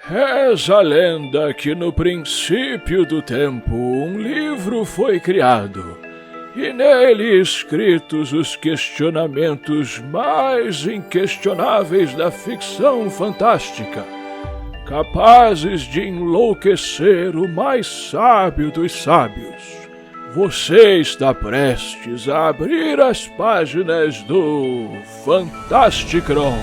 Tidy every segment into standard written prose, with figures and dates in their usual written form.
Reza a lenda que no princípio do tempo um livro foi criado, e nele escritos os questionamentos mais inquestionáveis da ficção fantástica, capazes de enlouquecer o mais sábio dos sábios. Você está prestes a abrir as páginas do Fantasticron.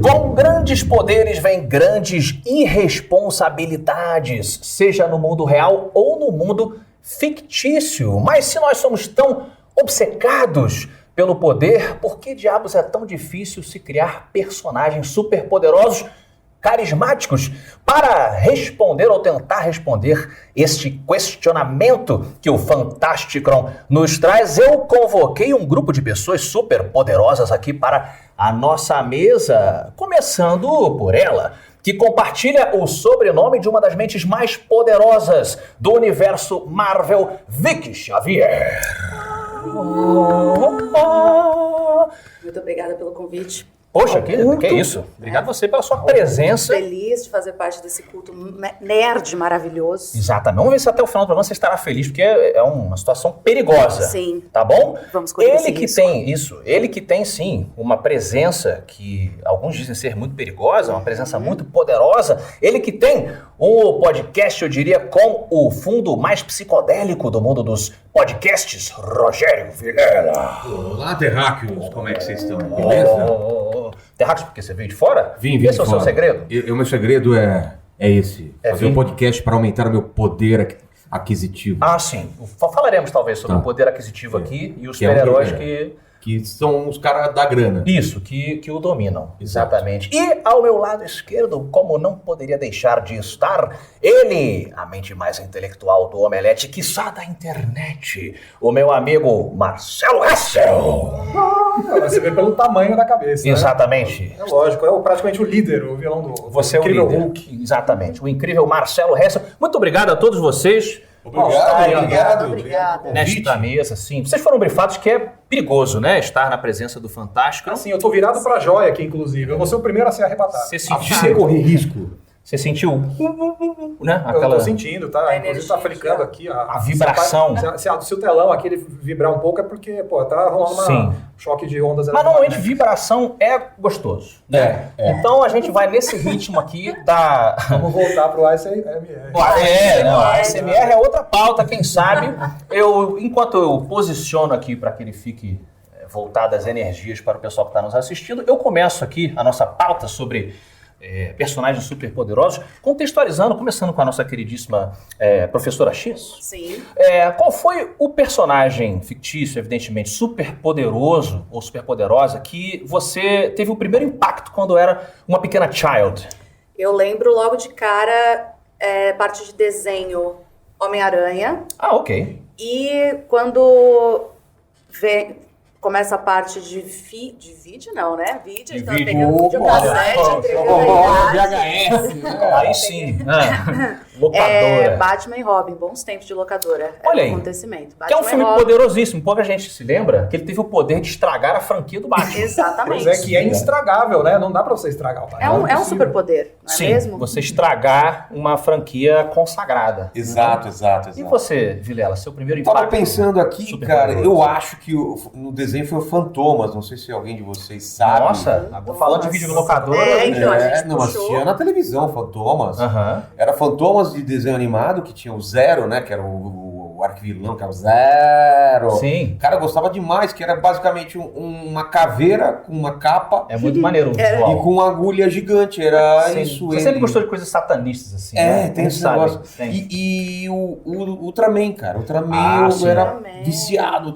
Com grandes poderes vem grandes irresponsabilidades, seja no mundo real ou no mundo fictício. Mas se nós somos tão obcecados pelo poder, por que diabos é tão difícil se criar personagens superpoderosos, carismáticos, para responder ou tentar responder este questionamento que o Fantasticron nos traz? Eu convoquei um grupo de pessoas superpoderosas aqui para a nossa mesa, começando por ela, que compartilha o sobrenome de uma das mentes mais poderosas do universo Marvel, Vicky Xavier. Muito obrigada pelo convite. Poxa, que isso? Obrigado você pela sua presença. Feliz de fazer parte desse culto nerd maravilhoso. Exatamente. Vamos ver se até o final do programa você estará feliz, porque é uma situação perigosa. Sim. Tá bom? Vamos correr esse risco. Ele que tem sim uma presença que alguns dizem ser muito perigosa, uma presença muito poderosa. Ele que tem um podcast, eu diria, com o fundo mais psicodélico do mundo dos podcasts, Rogério Vilela. Olá, terráqueos, como é que vocês estão? Beleza? Terráqueos, porque você veio de fora? Vim Esse de é o seu fora. segredo? O meu segredo é esse. Fazer vir- um podcast para aumentar o meu poder aquisitivo. Ah, sim. Falaremos talvez sobre Tá. o poder aquisitivo aqui e os Que é um super-heróis poder. Que são os caras da grana. Isso, que o dominam. Exato. Exatamente. E ao meu lado esquerdo, como não poderia deixar de estar, ele, a mente mais intelectual do Omelete, quiçá da internet, o meu amigo Marcelo Hessel. Você vê pelo tamanho da cabeça. Né? Exatamente. É lógico, é praticamente o líder, o vilão do Você é o Incrível líder. Hulk. Exatamente. O incrível Marcelo Hessel. Muito obrigado a todos vocês. Obrigada. Nesta mesa, sim. Vocês foram brifados que é perigoso, né? Estar na presença do Fantástico. Assim, eu tô virado pra joia aqui, inclusive. Eu vou ser o primeiro a ser arrebatado. Você Você sentiu, correr risco. você sentiu, né? Eu Aquela tô sentindo, tá? A Inclusive energia tá flicando aqui. A vibração. Se o telão aqui ele vibrar um pouco é porque, pô, tá rolando Sim. um choque de ondas. Mas normalmente eletromagnéticas. vibração é gostoso, né? É. Então a gente vai nesse ritmo aqui da... Vamos voltar pro ASMR. A ASMR é outra pauta, quem sabe. Enquanto eu posiciono aqui para que ele fique voltado as energias para o pessoal que está nos assistindo, eu começo aqui a nossa pauta sobre personagens superpoderosos, começando com a nossa queridíssima professora X. Sim. Qual foi o personagem fictício, evidentemente, superpoderoso ou superpoderosa que você teve o primeiro impacto quando era uma pequena child? Eu lembro logo de cara, parte de desenho Homem-Aranha. Ah, ok. E quando começa a parte de vídeo, não, né? Vídeo, a gente tava vídeo. pegando videocassete, entregando a idade. Aí sim. Locadora. Batman e Robin, bons tempos de locadora. Olha Era aí. um acontecimento. Que é um Batman e filme Robin. poderosíssimo. Pouca gente se lembra que ele teve o poder de estragar a franquia do Batman. Exatamente. Pois é, que é instragável, né? Não dá pra você estragar o Batman. É um superpoder, não é Sim, mesmo? você estragar uma franquia consagrada. Exato. E você, Vilela, seu primeiro Eu tava impacto? pensando aqui, Super cara, poderoso. eu acho que no desenho foi o Fantomas, não sei se alguém de vocês sabe. Nossa, agora falando de videolocadora. Então, a gente não, puxou. assistia na televisão, Fantomas. Aham. Era Fantomas de desenho animado, que tinha o Zero, né? Que era o arquivilão, que era o Zero. Sim. O cara gostava demais, que era basicamente uma caveira com uma capa É muito maneiro o visual. e com uma agulha gigante. Era Sim. isso. Você ele. sempre gostou de coisas satanistas, assim, né? Tem esse Sabe? negócio. Tem. E o Ultraman, cara. O Ultraman Ah, sim. era Ultraman. viciado.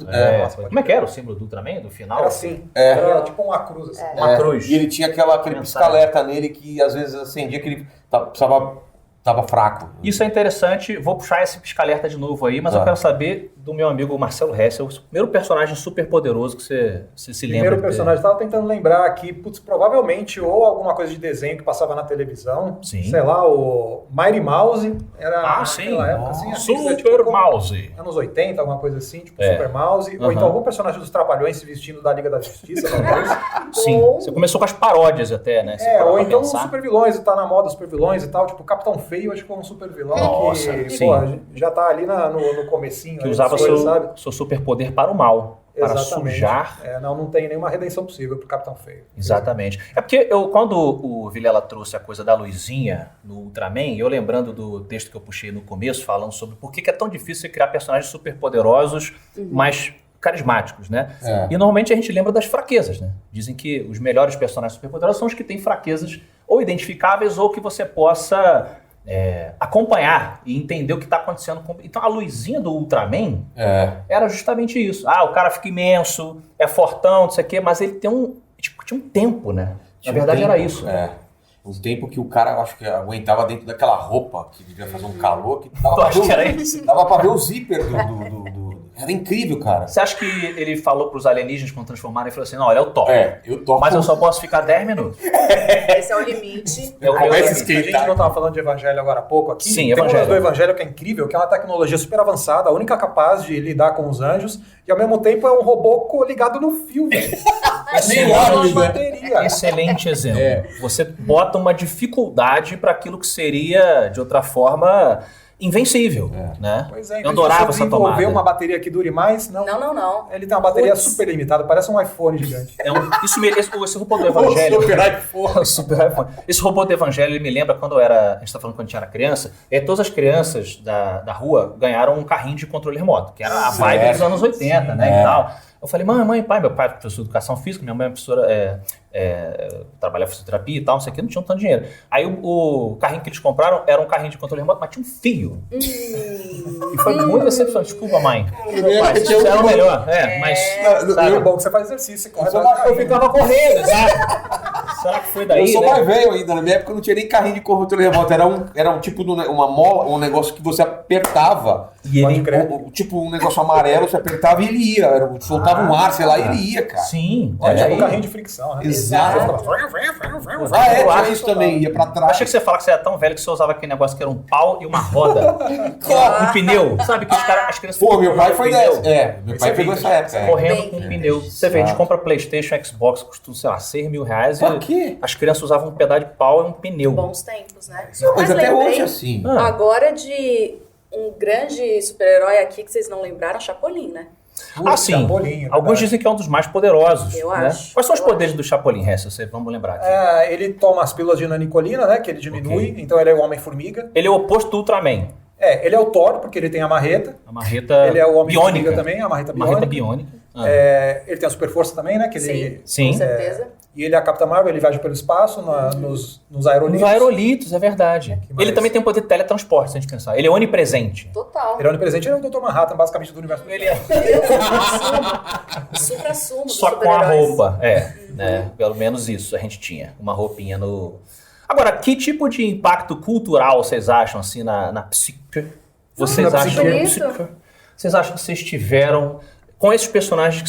Como é que era o símbolo do Ultraman, do final? Era assim. Era tipo uma cruz, assim. Uma cruz. E ele tinha aquele Mensagem. pisca-alerta nele que às vezes acendia, que ele precisava tava fraco. Isso é interessante. Vou puxar esse pisca-alerta de novo aí, mas eu quero saber do meu amigo Marcelo Hessel, o primeiro personagem super poderoso que você se lembra. Primeiro personagem, estava tentando lembrar aqui, provavelmente ou alguma coisa de desenho que passava na televisão. Sim. Sei lá, o Mighty Mouse era sim. naquela época assim. Super Mouse. Anos 80, alguma coisa assim, tipo É. Super Mouse. Ou então algum personagem dos Trapalhões se vestindo da Liga da Justiça, talvez. Sim. Você começou com as paródias até, né? Você parou Ou pra então pensar. super vilões, tá na moda super vilões e tal, tipo Capitão Feio, acho que foi um super vilão Nossa, que sim. pô, já tá ali no comecinho. Que ali, usava das coisas, sabe? seu superpoder para o mal. Para Exatamente. sujar. Não tem nenhuma redenção possível pro Capitão Feio. Exatamente. É porque quando o Vilela trouxe a coisa da luzinha no Ultraman, eu lembrando do texto que eu puxei no começo, falando sobre por que é tão difícil você criar personagens super poderosos, mas carismáticos, né? E normalmente a gente lembra das fraquezas, né? Dizem que os melhores personagens super poderosos são os que têm fraquezas ou identificáveis ou que você possa acompanhar e entender o que está acontecendo. Então a luzinha do Ultraman era justamente isso. O cara fica imenso, é fortão, não sei o quê, mas ele tem tinha um tempo, né? Na verdade era isso. Um tempo que o cara, eu acho que aguentava dentro daquela roupa que devia fazer um calor, que dava Tu acha que era isso? dava pra ver o zíper do... Era incrível, cara. Você acha que ele falou pros alienígenas quando transformaram e falou assim, não, olha, eu topo. Eu topo. Mas eu só posso ficar 10 minutos. Esse é o limite. A gente não estava falando de Evangelho agora há pouco aqui. Sim, tem Evangelho. uma do Evangelho que é incrível, que é uma tecnologia super avançada, a única capaz de lidar com os anjos, e ao mesmo tempo é um robô ligado no fio. Bateria. Excelente exemplo. Você bota uma dificuldade para aquilo que seria, de outra forma, invencível, né? Pois é, eu adorava essa tomada. Desenvolver uma bateria que dure mais, não. Não. Ele tem uma bateria super limitada, parece um iPhone gigante. Esse robô do Evangelho... Super iPhone. Esse robô do Evangelho, ele me lembra quando a gente tá falando quando a gente era criança, todas as crianças da rua ganharam um carrinho de controle remoto, que era a vibe dos anos 80, né, e tal. Eu falei, mãe, pai, meu pai é professor de educação física, minha mãe é professora, trabalha fisioterapia e tal, não sei o que, não tinha tanto dinheiro. Aí o carrinho que eles compraram era um carrinho de controle remoto, mas tinha um fio. E foi muito decepcionante. Desculpa, mãe. Pai, vocês fizeram melhor. Mas... É bom que você faz exercício. Eu ficava correndo, será que foi daí, Eu sou né? mais velho ainda. Na minha época não tinha nem carrinho de controle remoto. Era um tipo de uma mola, um negócio que você apertava. E ele... Tipo um negócio amarelo, você apertava e ele ia. Soltava um ar, sei lá, e ele ia, cara. Sim. Tipo um carrinho de fricção, né? Exato. Tinha isso também, ia pra trás. Achei que você ia falar que você era tão velho que você usava aquele negócio que era um pau e uma roda. Um pneu. Sabe que as crianças... Pô, meu pai foi pneu, dessa. Meu pai pegou essa época. correndo com um pneu. Você vê, a gente compra PlayStation, Xbox, custa, sei lá, R$6.000. Pra quê? As crianças usavam um pedaço de pau e um pneu. Bons tempos, né? Mas até lembrei hoje assim. agora de um grande super-herói aqui que vocês não lembraram, Chapolin, né? Sim. Chapolin, Alguns dizem que é um dos mais poderosos. Eu né? acho. Quais são os poderes do Chapolin, Hessel? Vamos lembrar aqui. Ele toma as pílulas de nanicolina, né? Que ele diminui, então ele é o Homem-Formiga. Ele é o oposto do Ultraman. Ele é o Thor, porque ele tem a marreta. A marreta Ele é o Homem-Formiga biônica. também, a marreta Marreta biônica. biônica. Ele tem a super força também, né? Que ele, Sim. Com certeza. E ele é a Capitã Marvel, ele viaja pelo espaço, nos aerolitos. Os aerolitos, é verdade. Que mais? Ele também tem o poder de teletransporte, se a gente pensar. Ele é onipresente. Total. Ele é onipresente, ele é o Dr. Manhattan, basicamente, do universo. Ele é Supra-sumo dos só com a super-heróis. roupa. Né? Pelo menos isso a gente tinha. Uma roupinha no... Agora, que tipo de impacto cultural vocês acham, assim, na psique? Vocês Na acham... psique. Vocês acham que vocês tiveram... Com esses personagens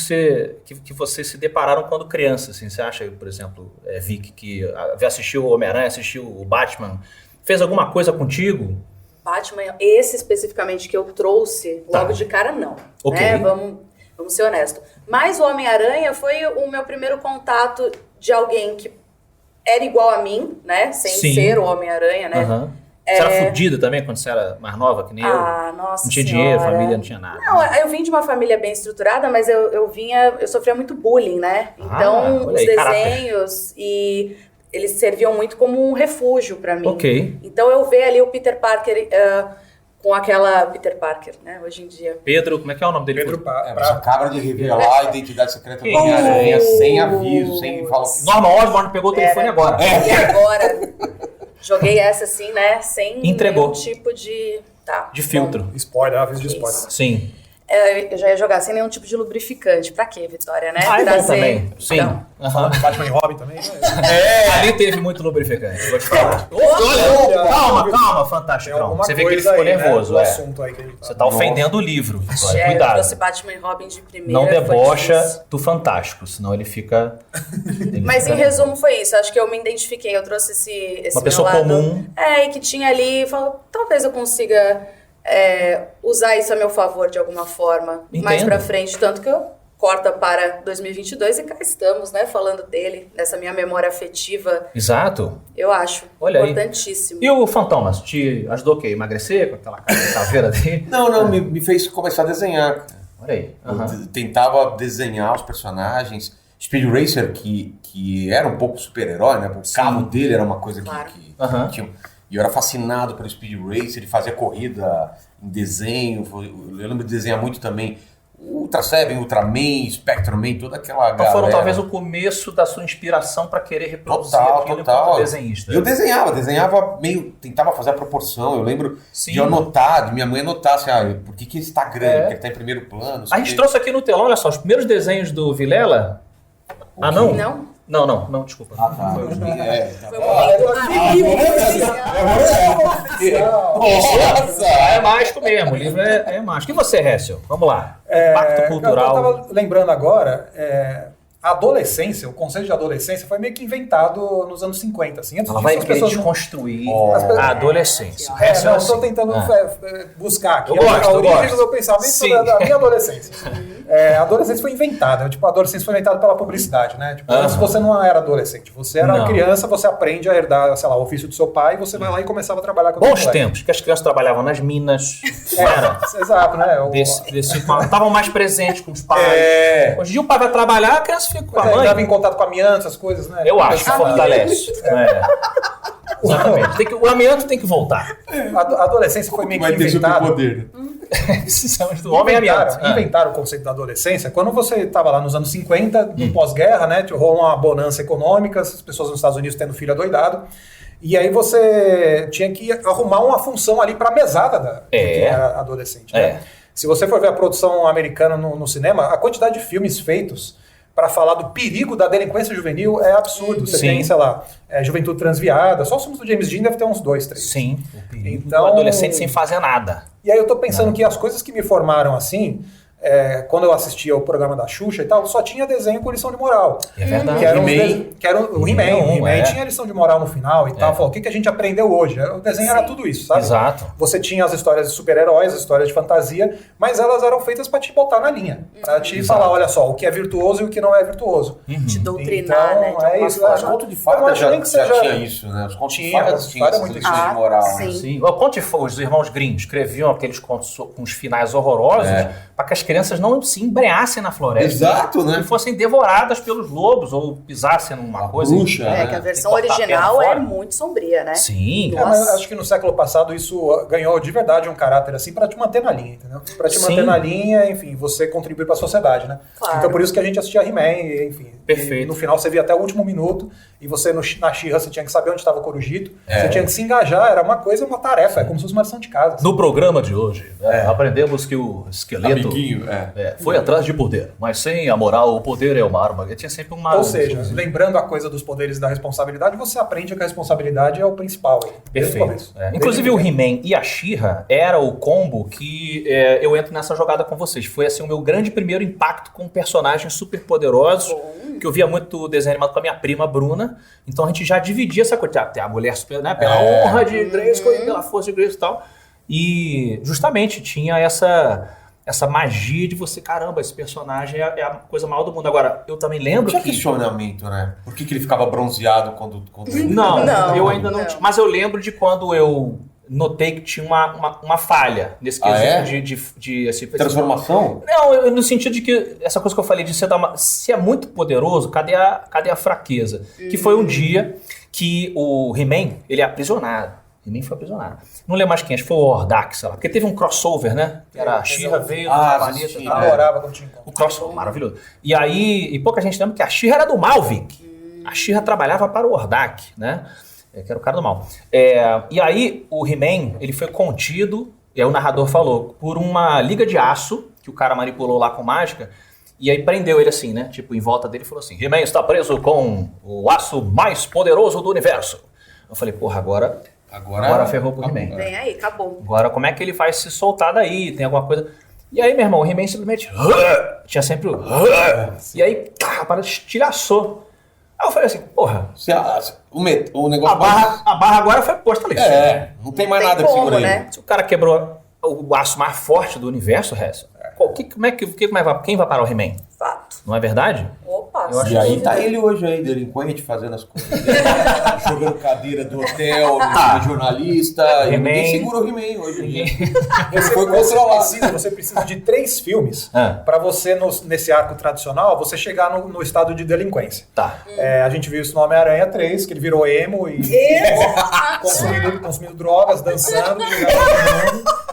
que vocês se depararam quando criança, assim, você acha, por exemplo, Vic, que assistiu o Homem-Aranha, assistiu o Batman, fez alguma coisa contigo? Batman, esse especificamente que eu trouxe, logo de cara, não. Ok. Né? Vamos ser honestos. Mas o Homem-Aranha foi o meu primeiro contato de alguém que era igual a mim, né? Sem Sim. ser o Homem-Aranha, né? Uhum. Você era fudida também quando você era mais nova, que nem eu? Nossa Não tinha senhora. dinheiro, família, não tinha nada. Não, eu vim de uma família bem estruturada, mas eu sofria muito bullying, né? Então, olha os aí, caráter. desenhos e eles serviam muito como um refúgio pra mim. Ok. Então eu ver ali o Peter Parker com aquela Peter Parker, né? Hoje em dia. Pedro, como é que é o nome dele? Pedro Você acaba de revelar a identidade secreta do Homem-Aranha sem aviso, sem falar o que... Norman Osborn pegou o telefone agora. E agora, joguei essa assim, né? Sem Entregou. nenhum tipo de... Tá, De filtro. Spoiler, aviso de Isso. spoiler. Sim. Eu já ia jogar sem nenhum tipo de lubrificante. Pra quê, Vitória, né? Ah, é Pra bom também. Sim. Então, Batman e Robin também. Ali teve muito lubrificante, vou te falar. Calma, Fantástico. Você vê que ele ficou nervoso. Né, assunto aí que ele Você tá ofendendo o livro, Vitória. eu Cuidado. trouxe Batman e Robin de primeira. Não foi debocha difícil. do Fantástico, senão ele fica... Mas em resumo foi isso. Acho que eu me identifiquei. Eu trouxe esse Uma meu pessoa lado, comum. E que tinha ali. Falou, talvez eu consiga usar isso a meu favor de alguma forma. Mais Entendo. pra frente. Tanto que eu corta para 2022 e cá estamos, né? Falando dele. Dessa minha memória afetiva. Exato. Eu acho Olha aí. importantíssimo. E o Fantomas, te ajudou o quê? Emagrecer com aquela cara de caveira dele? Não, me fez começar a desenhar. Olha aí. Eu tentava desenhar os personagens. Speed Racer, que era um pouco super-herói, né? O carro dele era uma coisa Claro. que Aham. tinha. E eu era fascinado pelo Speed Racer, ele fazia corrida em desenho. Eu lembro de desenhar muito também Ultra Seven, Ultraman, Spectreman, toda aquela Então foram galera. talvez o começo da sua inspiração para querer reproduzir aquilo Total. enquanto desenhista. Eu desenhava meio, tentava fazer a proporção. Eu lembro Sim. de eu anotar, de minha mãe anotar assim, por que esse tá grande, porque ele tá em primeiro plano. A gente trouxe aqui no telão, olha só, os primeiros desenhos do Vilela. Ah, não? Não? Não, desculpa. Ah, tá. Foi um momento Nossa! É mágico mesmo, o livro é mágico. E você, Hessel? Vamos lá. Impacto cultural. Eu tava lembrando agora, a adolescência, o conceito de adolescência foi meio que inventado nos anos 50. Assim. Antes Ela disso, vai as querer pessoas não- desconstruir As pessoas- a adolescência. O É, Hessel não, assim. estou tentando buscar aqui Eu gosto, a eu origem gosto. do meu pensamento Sim. da minha adolescência. A adolescência foi inventada, tipo, a adolescência foi inventada pela publicidade, né? Tipo, antes você não era adolescente, você era Não. criança, você aprende a herdar, sei lá, o ofício do seu pai, e você vai lá e começava a trabalhar com o Bons seu moleque. tempos, que as crianças trabalhavam nas minas, não era? Exato, né? Estavam mais presentes com os pais. Hoje em dia o pai vai trabalhar, a criança fica com a mãe. Estava em contato com a amiança, essas coisas, né? Eu acho que fortalece. Exatamente. O amianto tem que voltar. A adolescência foi meio que Vai ter inventada. superpoder. Precisamos do homem amianto. Inventaram o conceito da adolescência quando você estava lá nos anos 50, no pós-guerra, né? Rolou uma bonança econômica, as pessoas nos Estados Unidos tendo filho adoidado. E aí você tinha que arrumar uma função ali para a mesada de quem era adolescente. Né? Se você for ver a produção americana no cinema, a quantidade de filmes feitos para falar do perigo da delinquência juvenil é absurdo. Você tem, sei lá, Juventude Transviada, só os filmes do James Dean deve ter uns 2, 3. Sim. O perigo Então, do adolescente sem fazer nada. E aí eu tô pensando que as coisas que me formaram assim, quando eu assistia o programa da Xuxa e tal, só tinha desenho com lição de moral. É verdade. Que era, o He-Man, He-Man tinha lição de moral no final e tal. Falou, o que a gente aprendeu hoje? O desenho era tudo isso, sabe? Exato. Você tinha as histórias de super-heróis, as histórias de fantasia, mas elas eram feitas para te botar na linha. Pra te falar, olha só, o que é virtuoso e o que não é virtuoso. Te doutrinar, Então, né? De alguma isso. forma. Os contos de Eu não fada acho já nem que seja- tinha isso, né? Os contos de Tinha, fada fada tinham essas muito lições isso. de moral. Sim. Né? Sim. O Conte os irmãos Grimm escreviam aqueles contos com os finais horrorosos para que as crianças não se embreassem na floresta. Exato, né? E fossem devoradas pelos lobos ou pisassem numa coisa. bruxa, né? Que a versão Tem que cortar a original perna é fora. muito sombria, né? Sim. Mas acho que no século passado isso ganhou de verdade um caráter assim para te manter na linha, entendeu? Para te Sim. manter na linha, enfim, você contribuir para a sociedade, né? Claro. Então por isso que a gente assistia He-Man, enfim. Perfeito. E no final você via até o último minuto e você na She-Ra você tinha que saber onde estava o Corujito, você tinha que se engajar, era uma coisa, uma tarefa, é como se fosse uma lição de casa. No programa de hoje, aprendemos que o esqueleto Amiguinho, foi atrás de poder, mas sem a moral, o poder é uma arma. Tinha sempre uma... Ou seja, lembrando a coisa dos poderes e da responsabilidade, você aprende que a responsabilidade é o principal. Desde o começo. Perfeito. Inclusive o He-Man e a She-Ra era o combo que eu entro nessa jogada com vocês. Foi assim o meu grande primeiro impacto com personagens super poderosos, que eu via muito desenho animado com a minha prima Bruna. Então a gente já dividia essa coisa. Tem a mulher super, né, pela honra de Grayskull e pela força de Grayskull e tal. E justamente tinha essa magia de você, caramba, esse personagem é a coisa maior do mundo. Agora, eu também lembro Tinha que... questionamento, né? Por que ele ficava bronzeado quando... Não, eu ainda não tinha. Mas eu lembro de quando eu notei que tinha uma falha nesse quesito de assim, Transformação? Não, no sentido de que essa coisa que eu falei de se é muito poderoso, cadê a fraqueza? Que foi um dia que o He-Man, ele é aprisionado. He-Man foi aprisionado. Não lembro mais quem, acho que foi o Hordak, sei lá. Porque teve um crossover, né? Que era a She-Ra veio do planeta e tal. Adorava quando tinha encontro. O crossover, maravilhoso. E aí, pouca gente lembra que a She-Ra era do Malvik. A She-Ra trabalhava para o Hordak, né? Que era o cara do mal. E aí, o He-Man, ele foi contido, o narrador falou, por uma liga de aço que o cara manipulou lá com mágica. E aí prendeu ele assim, né? Tipo, em volta dele falou assim, He-Man está preso com o aço mais poderoso do universo. Eu falei, porra, agora ferrou pro He-Man. Vem aí, acabou. Agora, como é que ele vai se soltar daí? Tem alguma coisa... E aí, meu irmão, o He-Man simplesmente... Tinha sempre o... E aí, a parada estilhaçou. Aí eu falei assim, porra... O negócio... A barra agora foi posta ali. Não tem mais Tem nada que como, segura né? ele. Se o cara quebrou o aço mais forte do universo, Hess, quem vai parar o He-Man? Fato. Não é verdade? Opa, Eu acho E aí dúvida. tá ele hoje aí, delinquente, fazendo as coisas dele, jogando cadeira do hotel, jornalista, e He-Man. ninguém segura o He-Man hoje em dia. Ele Você, foi controlado. você precisa de 3 filmes Ah. para você, nesse arco tradicional, você chegar no estado de delinquência. Tá. A gente viu isso no Homem-Aranha 3, que ele virou emo e consumindo drogas, dançando, jogando todo mundo.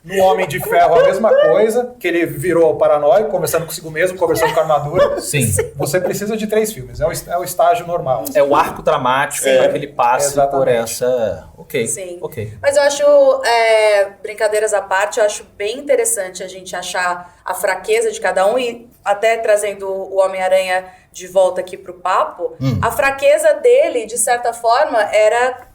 No Homem de Ferro, a mesma coisa, que ele virou paranoico, conversando consigo mesmo, conversando com a armadura. Sim. Você precisa de 3 filmes, é o estágio normal. É o arco dramático para que ele passe Exatamente. por essa... Ok. Sim. Ok. Mas eu acho, brincadeiras à parte, eu acho bem interessante a gente achar a fraqueza de cada um e até trazendo o Homem-Aranha de volta aqui pro papo, a fraqueza dele, de certa forma, era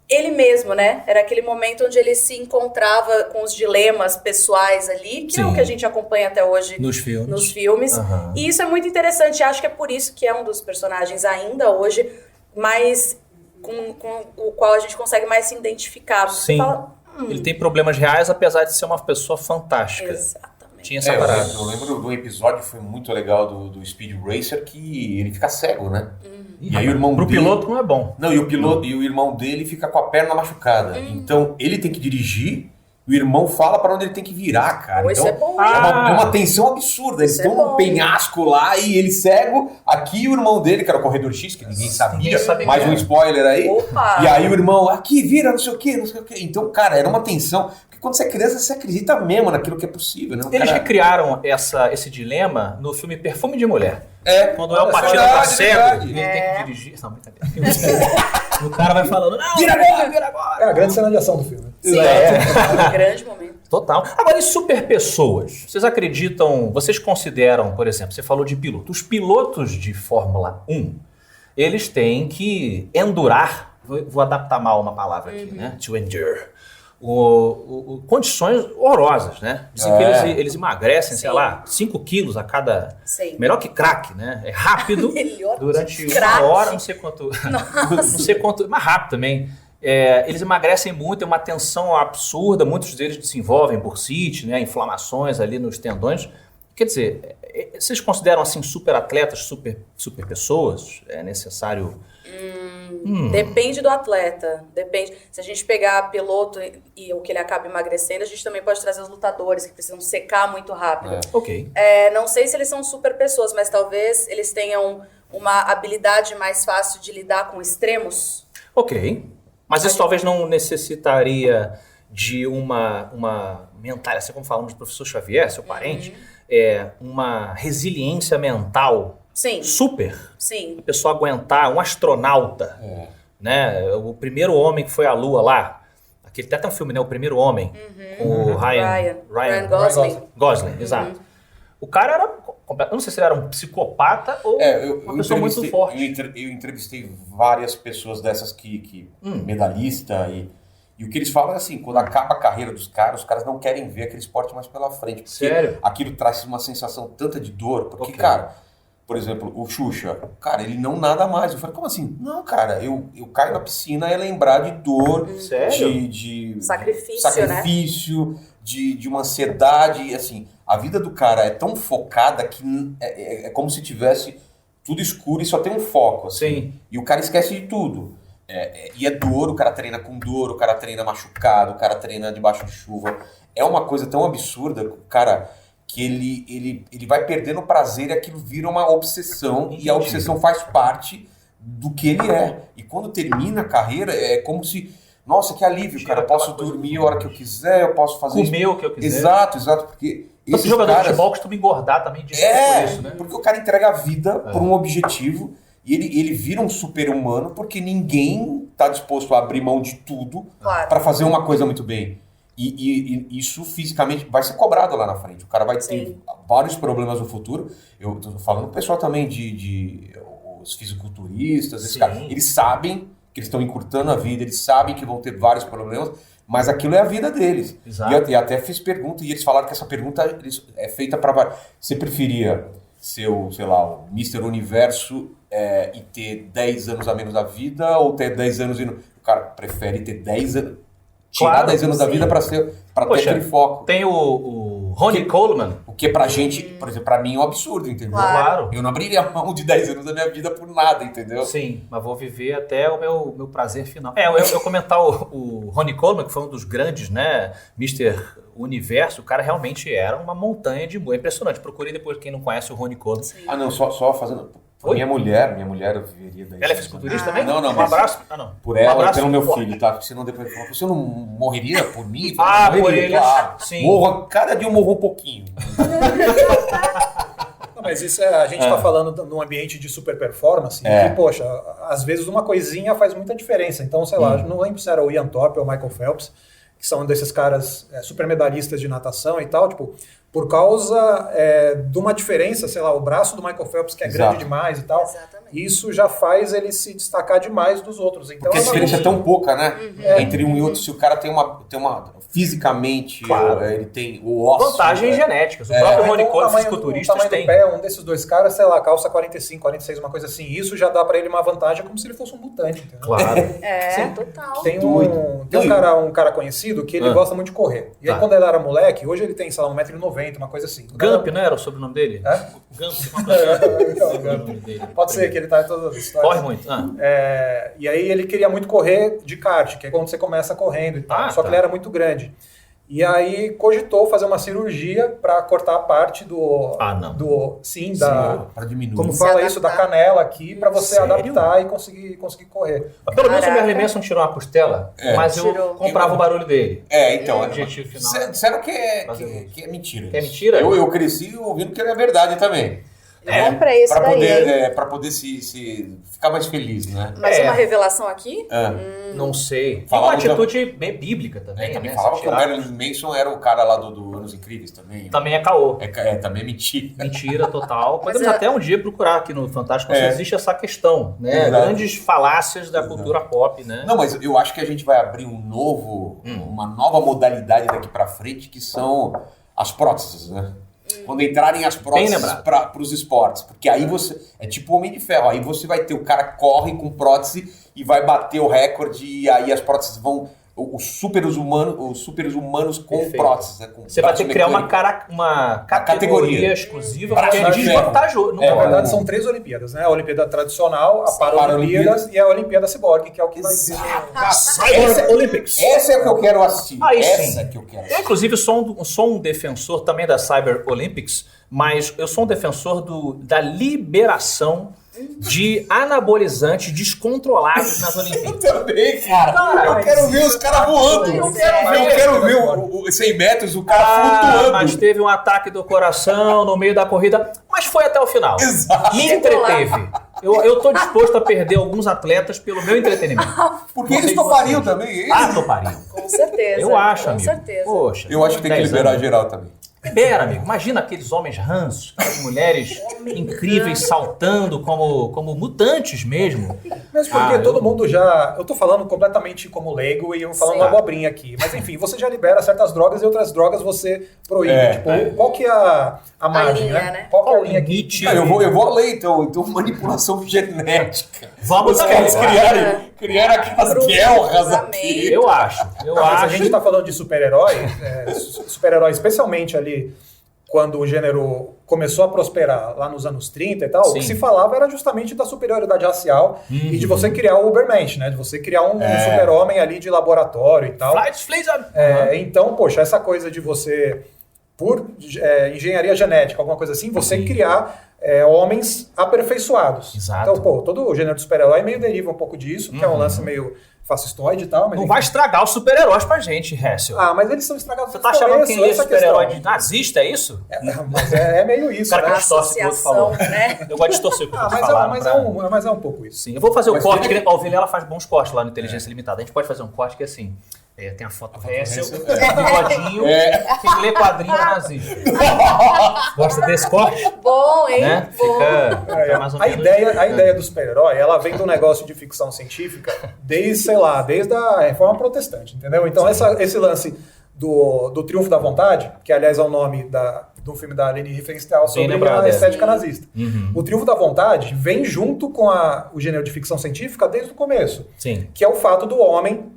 ele mesmo, né? Era aquele momento onde ele se encontrava com os dilemas pessoais ali, que é o Sim. que a gente acompanha até hoje Nos filmes. nos filmes. Aham. E isso é muito interessante. Acho que é por isso que é um dos personagens ainda hoje mais com o qual a gente consegue mais se identificar. Você Sim. fala, Ele tem problemas reais, apesar de ser uma pessoa fantástica. exatamente. Tinha essa parada. Eu lembro de um episódio que foi muito legal do Speed Racer, que ele fica cego, né? E aí o irmão Pro dele... piloto não é bom. Não, e o irmão dele fica com a perna machucada. Então, ele tem que dirigir, o irmão fala pra onde ele tem que virar, cara. Pô, isso Então, é bom, é uma tensão absurda. Eles Isso é estão num bom. penhasco lá e ele cego. Aqui o irmão dele, que era o corredor X, que ninguém sabia. Ninguém sabia Mais quem um era. spoiler aí. Opa! E aí o irmão, aqui, vira, não sei o quê, não sei o quê. Então, cara, era uma tensão. Porque quando você é criança, você acredita mesmo naquilo que é possível, né? O Eles cara- recriaram esse dilema no filme Perfume de Mulher. Quando é o olha, Patino verdade, tá cego, verdade. ele tem que dirigir. Não, brincadeira. O cara vai falando, não, Vira agora! É a grande cena de ação do filme. Sim, um grande momento. Total. Agora, e super pessoas? Vocês acreditam, vocês consideram, por exemplo, você falou de piloto. Os pilotos de Fórmula 1, eles têm que endurar, vou adaptar mal uma palavra aqui, né? To endure. Condições horrorosas, né? Dizem que eles emagrecem, sei Sim. lá, 5 quilos a cada... Sim. Melhor que crack, né? É rápido, Melhor durante que uma crack. hora, não sei quanto... não sei quanto... Mas rápido também. Eles emagrecem muito, tem uma tensão absurda, muitos deles desenvolvem bursite, né? Inflamações ali nos tendões. Quer dizer, vocês consideram assim super atletas, super pessoas? É necessário... Depende do atleta, depende. Se a gente pegar piloto e o que ele acaba emagrecendo, a gente também pode trazer os lutadores que precisam secar muito rápido. Ok. Não sei se eles são super pessoas, mas talvez eles tenham uma habilidade mais fácil de lidar com extremos. Ok. Mas isso talvez não necessitaria de uma mental, assim como falamos do professor Xavier, seu parente, uma resiliência mental Sim, super. sim. A pessoa aguentar, um astronauta, né? O primeiro homem que foi à Lua lá, aquele tem até um filme, né? O Primeiro Homem, com o Ryan Gosling, exato. O cara era, eu não sei se ele era um psicopata ou uma pessoa muito forte. Eu entrevistei várias pessoas dessas que medalhista e o que eles falam é assim, quando acaba a carreira dos caras, os caras não querem ver aquele esporte mais pela frente. Porque Sério? aquilo traz uma sensação tanta de dor, porque, Ok. cara, por exemplo, o Xuxa, cara, ele não nada mais. Eu falei, como assim? Não, cara, eu caio na piscina e é lembrar de dor, Sério? de Sacrifício, de uma ansiedade, e assim, a vida do cara é tão focada que é como se tivesse tudo escuro e só tem um foco, assim. Sim. E o cara esquece de tudo. E é dor, o cara treina com dor, o cara treina machucado, o cara treina debaixo de chuva. É uma coisa tão absurda que o cara... que ele vai perdendo o prazer e aquilo vira uma obsessão. E a obsessão faz parte do que ele é. E quando termina a carreira, é como se... Nossa, que alívio, cara. Eu posso dormir a hora que eu quiser, eu posso fazer... Comer o que eu quiser. Exato, porque... Todo esses jogador de caras- futebol costuma engordar também disso, por isso, né? porque o cara entrega a vida por um objetivo e ele vira um super-humano porque ninguém tá disposto a abrir mão de tudo Claro. para fazer uma coisa muito bem. E isso fisicamente vai ser cobrado lá na frente. O cara vai ter vários problemas no futuro. Eu tô falando pro pessoal também os fisiculturistas, esses caras, eles sabem que eles estão encurtando a vida, eles sabem que vão ter vários problemas, mas aquilo é a vida deles. E até fiz pergunta, e eles falaram que essa pergunta é feita para... Você preferia ser o Mr. Universo e ter 10 anos a menos da vida, ou ter 10 anos e... O cara prefere ter 10 anos... Tirar 10 anos da vida para ter aquele foco. Tem o Ronnie Coleman. O que pra gente, por exemplo, pra mim é um absurdo, entendeu? Claro. Eu não abriria mão de 10 anos da minha vida por nada, entendeu? Sim, mas vou viver até o meu prazer final. Eu comentar o Ronnie Coleman, que foi um dos grandes, né, Mr. Universo, o cara realmente era uma montanha de boa. É impressionante. Procurei depois, quem não conhece o Ronnie Coleman. Ah, não, só fazendo... Minha mulher eu viveria daí. Ela é fisiculturista também? Não, Um abraço. Não. Por ela abraço e pelo meu forte. filho, tá? Porque senão depois fala, você não morreria por mim? Por ele, claro. sim. Cada dia eu morro um pouquinho. Não, mas isso a gente está falando num ambiente de super performance, que, poxa, às vezes uma coisinha faz muita diferença. Então, sei lá, não lembro se era o Ian Thorpe ou o Michael Phelps, que são desses caras super medalhistas de natação e tal, tipo, por causa de uma diferença, sei lá, o braço do Michael Phelps, que é grande demais e tal, isso já faz ele se destacar demais dos outros. Então, porque a diferença é tão pouca, né? Entre um e outro, se o cara tem uma fisicamente, ele tem o osso... Vantagens genéticas. O próprio Ronnie Coleman, fisiculturista, tem. Do pé, um desses dois caras, sei lá, calça 45, 46, uma coisa assim. Isso já dá pra ele uma vantagem como se ele fosse um mutante. Entendeu? Claro. Total. Tem um cara conhecido que ele gosta muito de correr. E aí, quando ele era moleque, hoje ele tem, sei lá, 1,90m, uma coisa assim. Gump, não era o sobrenome dele? Gump, uma coisa Pode ser que ele tá em todas as histórias. Corre muito. E aí ele queria muito correr de kart, que é quando você começa correndo e tal. Só que ele era muito grande. E aí cogitou fazer uma cirurgia para cortar a parte para diminuir. Como fala isso, da canela aqui, para você adaptar e conseguir correr. Mas pelo menos o Merlin Manson tirou uma costela, mas eu comprava o barulho dele. Então, o objetivo final. Disseram que é mentira. Que é mentira? Eu cresci ouvindo que era verdade também. Compra esse daí. Para poder se ficar mais feliz, né? Mas uma revelação aqui? Não sei. Falava uma atitude bem bíblica também. Também falava que o Merlin Manson era o cara lá do Anos Incríveis também. Também é caô. Também é mentira. Mentira total. Podemos até um dia procurar aqui no Fantástico se existe essa questão, né? Grandes falácias da cultura pop, né? Não, mas eu acho que a gente vai abrir uma nova modalidade daqui pra frente, que são as próteses, né? Quando entrarem as próteses para os esportes. Porque aí você... É tipo o Homem de Ferro. Aí você vai ter o cara corre com prótese e vai bater o recorde. E aí as próteses vão... Os super humanos com próteses. Né, com você vai ter que criar uma categoria exclusiva porque é desvantajoso. Na verdade, são 3 Olimpíadas, né? A Olimpíada tradicional, a Paralimpíadas e a Olimpíada Cyborg, que é o que vai ser... Cyber Olympics. Essa é o que eu quero assistir. Essa é que eu quero. Eu, inclusive, sou um defensor também da Cyber Olympics, mas eu sou um defensor da liberação de anabolizantes descontrolados nas Olimpíadas. Eu também, cara. Eu quero ver os caras voando. Eu quero ver os 100 metros, o cara flutuando. Mas teve um ataque do coração no meio da corrida, mas foi até o final. Exato. Me entreteve. Eu tô disposto a perder alguns atletas pelo meu entretenimento. Porque eles topariam também. Topariam. Com certeza. Eu acho, amigo. Com certeza. Poxa, eu acho que tem que liberar geral também. Libera, amigo. Imagina aqueles homens ranços, aquelas mulheres incríveis saltando como mutantes mesmo. Mas porque todo mundo já... Eu tô falando completamente como leigo e eu falando uma abobrinha aqui. Mas enfim, você já libera certas drogas e outras drogas você proíbe. Qual que é a margem, né? Qual que é a linha aqui? Eu vou além, então manipulação genética. Vamos criar aquelas guerras aqui. Eu acho. Mas a gente tá falando de super-herói, super-herói especialmente ali quando o gênero começou a prosperar lá nos anos 30 e tal, o que se falava era justamente da superioridade racial e de você criar o Ubermensch, né? De você criar um super-homem ali de laboratório e tal. Então, poxa, essa coisa de você, por engenharia genética, alguma coisa assim, você criar homens aperfeiçoados. Exato. Então, todo o gênero de super-herói meio deriva um pouco disso, que é um lance meio fascistoide e tal. Mas não vai estragar os super-heróis pra gente, Hessel. Mas eles são estragados. Você tá achando que lê super-herói de nazista, é isso? Mas é meio isso, o cara que distorce o que o outro falou. Né? Eu gosto de distorcer o que o outro falou. Mas é um pouco isso. Sim, eu vou fazer o corte, que a Vilela faz bons cortes lá no Inteligência Limitada. A gente pode fazer um corte que é assim, Tem a foto do Hessel, Hessel, bigodinho, que lê quadrinho nazista. Gosta desse corte? Bom, hein? Né? Bom. Fica mais ou A menos... ideia do super-herói, ela vem do negócio de ficção científica desde a Reforma Protestante, entendeu? Então esse lance do Triunfo da Vontade, que aliás é o nome do filme da Leni Riefenstahl sobre a estética nazista. O Triunfo da Vontade vem junto com o gênero de ficção científica desde o começo. Sim. Que é o fato do homem,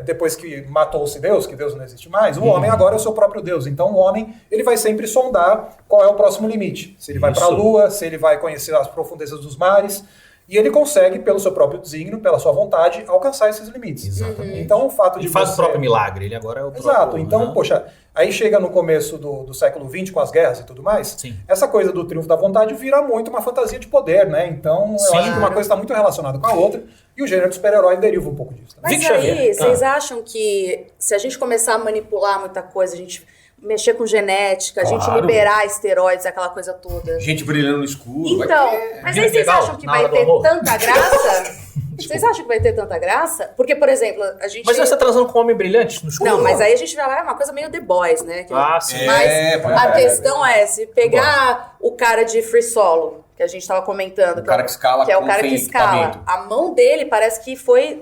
depois que matou-se Deus, que Deus não existe mais, o homem agora é o seu próprio Deus. Então o homem ele vai sempre sondar qual é o próximo limite. Se ele vai para a Lua, se ele vai conhecer as profundezas dos mares. E ele consegue, pelo seu próprio desígnio, pela sua vontade, alcançar esses limites. Exatamente. Então o fato de Ele faz o próprio milagre, ele agora é o próprio... Exato. Então, poxa, aí chega no começo do século XX, com as guerras e tudo mais, Sim. essa coisa do triunfo da vontade vira muito uma fantasia de poder, né? Então, eu acho que uma coisa está muito relacionada com a outra, e o gênero de super-herói deriva um pouco disso. Mas aí, vocês acham que se a gente começar a manipular muita coisa, a gente mexer com genética, a gente liberar esteroides, aquela coisa toda. Gente brilhando no escuro. Então, mas aí vocês acham que vai ter tanta graça? Vocês acham que vai ter tanta graça? Porque, por exemplo, a gente... Mas você tá transando com homem brilhante no escuro? Não, mas aí a gente já vai uma coisa meio The Boys, né? Sim. Mas a questão é, se pegar o cara de Free Solo, que a gente tava comentando... O cara que escala que é o cara que escala. A mão dele parece que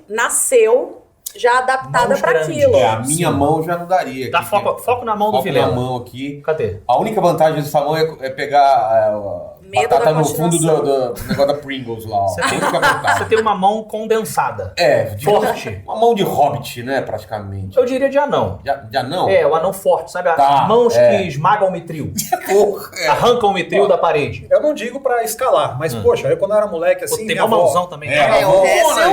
nasceu já adaptada para aquilo. A minha mão já não daria. Dá foco na mão do Vilela. Foco na mão aqui. Cadê? A única vantagem dessa mão é pegar batata no fundo do negócio da Pringles lá. Ó. Você tem uma mão condensada. Forte. Uma mão de hobbit, né, praticamente. Eu diria de anão. De anão? O anão forte, sabe? Mãos que esmagam o mitril. Arrancam o mitril da parede. Eu não digo pra escalar, mas, poxa, eu quando era moleque, assim, tem uma mãozão também.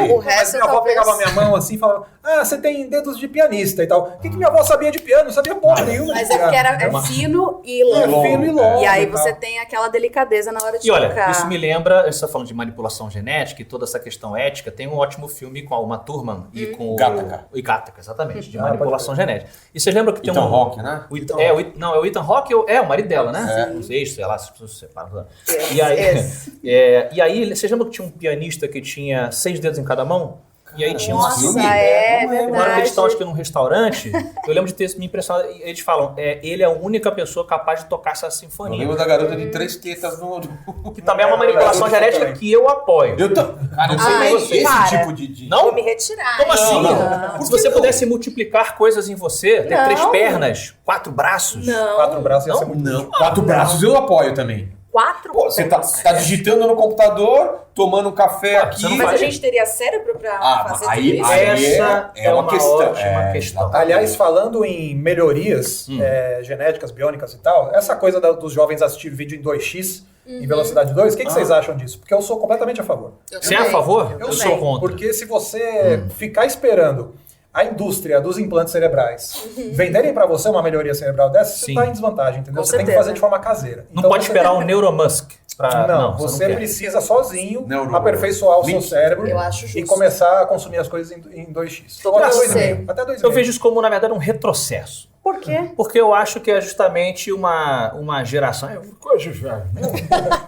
O resto minha avó pegava minha mão assim e falava, você tem dedos de pianista e tal. O que minha avó sabia de piano? Não sabia porra nenhuma. Mas é porque é fino e longo. Fino e longo. E aí você tem aquela delicadeza na hora de tocar. E olha, isso me lembra, você está falando de manipulação genética e toda essa questão ética, tem um ótimo filme com a Uma Thurman e com o Gattaca, exatamente, de manipulação genética. E vocês lembram que tem Ethan Hawke, né? É o Ethan Hawke, é o marido dela, né? Não sei, sei lá, se as pessoas se separam. E aí, vocês lembram que tinha um pianista que tinha 6 dedos em cada mão? E aí tinha Nossa, filme. verdade. Na hora que eles estão, acho que num restaurante, eu lembro de ter me impressionado. Eles falam, ele é a única pessoa capaz de tocar essa sinfonia. Eu lembro da garota de 3 tetas no... Que também é uma manipulação genética que eu apoio. Cara, eu sei esse tipo de... Não? Vou me retirar. Como assim? Não. Se você pudesse multiplicar coisas em você, ter 3 pernas, 4 braços. Não. 4 braços ia ser muito... Não, 4 braços eu apoio também. 4 Você tá digitando no computador, tomando um café aqui. Mas a gente teria cérebro pra fazer tudo isso? Essa é uma questão. ótima questão. Aliás, falando em melhorias genéticas, biônicas e tal, essa coisa dos jovens assistirem vídeo em 2x, em velocidade 2, o que vocês acham disso? Porque eu sou completamente a favor. Você é a favor? Eu sou contra. Porque se você ficar esperando a indústria dos implantes cerebrais venderem para você uma melhoria cerebral dessa, você está em desvantagem, entendeu? Com você tem que certeza. fazer de forma caseira. Não pode esperar o Neuromusk. Não, você precisa sozinho Neuro- aperfeiçoar o seu cérebro Eu acho justo. e começar a consumir as coisas em 2x. Tô Ou até com 2,5. você. Até 2,5. Eu vejo isso como, na verdade, um retrocesso. Por quê? Porque eu acho que é justamente uma geração... Coisa velha.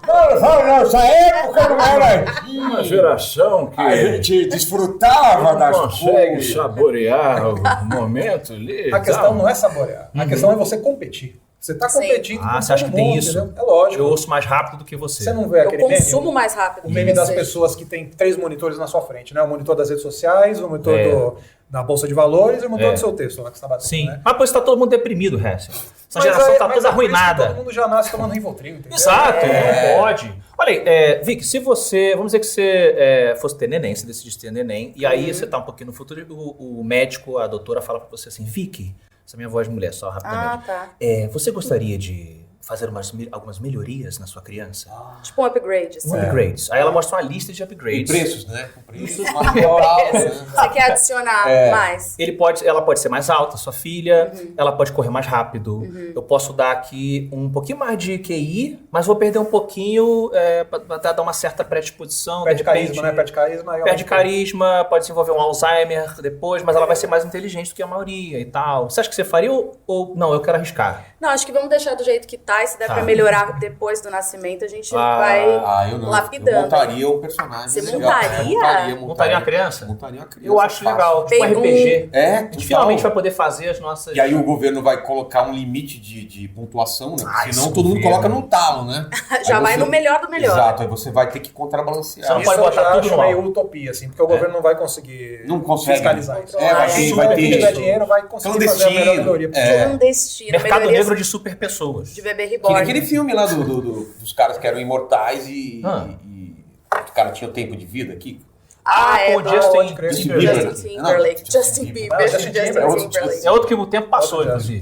Nessa época não era Uma geração que a gente desfrutava não das consegue coisas. saborear o momento ali. A questão não é saborear. A questão é você competir. Você está Sim. competindo com você acha todo que tem mundo, isso? entendeu? É lógico. Eu ouço mais rápido do que você. Você não vê Eu aquele consumo meme? mais rápido. O meme das Você. pessoas que tem 3 monitores na sua frente, né? O monitor das redes sociais, o monitor da Bolsa de Valores e o monitor do seu texto lá que você está batendo, Sim. né? Mas pois está todo mundo deprimido, Hessel. Essa Mas geração está mas toda é por isso que arruinada. Todo mundo já nasce tomando Rivotril, entendeu? Exato, não pode. Olha aí, Vic, se você, vamos dizer que você fosse ter neném, você decidisse ter neném, e aí você tá um pouquinho no futuro, o médico, a doutora fala pra você assim, Vic, essa é minha voz de mulher, só rapidamente. tá. Você gostaria de fazer algumas melhorias na sua criança? Tipo um upgrade, assim. Upgrades. Aí ela mostra uma lista de E upgrades. preços, né? Com preços maiores, né? Você quer adicionar mais? Ela pode ser mais alta, sua filha, ela pode correr mais rápido. Eu posso dar aqui um pouquinho mais de QI, mas vou perder um pouquinho para dar uma certa predisposição. Perde de repente, carisma, né? Perde carisma. Perde carisma, pode desenvolver um Alzheimer depois, mas ela vai ser mais inteligente do que a maioria e tal. Você acha que você faria ou não? Eu quero arriscar. Não, acho que vamos deixar do jeito que tá ajudar, e se der pra melhorar depois do nascimento, a gente vai eu não. lapidando. Eu montaria um personagem. Você legal. montaria? Montaria uma criança? Montaria uma criança. Eu acho fácil. legal. Tipo um Tem um- RPG. É, A gente finalmente vai poder fazer as nossas... E aí o governo vai colocar um limite de pontuação, né? Ah, Senão esse todo mundo governo. coloca no talo, né? Já Aí vai você- no melhor do melhor. Exato, aí você vai ter que contrabalancear. Você não Isso pode eu botar já tudo acho no meio alto. utopia, assim, porque o governo não vai conseguir Não consegue. fiscalizar isso. É, vai ter- Se vai o ter tiver isso. dinheiro, vai conseguir fazer a melhor Clandestino. melhoria possível. É. Clandestino. Mercado melhorias negro de super pessoas. de bebê Que nem reborn. aquele filme lá dos caras que eram imortais e o cara tinha o tempo de vida aqui. Com o do- Justin pode crer. Timberlake. Justin Timberlake. Não, Justin Bieber. Não, Justin Bieber é outro Timberlake. É outro que o tempo passou, Outro inclusive.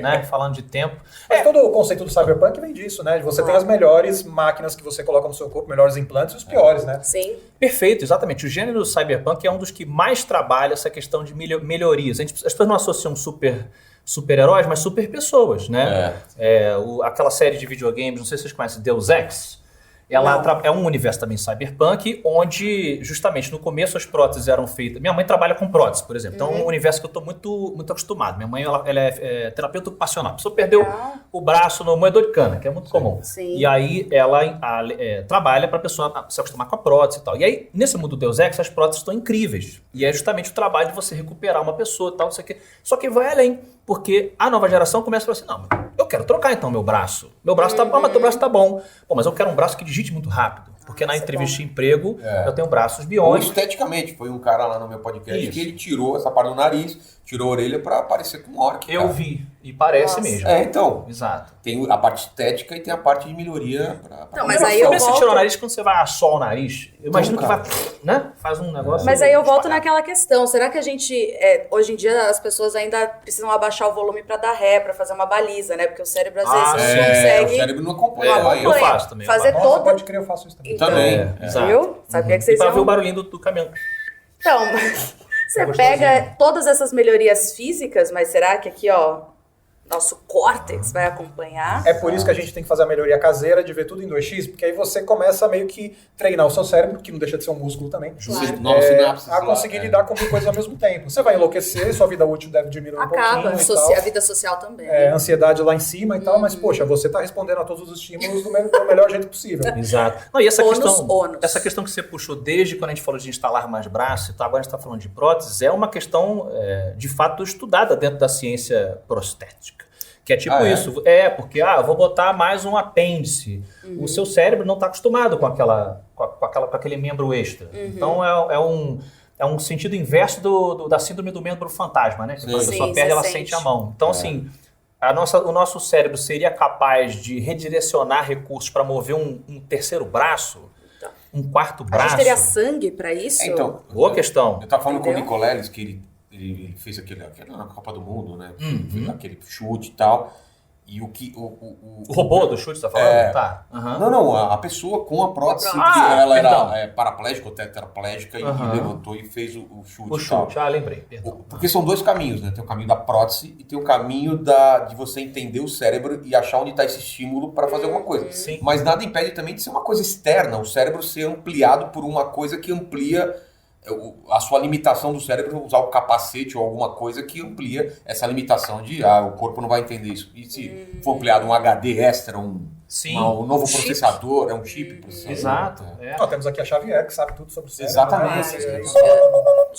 né? Falando de tempo. Mas todo o conceito do cyberpunk vem disso, né? Você tem as melhores máquinas que você coloca no seu corpo, melhores implantes e os piores, né? Sim. Perfeito, exatamente. O gênero cyberpunk é um dos que mais trabalha essa questão de melhorias. As pessoas não associam super-heróis, mas super pessoas, né? Aquela série de videogames, não sei se vocês conhecem, Deus Ex. Ela é um universo também cyberpunk, onde justamente no começo as próteses eram feitas... Minha mãe trabalha com prótese, por exemplo. Então é um universo que eu estou muito acostumado. Minha mãe ela é terapeuta ocupacional. A pessoa perdeu o braço no moedor de cana, que é muito comum. Sim. E aí ela trabalha para a pessoa se acostumar com a prótese e tal. E aí, nesse mundo Deus Ex, as próteses estão incríveis. E é justamente o trabalho de você recuperar uma pessoa e tal, não sei o quê. Só que vai além, porque a nova geração começa a falar assim, não, eu quero trocar então meu braço. Meu braço tá bom, mas teu braço tá bom. Pô, mas eu quero um braço que digite muito rápido. Porque na entrevista de emprego, eu tenho braços Ou biônicos. esteticamente, foi um cara lá no meu podcast Isso. que ele tirou essa parte do nariz, tirou a orelha pra parecer com um orc. Eu cara. vi. E parece Nossa. mesmo. Então, Exato. tem a parte estética e tem a parte de melhoria pra Não, mas aí eu Como você volto- tirou o nariz quando você vai assar o nariz? Eu imagino que cara. vai, né? Faz um negócio... Mas aí eu volto espalhado. naquela questão. Será que a gente, hoje em dia, as pessoas ainda precisam abaixar o volume pra dar ré, pra fazer uma baliza, né? Porque o cérebro às vezes não o consegue. cérebro não acompanha. Não eu acompanha. faço também, eu Fazer Nossa, toda. pode crer, eu faço isso também. Então, Também. Exato. viu? Sabia que E vocês pra ver o iam... barulhinho do caminhão. Então, você pega todas essas melhorias físicas, mas será que aqui, ó, nosso córtex vai acompanhar? É por isso que a gente tem que fazer a melhoria caseira de ver tudo em 2x, porque aí você começa a meio que treinar o seu cérebro, que não deixa de ser um músculo também, Claro. Novas sinapses. a conseguir lidar com mil coisas ao mesmo tempo. Você vai enlouquecer, sua vida útil deve diminuir um Acaba. pouquinho e A tal. vida social também. Ansiedade lá em cima e tal, mas poxa, você tá respondendo a todos os estímulos do melhor jeito possível. Exato. Não, e essa Ônus. essa questão que você puxou desde quando a gente falou de instalar mais braços e tal, agora a gente está falando de próteses, é uma questão, de fato, estudada dentro da ciência prostética. Que é tipo isso. Porque, eu vou botar mais um apêndice. O seu cérebro não está acostumado com aquele membro extra. Então, é um sentido inverso da síndrome do membro fantasma, né? Que quando a pessoa Sim, perde, você ela sente. sente a mão. Então, assim, o nosso cérebro seria capaz de redirecionar recursos para mover um terceiro braço, um quarto A braço? gente teria sangue pra isso? Então, Boa questão. eu tava falando com o Entendeu? Nicoleles, que ele fez aquele na Copa do Mundo, né? Aquele chute e tal. E o que. O robô do chute, você tá falando? Tá. Aham. Não, a pessoa com a prótese, Com a prótese. que ela perdão. era paraplégica ou tetraplégica e levantou e fez o chute. O e tal. chute, lembrei. Perdão. Porque são dois caminhos, né? Tem o caminho da prótese e tem o caminho de você entender o cérebro e achar onde está esse estímulo para fazer alguma coisa. Sim. Mas nada impede também de ser uma coisa externa, o cérebro ser ampliado por uma coisa que amplia a sua limitação do cérebro, usar o capacete ou alguma coisa que amplia essa limitação de o corpo não vai entender isso. E se for ampliado um HD extra, um novo Chip. processador, é um chip processador. Exato. Nós temos aqui a Xavier, que sabe tudo sobre o cérebro. Exatamente.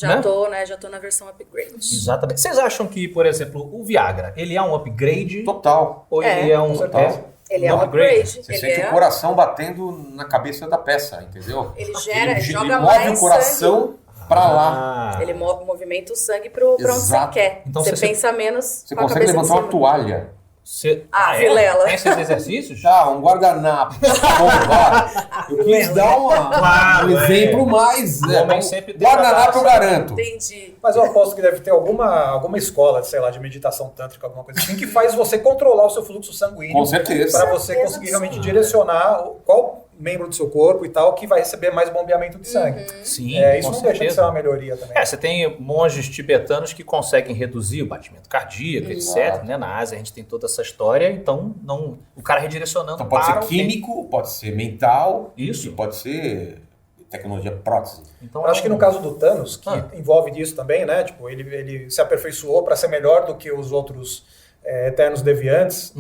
Né? Já tô na versão upgrade. Exatamente. Vocês acham que, por exemplo, o Viagra, ele é um upgrade? Total. Ou É, ele é um... com certeza. Ele é um upgrade. Você Ele sente é... o coração batendo na cabeça da peça, entendeu? Ele Ele joga move mais o coração pra lá. Ele movimenta o sangue pra onde você Exato. quer. Então você você- pensa menos Você com a consegue cabeça levantar em uma cima. toalha. Vilela. Tem esses exercícios? Tá, um guardanapo. Bom, vai. Eu quis dar um exemplo mais. O Né? homem sempre tem Guardanapo eu garanto. Entendi. Mas eu aposto que deve ter alguma escola, sei lá, de meditação tântrica, alguma coisa assim, que faz você controlar o seu fluxo sanguíneo. Com certeza. Para você conseguir realmente direcionar qual membro do seu corpo e tal que vai receber mais bombeamento de sangue. Sim, Isso com não deixa de certeza. ser uma melhoria também. Você tem monges tibetanos que conseguem reduzir o batimento cardíaco, etc. Né? Na Ásia a gente tem toda essa história, então o cara redirecionando Então pode para ser o químico, pode ser mental. Isso. E pode ser tecnologia prótese. Então, Eu acho que no caso do Thanos, que envolve disso também, né? Tipo, ele se aperfeiçoou para ser melhor do que os outros eternos deviantes.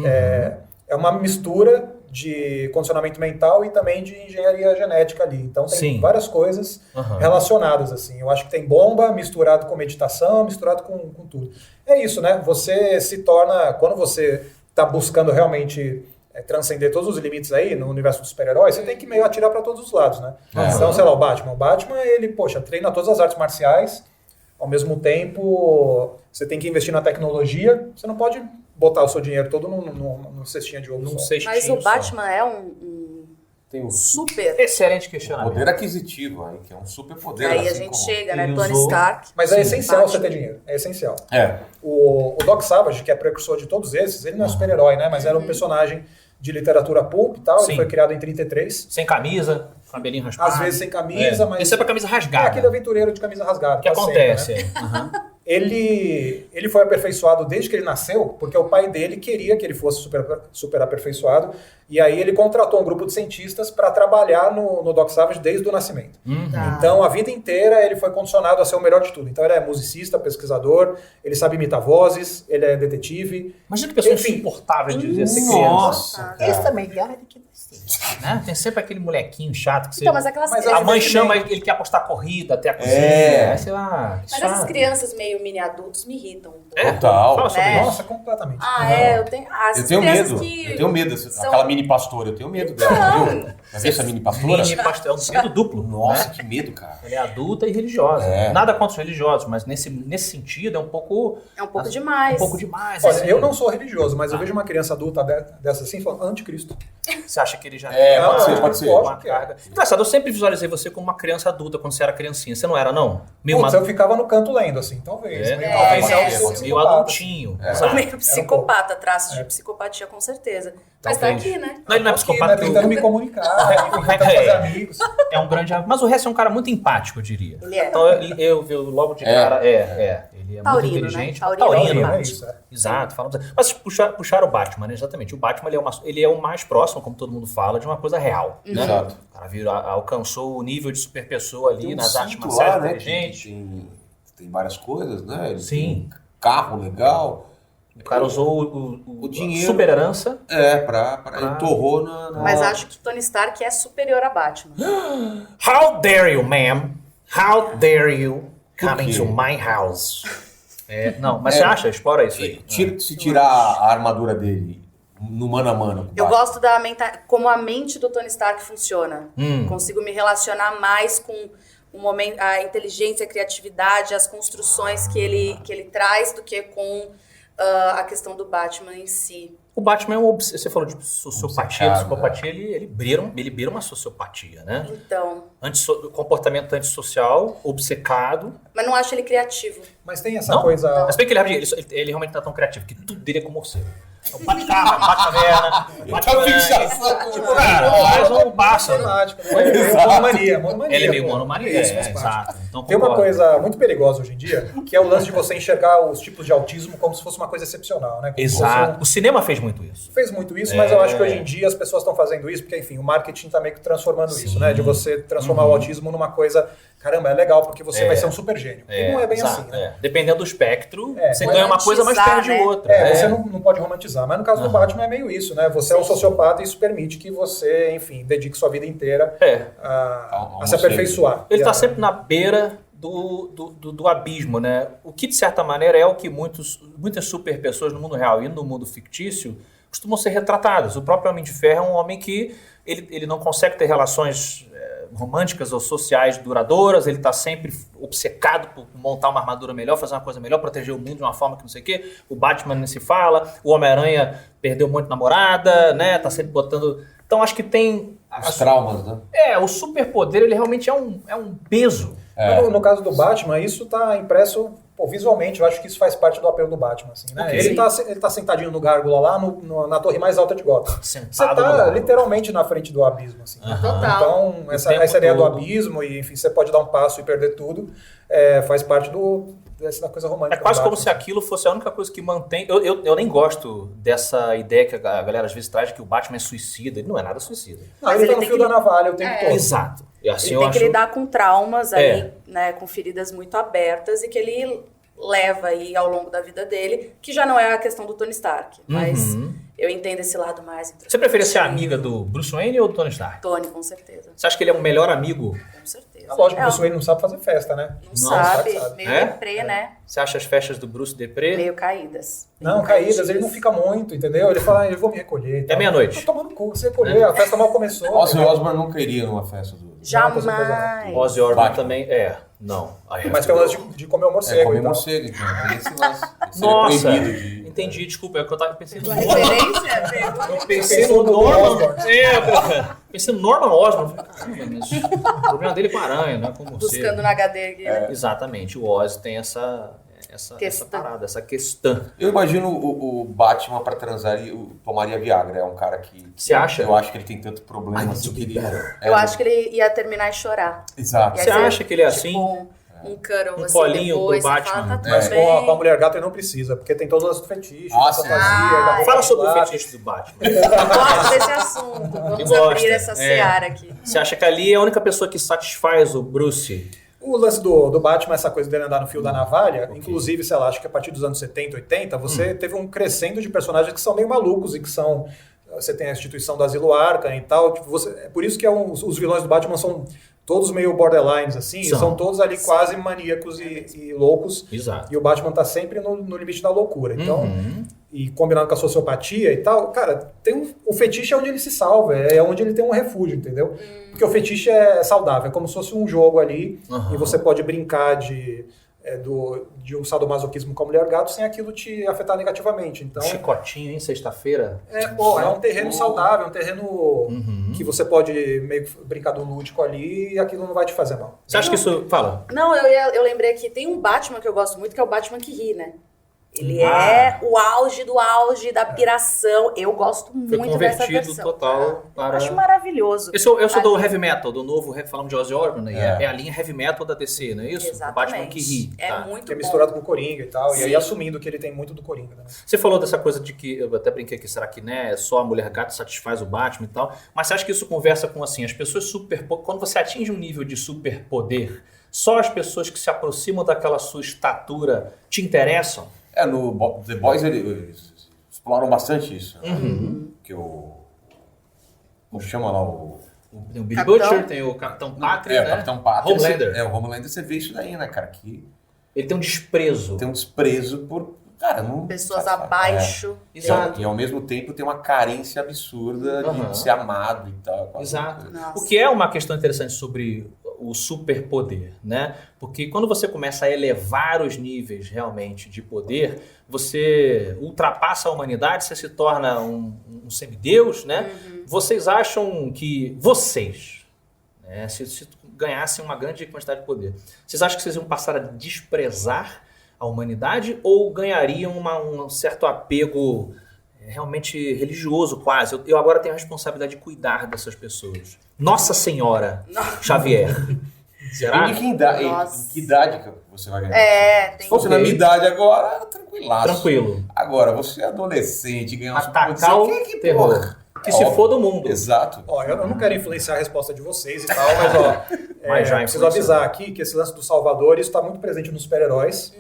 é uma mistura de condicionamento mental e também de engenharia genética ali. Então tem Sim. várias coisas relacionadas, assim. Eu acho que tem bomba misturado com meditação, misturado com tudo. É isso, né? Você se torna, quando você está buscando realmente transcender todos os limites aí no universo dos super-heróis, você tem que meio atirar para todos os lados, né? Então, sei lá, o Batman. O Batman, ele, poxa, treina todas as artes marciais, ao mesmo tempo você tem que investir na tecnologia, você não pode botar o seu dinheiro todo no cestinho de ovo Num só. cestinho Mas o só. Batman é um Tem um super... Excelente questionamento. poder aquisitivo aí, que é um super poder. Aí a assim gente como- chega, né? ele Tony usou- Stark. Mas é essencial Batman. você ter dinheiro, é essencial. É. O Doc Savage, que é precursor de todos esses, ele não é super-herói, né? Mas era um personagem de literatura pulp e tal, Sim. ele foi criado em 33, Sem camisa, cabelinho raspado. às vezes sem camisa, mas... Esse é pra camisa É rasgada. aquele aventureiro de camisa rasgada. O que tá sempre, acontece? né? Aham. Ele foi aperfeiçoado desde que ele nasceu, porque o pai dele queria que ele fosse super aperfeiçoado, e aí ele contratou um grupo de cientistas para trabalhar no Doc Savage desde o nascimento. Tá. Então, a vida inteira, ele foi condicionado a ser o melhor de tudo. Então, ele é musicista, pesquisador, ele sabe imitar vozes, ele é detetive. Imagina que pessoa Enfim. insuportável de ser criança. Nossa, Esse é melhor do que você. Né? Tem sempre aquele molequinho chato que você... Então, mas aquelas Mas A crianças... mãe Mas chama, ele quer apostar corrida até a cozinha. É. Aí você lá, que Mas essas chato. crianças meio mini adultos me irritam um pouco. É? Total. Fala sobre É. isso. Nossa, completamente. Eu tenho... Eu tenho crianças medo. que Eu tenho medo. são- Aquela mini pastora, eu tenho medo dela, viu? Já viu essa mini pastora? Mini pastel, medo duplo. Nossa, né? que medo, cara. Ela é adulta e religiosa. É. Nada contra os religiosos, mas nesse sentido é um pouco... É um pouco demais. Um pouco demais. Olha, assim. eu não sou religioso, mas eu vejo uma criança adulta dessa assim, falando anticristo. Você acha que ele já É, tem pode ser, uma- pode ser. uma Lógico que é. carga? Engraçado, eu sempre visualizei você como uma criança adulta quando você era criancinha. Você não era, não? Meio Putz, eu ficava no canto lendo, assim, talvez. É, Meio- talvez é, seja é, meio psicopata. adultinho. Exato. Meio psicopata, traços de psicopatia, com certeza. Mas tá Talvez. aqui, né? Não, ele não é Aqui, psicopata. né, tentando me comunicar, tentando fazer amigos. É um grande... Mas o resto é um cara muito empático, eu diria. Ele é. Então eu logo de cara... Ele é Taurino, muito inteligente. né? Taurino é empático. isso, é. Exato. Mas puxaram o Batman, né? Exatamente. O Batman ele é o mais próximo, como todo mundo fala, de uma coisa real. Né? Exato. O cara alcançou o nível de super pessoa ali Tem um nas artes cinto marciais lá, né? inteligentes. Tem várias coisas, né? Ele Sim. tem um carro legal. O cara usou O dinheiro. a super herança. Ele torrou na... Mas acho que Tony Stark é superior a Batman. How dare you, ma'am? How dare you come Por quê? into my house? Não, mas você acha? Explora isso aí. Se tirar a armadura dele no mano a mano. com o Eu Batman. gosto da como a mente do Tony Stark funciona. Consigo me relacionar mais com o momento, a inteligência, a criatividade, as construções que ele traz do que com a questão do Batman em si. O Batman é um... Você falou de sociopatia, Obcecado, psicopatia, ele beira uma sociopatia, né? Então, Comportamento antissocial, obcecado. mas não acho ele criativo. Mas tem essa Não? coisa... Mas bem que ele realmente não é tão criativo, que tudo dele é com morcego. Então, bate carro, bate caverna, bate Tá caverna. fixação. Tipo, cara, faz um pássaro. Matemático, né? Ele é meio monomania. Ele é meio pô. monomania, Isso faz parte. exato. Então, Tem uma concordo. coisa muito perigosa hoje em dia, que é o lance de você enxergar os tipos de autismo como se fosse uma coisa excepcional, né? Como se Exato. fosse O cinema fez muito isso. fez muito isso, mas eu acho que hoje em dia as pessoas estão fazendo isso, porque, enfim, o marketing tá meio que transformando isso, né? De você transformar o autismo numa coisa, caramba, é legal, porque você vai ser um super gênio. E não é bem exato, assim, né? Dependendo do espectro, você mas ganha uma coisa, mas romantizar, perde né? outra. Você não pode romantizar, mas no caso do Batman é meio isso, né? Você é um sociopata e isso permite que você, enfim, dedique sua vida inteira a se aperfeiçoar. Ele E está a- sempre na beira do abismo, né? O que, de certa maneira, é o que muitas super pessoas no mundo real e no mundo fictício costumam ser retratadas. O próprio Homem de Ferro é um homem que ele não consegue ter relações românticas ou sociais duradouras, ele está sempre obcecado por montar uma armadura melhor, fazer uma coisa melhor, proteger o mundo de uma forma que não sei o quê. O Batman nem se fala, o Homem-Aranha perdeu um monte de namorada, né? Tá sempre botando... Então acho que tem... Os traumas, né? O superpoder, ele realmente é um peso. No caso do Batman, isso está impresso visualmente. Eu acho que isso faz parte do apelo do Batman. Assim, né? Ok. Ele tá sentadinho no gárgula lá na torre mais alta de Gotham. Sentado Você no tá gárgula. literalmente na frente do abismo. Assim. Total. Então, essa tempo ideia do todo. abismo, e enfim, você pode dar um passo e perder tudo, faz parte dessa coisa romântica. É quase do como Batman. se aquilo fosse a única coisa que mantém... Eu nem gosto dessa ideia que a galera às vezes traz de que o Batman é suicida. Ele não é nada suicida. Não, Mas ele ele tá no tem fio que- da navalha o tempo todo. Exato. E assim Ele eu tem acho... que lidar com traumas É. aí, né, com feridas muito abertas e que ele leva aí ao longo da vida dele, que já não é a questão do Tony Stark, mas Eu entendo esse lado mais Você preferia ser amiga do Bruce Wayne ou do Tony Stark? Tony, com certeza. Você acha que ele é um melhor amigo? Com certeza. É lógico que o É, Bruce Wayne não sabe fazer festa, né? não Não, sabe, sabe. meio É? deprê, né? Você acha as festas do Bruce deprê? Meio caídas. Não, caídas, ele não fica muito, entendeu? Ele fala, eu vou me recolher. e tal. meia-noite. Tô tomando cu, você recolher, a festa mal começou. Ozzy entendeu? Osbourne nunca iria numa festa do... Jamais. Ozzy Osbourne Batman. também, não. Mas tem o lance de comer o morcego comer e tal. morcego, então. Tem esse lance. Seria Nossa, proibido de... entendi, desculpa, é o que eu tava pensando. A referência pegou. Eu pensei Pensou no no Norman. Osborn. Pensei no Norman Osborn. Falei, caramba, mas o problema dele é com a aranha, não é com você. Buscando no HD aqui, né? Exatamente, o Ozzy tem essa parada, essa questão. Eu imagino o Batman pra transar e tomaria Viagra. É um cara que... Você acha? Eu acho que ele tem tanto problema assim que ele... Eu acho que ele ia terminar e chorar. Exato. E aí Você acha que ele é assim? Um cuddle, Um assim, colinho depois, do você Batman. Fala, tá tudo Mas bem. com a mulher gata ele não precisa, porque tem todos os fetiches, Ah, fantasia. sim. da Fala sobre o roupa fetiche do Batman. Gosto desse assunto. Vamos gosta, abrir essa seara aqui. Você acha que ali é a única pessoa que satisfaz o Bruce? O lance do Batman, essa coisa dele andar no fio da navalha, inclusive, sei lá, acho que a partir dos anos 70, 80, você teve um crescendo de personagens que são meio malucos e que são... Você tem a instituição do Asilo Arkham e tal. Tipo, é por isso que os vilões do Batman são todos meio borderlines, assim. São todos ali quase maníacos e loucos. Exato. E o Batman tá sempre no limite da loucura. Então, e combinado com a sociopatia e tal, cara, o fetiche é onde ele se salva, é onde ele tem um refúgio, entendeu? Porque o fetiche é saudável, é como se fosse um jogo ali, e você pode brincar de um sadomasoquismo com a mulher gato sem aquilo te afetar negativamente. Então, Chicotinho, hein, sexta-feira? é um terreno saudável, é um terreno que você pode meio que brincar do lúdico ali e aquilo não vai te fazer mal. Você acha que isso... Fala. Não, eu lembrei que tem um Batman que eu gosto muito, que é o Batman que ri, né? Ele é o auge do auge da piração. Eu gosto Foi muito dessa convertido versão. total para... Eu acho maravilhoso. Eu sou do Ali. heavy metal, do novo, falamos de Ozzy Osbourne, né? É a linha heavy metal da DC, não é isso? Exatamente. O Batman que ri. É tá. muito Que é bom. misturado com o Coringa e tal, e aí Sim. assumindo que ele tem muito do Coringa. Né? Você falou dessa coisa de que, eu até brinquei aqui, será que né, só a mulher gato satisfaz o Batman e tal, mas você acha que isso conversa com assim, as pessoas quando você atinge um nível de superpoder, só as pessoas que se aproximam daquela sua estatura te interessam? No The Boys eles exploram bastante isso. Né? Que como chama lá o... Tem o Billy Capitão? Butcher, tem o Capitão Pátria, o né? Capitão Pátria. Homelander. O Homelander você vê isso daí, né, cara? Que Ele tem um desprezo. tem um desprezo por... Cara, não... Pessoas sabe? abaixo. Exato. E ao mesmo tempo tem uma carência absurda de ser amado e tal. Exato. Nossa. O que é uma questão interessante sobre o superpoder, né? Porque quando você começa a elevar os níveis realmente de poder, você ultrapassa a humanidade, você se torna um semideus, né? Vocês acham que né, se ganhassem uma grande quantidade de poder, vocês acham que vocês iam passar a desprezar a humanidade ou ganhariam um certo apego realmente religioso quase? Eu agora tenho a responsabilidade de cuidar dessas pessoas. Nossa Senhora Xavier. Será? E em Nossa. que idade que você vai ganhar? Tem Se fosse na minha idade agora, tranquilaço. Tranquilo. Agora, você é adolescente, ganhar Atacar o terror. Que se for do mundo. Exato. Ó, eu não quero influenciar a resposta de vocês e tal, mas ó, Mas já preciso influenciou. avisar aqui que esse lance do Salvador, isso está muito presente nos super-heróis,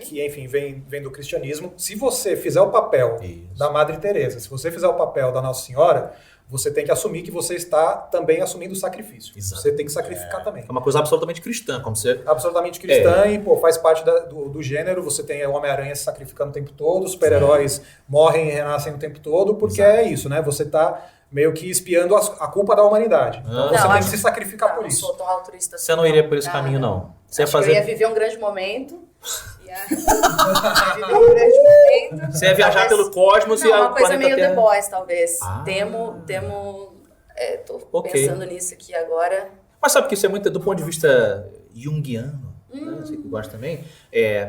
que, enfim, vem do cristianismo. Se você fizer o papel Isso. da Madre Teresa, se você fizer o papel da Nossa Senhora, você tem que assumir que você está também assumindo o sacrifício. Exato. Você tem que sacrificar também. É uma coisa absolutamente cristã, como você... Absolutamente cristã e pô, faz parte do gênero. Você tem o Homem-Aranha se sacrificando o tempo todo, os super-heróis morrem e renascem o tempo todo, porque é isso, né? Você está meio que espiando a culpa da humanidade. Então você tem que se sacrificar por Não isso. sou tão altruísta assim. Você não iria por esse caminho, não. Você ia Acho que eu ia fazer... viver um grande momento. Viver um grande momento. Você ia viajar Talvez- pelo cosmos e Não, o uma coisa planeta meio The Terra... Boys, talvez. Ah. Tô Ok. pensando nisso aqui agora. Mas sabe que isso é muito do ponto de vista junguiano, né? Você que gosta também.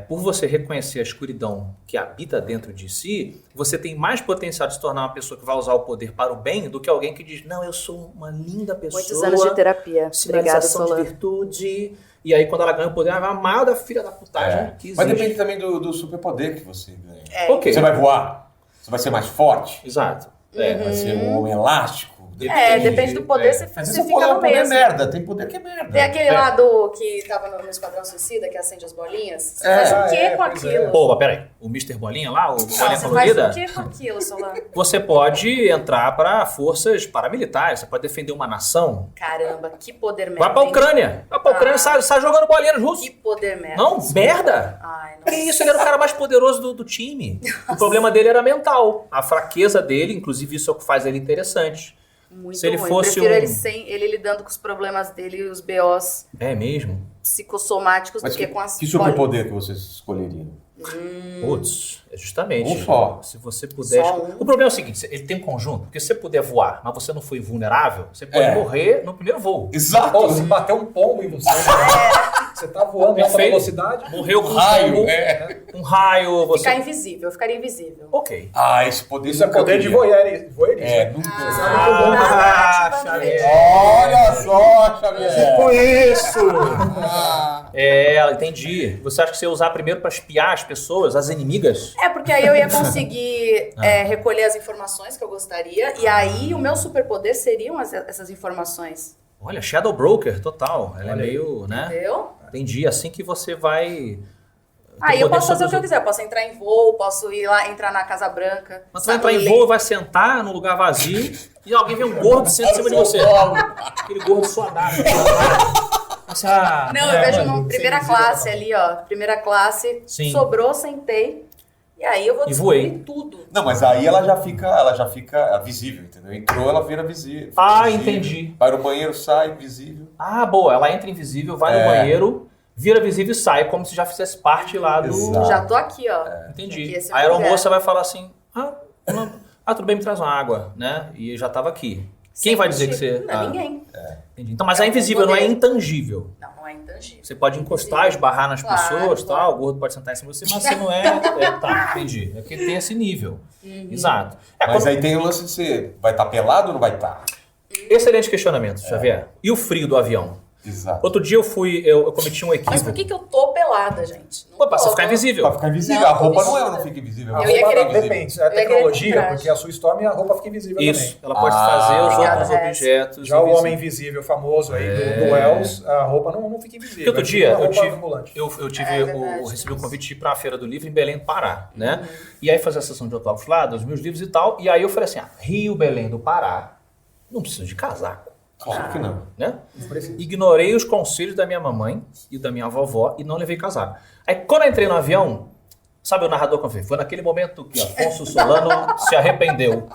Por você reconhecer a escuridão que habita dentro de si, você tem mais potencial de se tornar uma pessoa que vai usar o poder para o bem do que alguém que diz, não, eu sou uma linda pessoa. Muitos anos de terapia. Obrigada, Sinalização de Solano. virtude. E aí, quando ela ganha o poder, ela vai amar da filha da putagem que existe. Mas depende também do superpoder que você ganha. Ok. Você vai voar? Você vai ser mais forte? Exato. Vai ser um homem elástico. Depende do poder, você Mas fica esse poder, no poder é mesmo. merda, tem poder que é merda. Tem aquele lá que tava no Esquadrão Suicida, que acende as bolinhas. Você faz o quê com pois é. aquilo? Pô, mas peraí. O Mr. Bolinha lá, o Não, Bolinha você Colorida, faz o quê com aquilo, Solano? você pode entrar para forças paramilitares, você pode defender uma nação. Caramba, que poder merda. Vai pra hein? Ucrânia. Vai pra Ucrânia, sai jogando bolinha nos russos. Que poder merda. Não, merda. Ai, Que isso, ele era o cara mais poderoso do time. O problema dele era mental. A fraqueza dele, inclusive isso é o que faz ele interessante. Muito Se ele ruim. fosse Prefiro ele lidando com os problemas dele e os BOs É mesmo? psicossomáticos Mas do que com as que superpoder que vocês escolheriam? Putz, é justamente. Um só. Se você puder. Só um. O problema é o seguinte: ele tem um conjunto, porque se você puder voar, mas você não foi vulnerável, você pode É. morrer no primeiro voo. Exato! Pô, se bater um pombo em você, você tá voando em alta Perfeito. velocidade. Morreu com um Raio, pombo, é. um raio, você. Ficar invisível, eu ficaria invisível. Ok. Ah, esse poder Isso é nunca eu poder de queria. voyeurismo. É, nunca. Xavier. Olha só, Xavier! Conheço! Ah. Entendi. Você acha que você ia usar primeiro pra espiar as pessoas, as inimigas? É, porque aí eu ia conseguir recolher as informações que eu gostaria, e aí o meu superpoder seriam essas informações. Olha, Shadow Broker, total. Ela é Olha aí. meio, né? Entendeu? Entendi. Assim que você vai. Aí eu posso fazer o que eu quiser. quiser. Eu posso entrar em voo, posso ir lá, entrar na Casa Branca. Mas você vai entrar em voo, vai sentar num lugar vazio e alguém vem um gordo senta em cima de você. Aquele gordo suadado. Não, eu vejo uma primeira classe ali, ó. Primeira classe, Sim. sobrou, sentei. E aí eu vou E descobrir voei. tudo. Não, mas aí ela já fica visível, entendeu? Entrou, ela vira visível. Ah, visível. entendi. Vai no banheiro, sai, visível. Ah, boa. Ela entra invisível, vai no banheiro, vira visível e sai, como se já fizesse parte lá do. Exato. Já tô aqui, ó. Entendi. Aqui, esse é o A aeromoça lugar. vai falar assim: tudo bem, me traz uma água, né? E já tava aqui. Quem Sem vai dizer que motivo. você. Não, ninguém. Entendi. Então, mas é invisível, não é intangível. Não é intangível. Você pode encostar, esbarrar nas Claro, pessoas, claro. tal, o gordo pode sentar em cima de você, mas você não é. Tá, entendi. É porque tem esse nível. Uhum. Exato. Mas quando- aí tem o lance de ser, vai estar pelado ou não vai estar? Excelente questionamento, Xavier. E o frio do avião? Exato. Outro dia eu cometi um Mas equívoco. por que eu tô pelada, gente? Não Pô, pra você tô, ficar tô- invisível. Pra ficar invisível. Não, a roupa isso- não fica invisível. A Eu ia roupa querer- depende, é eu ia querer tecnologia, comprar. porque a sua Storm e a roupa fica invisível Isso. também. Ela pode fazer os Obrigada, outros Rez. objetos. Já o invisíveis. Homem Invisível famoso aí do Wells, a roupa não fica invisível. Porque outro é dia uma eu roupa tive, ambulante. eu tive É verdade, recebi um isso. convite para a Feira do Livro em Belém do Pará, né? E aí fazer a sessão de autógrafos lá, dos meus livros e tal. E aí eu falei assim, Rio, Belém do Pará, não preciso de casaco, Claro que não. né? Não precisa. Ignorei os conselhos da minha mamãe e da minha vovó e não levei casaco. Aí quando eu entrei no avião, sabe o narrador que eu falei? Foi naquele momento que Afonso Solano se arrependeu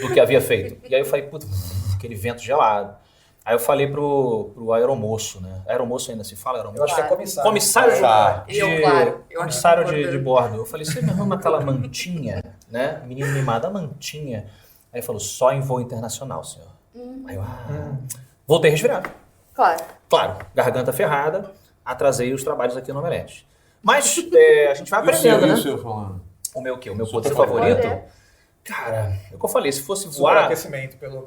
do que havia feito. E aí eu falei, puta, aquele vento gelado. Aí eu falei pro aeromoço, né? Aeromoço ainda se fala aeromoço? Eu acho que é Claro. comissário. Comissário de, Claro. Eu, claro. Eu comissário acho de bordo. Eu falei, você me arruma aquela mantinha, né? Menino mimado, a mantinha. Aí ele falou, só em voo internacional, senhor. Aí eu, voltei resfriado. Claro. Claro, garganta ferrada, atrasei os trabalhos aqui no Omelete. Mas a gente vai E o seu, aprendendo, e o né? seu falando? O meu quê? O meu poder Super favorito? poder. Cara, é o que eu falei, se fosse voar, Superaquecimento, pelo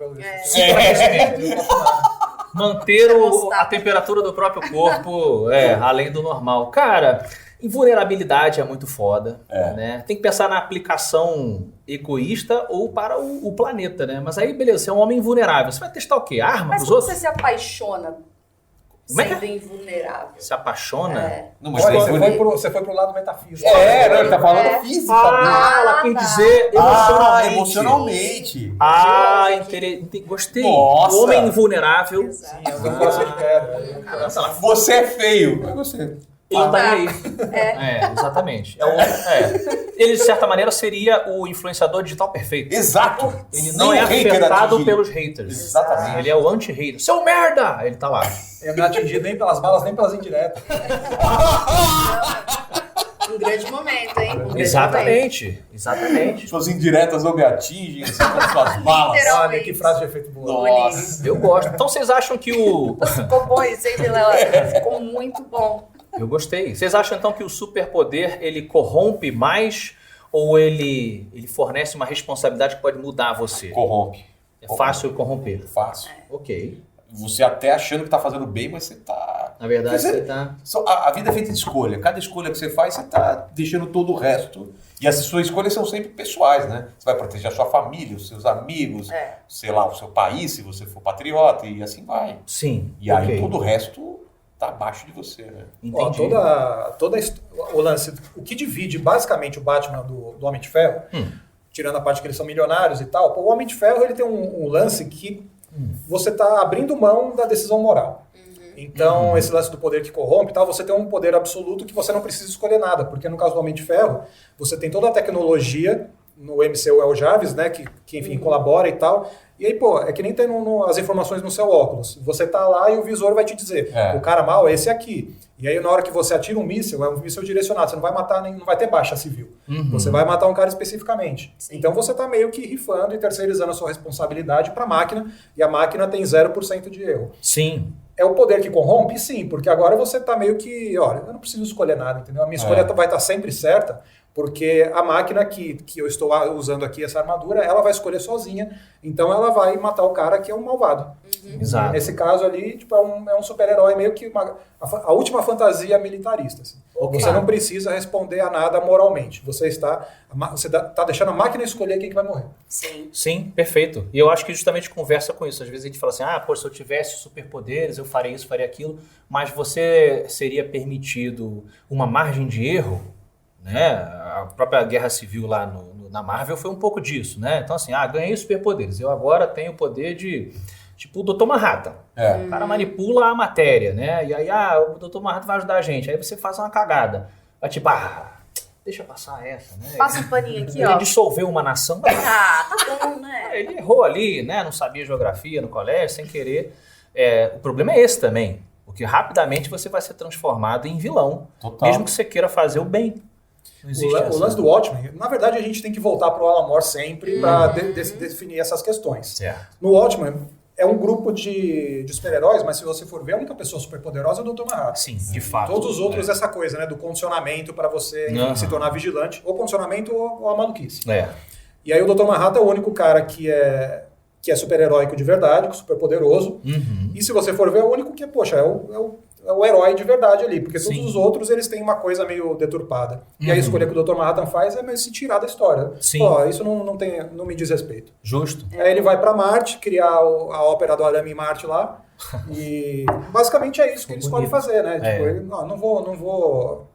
manter Termostato. a temperatura do próprio corpo além do normal. Cara, invulnerabilidade é muito foda, né? Tem que pensar na aplicação egoísta ou para o planeta, né? Mas aí, beleza, você é um homem invulnerável. Você vai testar o quê? Arma Mas pros como outros? você se apaixona Como é que sendo invulnerável? Se apaixona? É. Não, mas Olha, aí você foi pro lado metafísico. não, ele tá falando É. física. ela quis dizer emocionalmente. Emocionalmente. Gostei. Nossa. O homem invulnerável. Exato. Sim, eu tenho coração de pedra. Você é feio. É você. Ele não tá nem aí. Exatamente. Ele, de certa maneira, seria o influenciador digital perfeito. Exato. Ele não é Sem o hater afetado atingir. pelos haters. Exatamente. Ele é o anti-hater. Seu merda! Ele tá lá. Eu não atingi nem pelas balas, nem pelas indiretas. Um grande momento, hein? Um grande momento. Exatamente. Suas indiretas não me atingem, você com suas balas. Literal. Olha que frase de efeito boa. Nossa. Eu gosto. Então vocês acham que o... Ficou bom isso, hein, Vilela? Ficou muito bom. Eu gostei. Vocês acham então que o superpoder, ele corrompe mais ou ele fornece uma responsabilidade que pode mudar você? Corrompe. É fácil corromper. Fácil. Ok. Você até achando que tá fazendo bem, mas você tá Na verdade, Quer dizer, você tá... A vida é feita de escolha. Cada escolha que você faz, você tá deixando todo o resto. E as suas escolhas são sempre pessoais, né? Você vai proteger a sua família, os seus amigos, sei lá, o seu país, se você for patriota, e assim vai. Sim. E aí ok. todo o resto tá abaixo de você, né? Entendi. Ó, o lance, o que divide basicamente o Batman do Homem de Ferro, tirando a parte que eles são milionários e tal, o Homem de Ferro ele tem um lance que você tá abrindo mão da decisão moral. Então, esse lance do poder que corrompe e tal, você tem um poder absoluto que você não precisa escolher nada, porque no caso do Homem de Ferro, você tem toda a tecnologia, no MCU é o Jarvis, né, que enfim, colabora e tal, e aí, pô, é que nem tem as informações no seu óculos. Você tá lá e o visor vai te dizer, o cara mal é esse aqui. E aí, na hora que você atira um míssil, é um míssil direcionado, você não vai matar, não vai ter baixa civil. Você vai matar um cara especificamente. Sim. Então, você tá meio que rifando e terceirizando a sua responsabilidade pra máquina, e a máquina tem 0% de erro. Sim. É o poder que corrompe? Sim, porque agora você tá meio que, olha, eu não preciso escolher nada, entendeu? A minha escolha vai estar sempre certa, porque a máquina que eu estou usando aqui, essa armadura, ela vai escolher sozinha, então ela vai matar o cara que é um malvado. Exato. E nesse caso ali, tipo, é um super-herói meio que a última fantasia militarista. Assim. Ok. Você não precisa responder a nada moralmente. Você está deixando a máquina escolher quem que vai morrer. Sim. Sim, perfeito. E eu acho que justamente conversa com isso. Às vezes a gente fala assim, pô, se eu tivesse superpoderes, eu faria isso, faria aquilo, mas você seria permitido uma margem de erro, né? A própria Guerra Civil lá na Marvel foi um pouco disso, né? Então assim, ganhei superpoderes, eu agora tenho o poder de... Tipo o Dr. Manhattan. O cara manipula a matéria, né? E aí, o Dr. Manhattan vai ajudar a gente. Aí você faz uma cagada. Vai tipo, deixa passar essa, né? Passa um paninho aqui, Ele ó. dissolveu uma nação. Tá bom, né? Ele errou ali, né? Não sabia geografia no colégio, sem querer. O problema é esse também. Porque rapidamente você vai ser transformado em vilão. Total. Mesmo que você queira fazer o bem. Não existe O lance do Watchmen, na verdade a gente tem que voltar pro Alan Moore sempre para definir essas questões. Certo. No Watchmen, é um grupo de super-heróis, mas se você for ver, a única pessoa superpoderosa é o Dr. Manhattan. Sim, de fato. Todos os outros, essa coisa, né? Do condicionamento para você enfim, se tornar vigilante, ou condicionamento ou a maluquice. E aí o Dr. Manhattan é o único cara que é super-heróico de verdade, super-poderoso. E se você for ver, é o único que, poxa, é o herói de verdade ali, porque todos os outros eles têm uma coisa meio deturpada. E a escolha que o Dr. Manhattan faz é meio se tirar da história. Sim. Pô, isso não me diz respeito. Justo. Aí ele vai pra Marte, criar a ópera do Arame em Marte lá. E basicamente é isso que ele escolhe fazer, né? Tipo, ele, não vou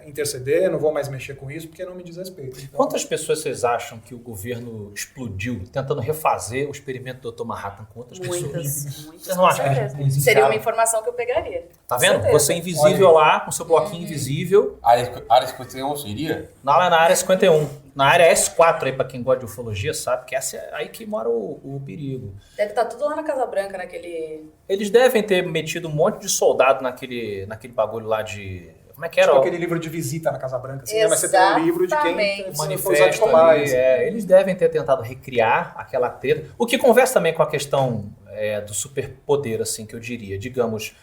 interceder, não vou mais mexer com isso, porque não me diz respeito. Então, Quantas pessoas vocês acham que o governo explodiu tentando refazer o experimento do Dr. Manhattan com outras pessoas? Muitas, Vocês não acham com que certeza. eles Seria enfiaram? uma informação que eu pegaria. Tá Com vendo? certeza. Você invisível lá, com seu bloquinho invisível, Área 51 seria? na área 51. Na área S4 aí, pra quem gosta de ufologia, sabe que essa é aí que mora o perigo. Deve estar tudo lá na Casa Branca, naquele... Eles devem ter metido um monte de soldado naquele bagulho lá de... Como é que era? tipo aquele livro de visita na Casa Branca, assim, né? Mas você tem um livro de quem Exatamente. foi usado de Manifesto cobaia, ali, assim. eles devem ter tentado recriar aquela treta, o que conversa também com a questão do superpoder, assim, que eu diria. Digamos,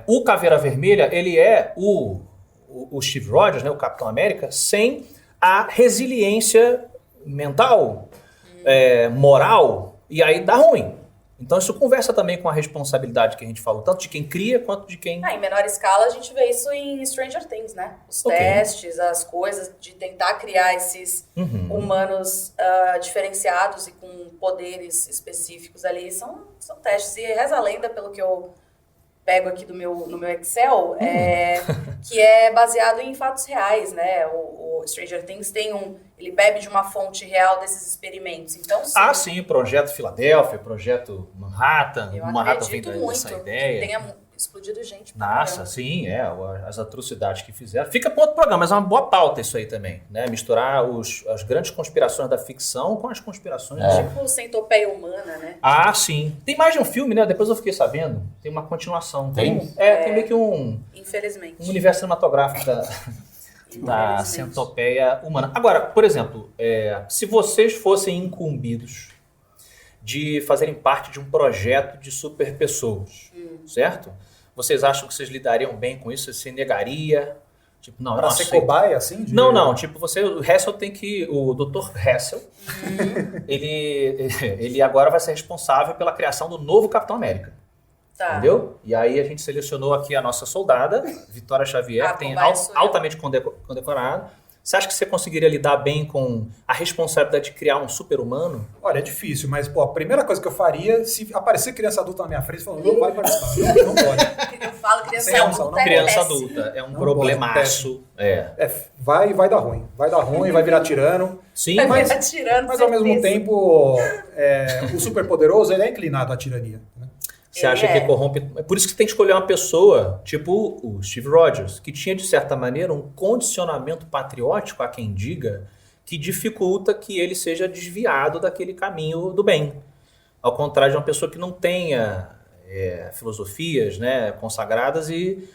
o Caveira Vermelha, ele é o Steve Rogers, né, o Capitão América, sem a resiliência mental, moral, e aí dá ruim. Então isso conversa também com a responsabilidade que a gente falou, tanto de quem cria quanto de quem... em menor escala, a gente vê isso em Stranger Things, né? Os testes, as coisas de tentar criar esses humanos diferenciados e com poderes específicos ali, são testes. E reza a lenda, pelo que eu pego aqui no meu Excel, que é baseado em fatos reais, né? O Stranger Things ele bebe de uma fonte real desses experimentos. Então, sim. Sim, o Projeto Filadélfia, o Projeto Manhattan. Eu o Manhattan acredito vem muito dessa ideia. que tenha explodido gente. pra Nossa, caramba. sim, as atrocidades que fizeram. Fica para outro programa, mas é uma boa pauta isso aí também, né? Misturar as grandes conspirações da ficção com as conspirações Tipo centopeia humana, né? sim. Tem mais de um filme, né? Depois eu fiquei sabendo. Tem uma continuação. Tem? Tem meio que um Infelizmente. universo cinematográfico da Infelizmente. centopeia humana. Agora, por exemplo, se vocês fossem incumbidos de fazerem parte de um projeto de super pessoas, certo? Vocês acham que vocês lidariam bem com isso? Você negaria? Tipo, não, eu Pra não ser aceito. cobaia, assim? Não. Tipo, o Hessel tem que... O Dr. Hessel, ele agora vai ser responsável pela criação do novo Capitão América. Tá. Entendeu? E aí a gente selecionou aqui a nossa soldada, Vitória Xavier, Ah, que tem combate sou eu. altamente condecorada. Você acha que você conseguiria lidar bem com a responsabilidade de criar um super-humano? Olha, é difícil, mas pô, a primeira coisa que eu faria, se aparecer criança adulta na minha frente, falando, não vai participar, não pode. Eu falo criança Sem noção, adulta não é Criança péssimo. adulta é um Não problemaço. Vai dar ruim. Vai dar ruim, vai virar tirano. Sim, Vai Mas- virar tirano, Mas ao mesmo certeza. tempo, o super poderoso ele é inclinado à tirania. Né? você acha Ele que é. corrompe. É por isso que você tem que escolher uma pessoa, tipo o Steve Rogers, que tinha, de certa maneira, um condicionamento patriótico, há quem diga, que dificulta que ele seja desviado daquele caminho do bem. Ao contrário de uma pessoa que não tenha filosofias, né, consagradas e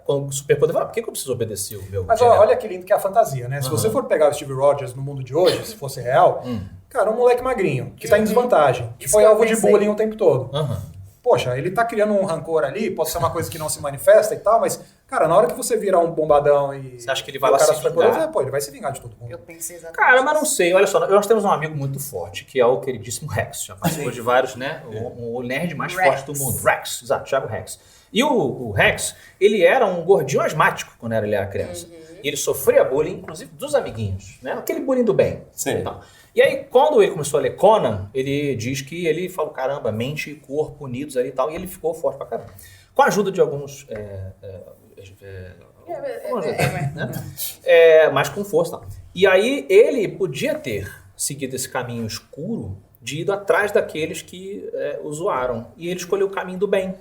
com superpoder. Por que eu preciso obedecer o meu Mas general? olha que lindo que é a fantasia, né? Se você for pegar o Steve Rogers no mundo de hoje, se fosse real, cara, um moleque magrinho, que tá em desvantagem, que Isso foi que eu alvo de pensei. bullying o tempo todo. Aham. Poxa, ele tá criando um rancor ali, pode ser uma coisa que não se manifesta e tal, mas, cara, na hora que você virar um bombadão e... Você acha que ele vai o lá cara se super poderoso, vingar? pô, ele vai se vingar de todo mundo. Eu pensei exatamente Cara, mas não isso. sei. Olha só, nós temos um amigo muito forte, que é o queridíssimo Rex. Já participou de vários, né? O nerd mais Rex. forte do mundo. Rex, exato, Thiago Rex. E o Rex, ele era um gordinho asmático quando ele era criança. E ele sofria bullying, inclusive, dos amiguinhos, né? Aquele bullying do bem. Sim. Então, e aí, quando ele começou a ler Conan, ele diz que ele falou, caramba, mente e corpo unidos ali e tal, e ele ficou forte pra caramba. Com a ajuda de alguns... né? Mas com força. Não. E aí ele podia ter seguido esse caminho escuro de ir atrás daqueles que o zoaram. E ele escolheu o caminho do bem.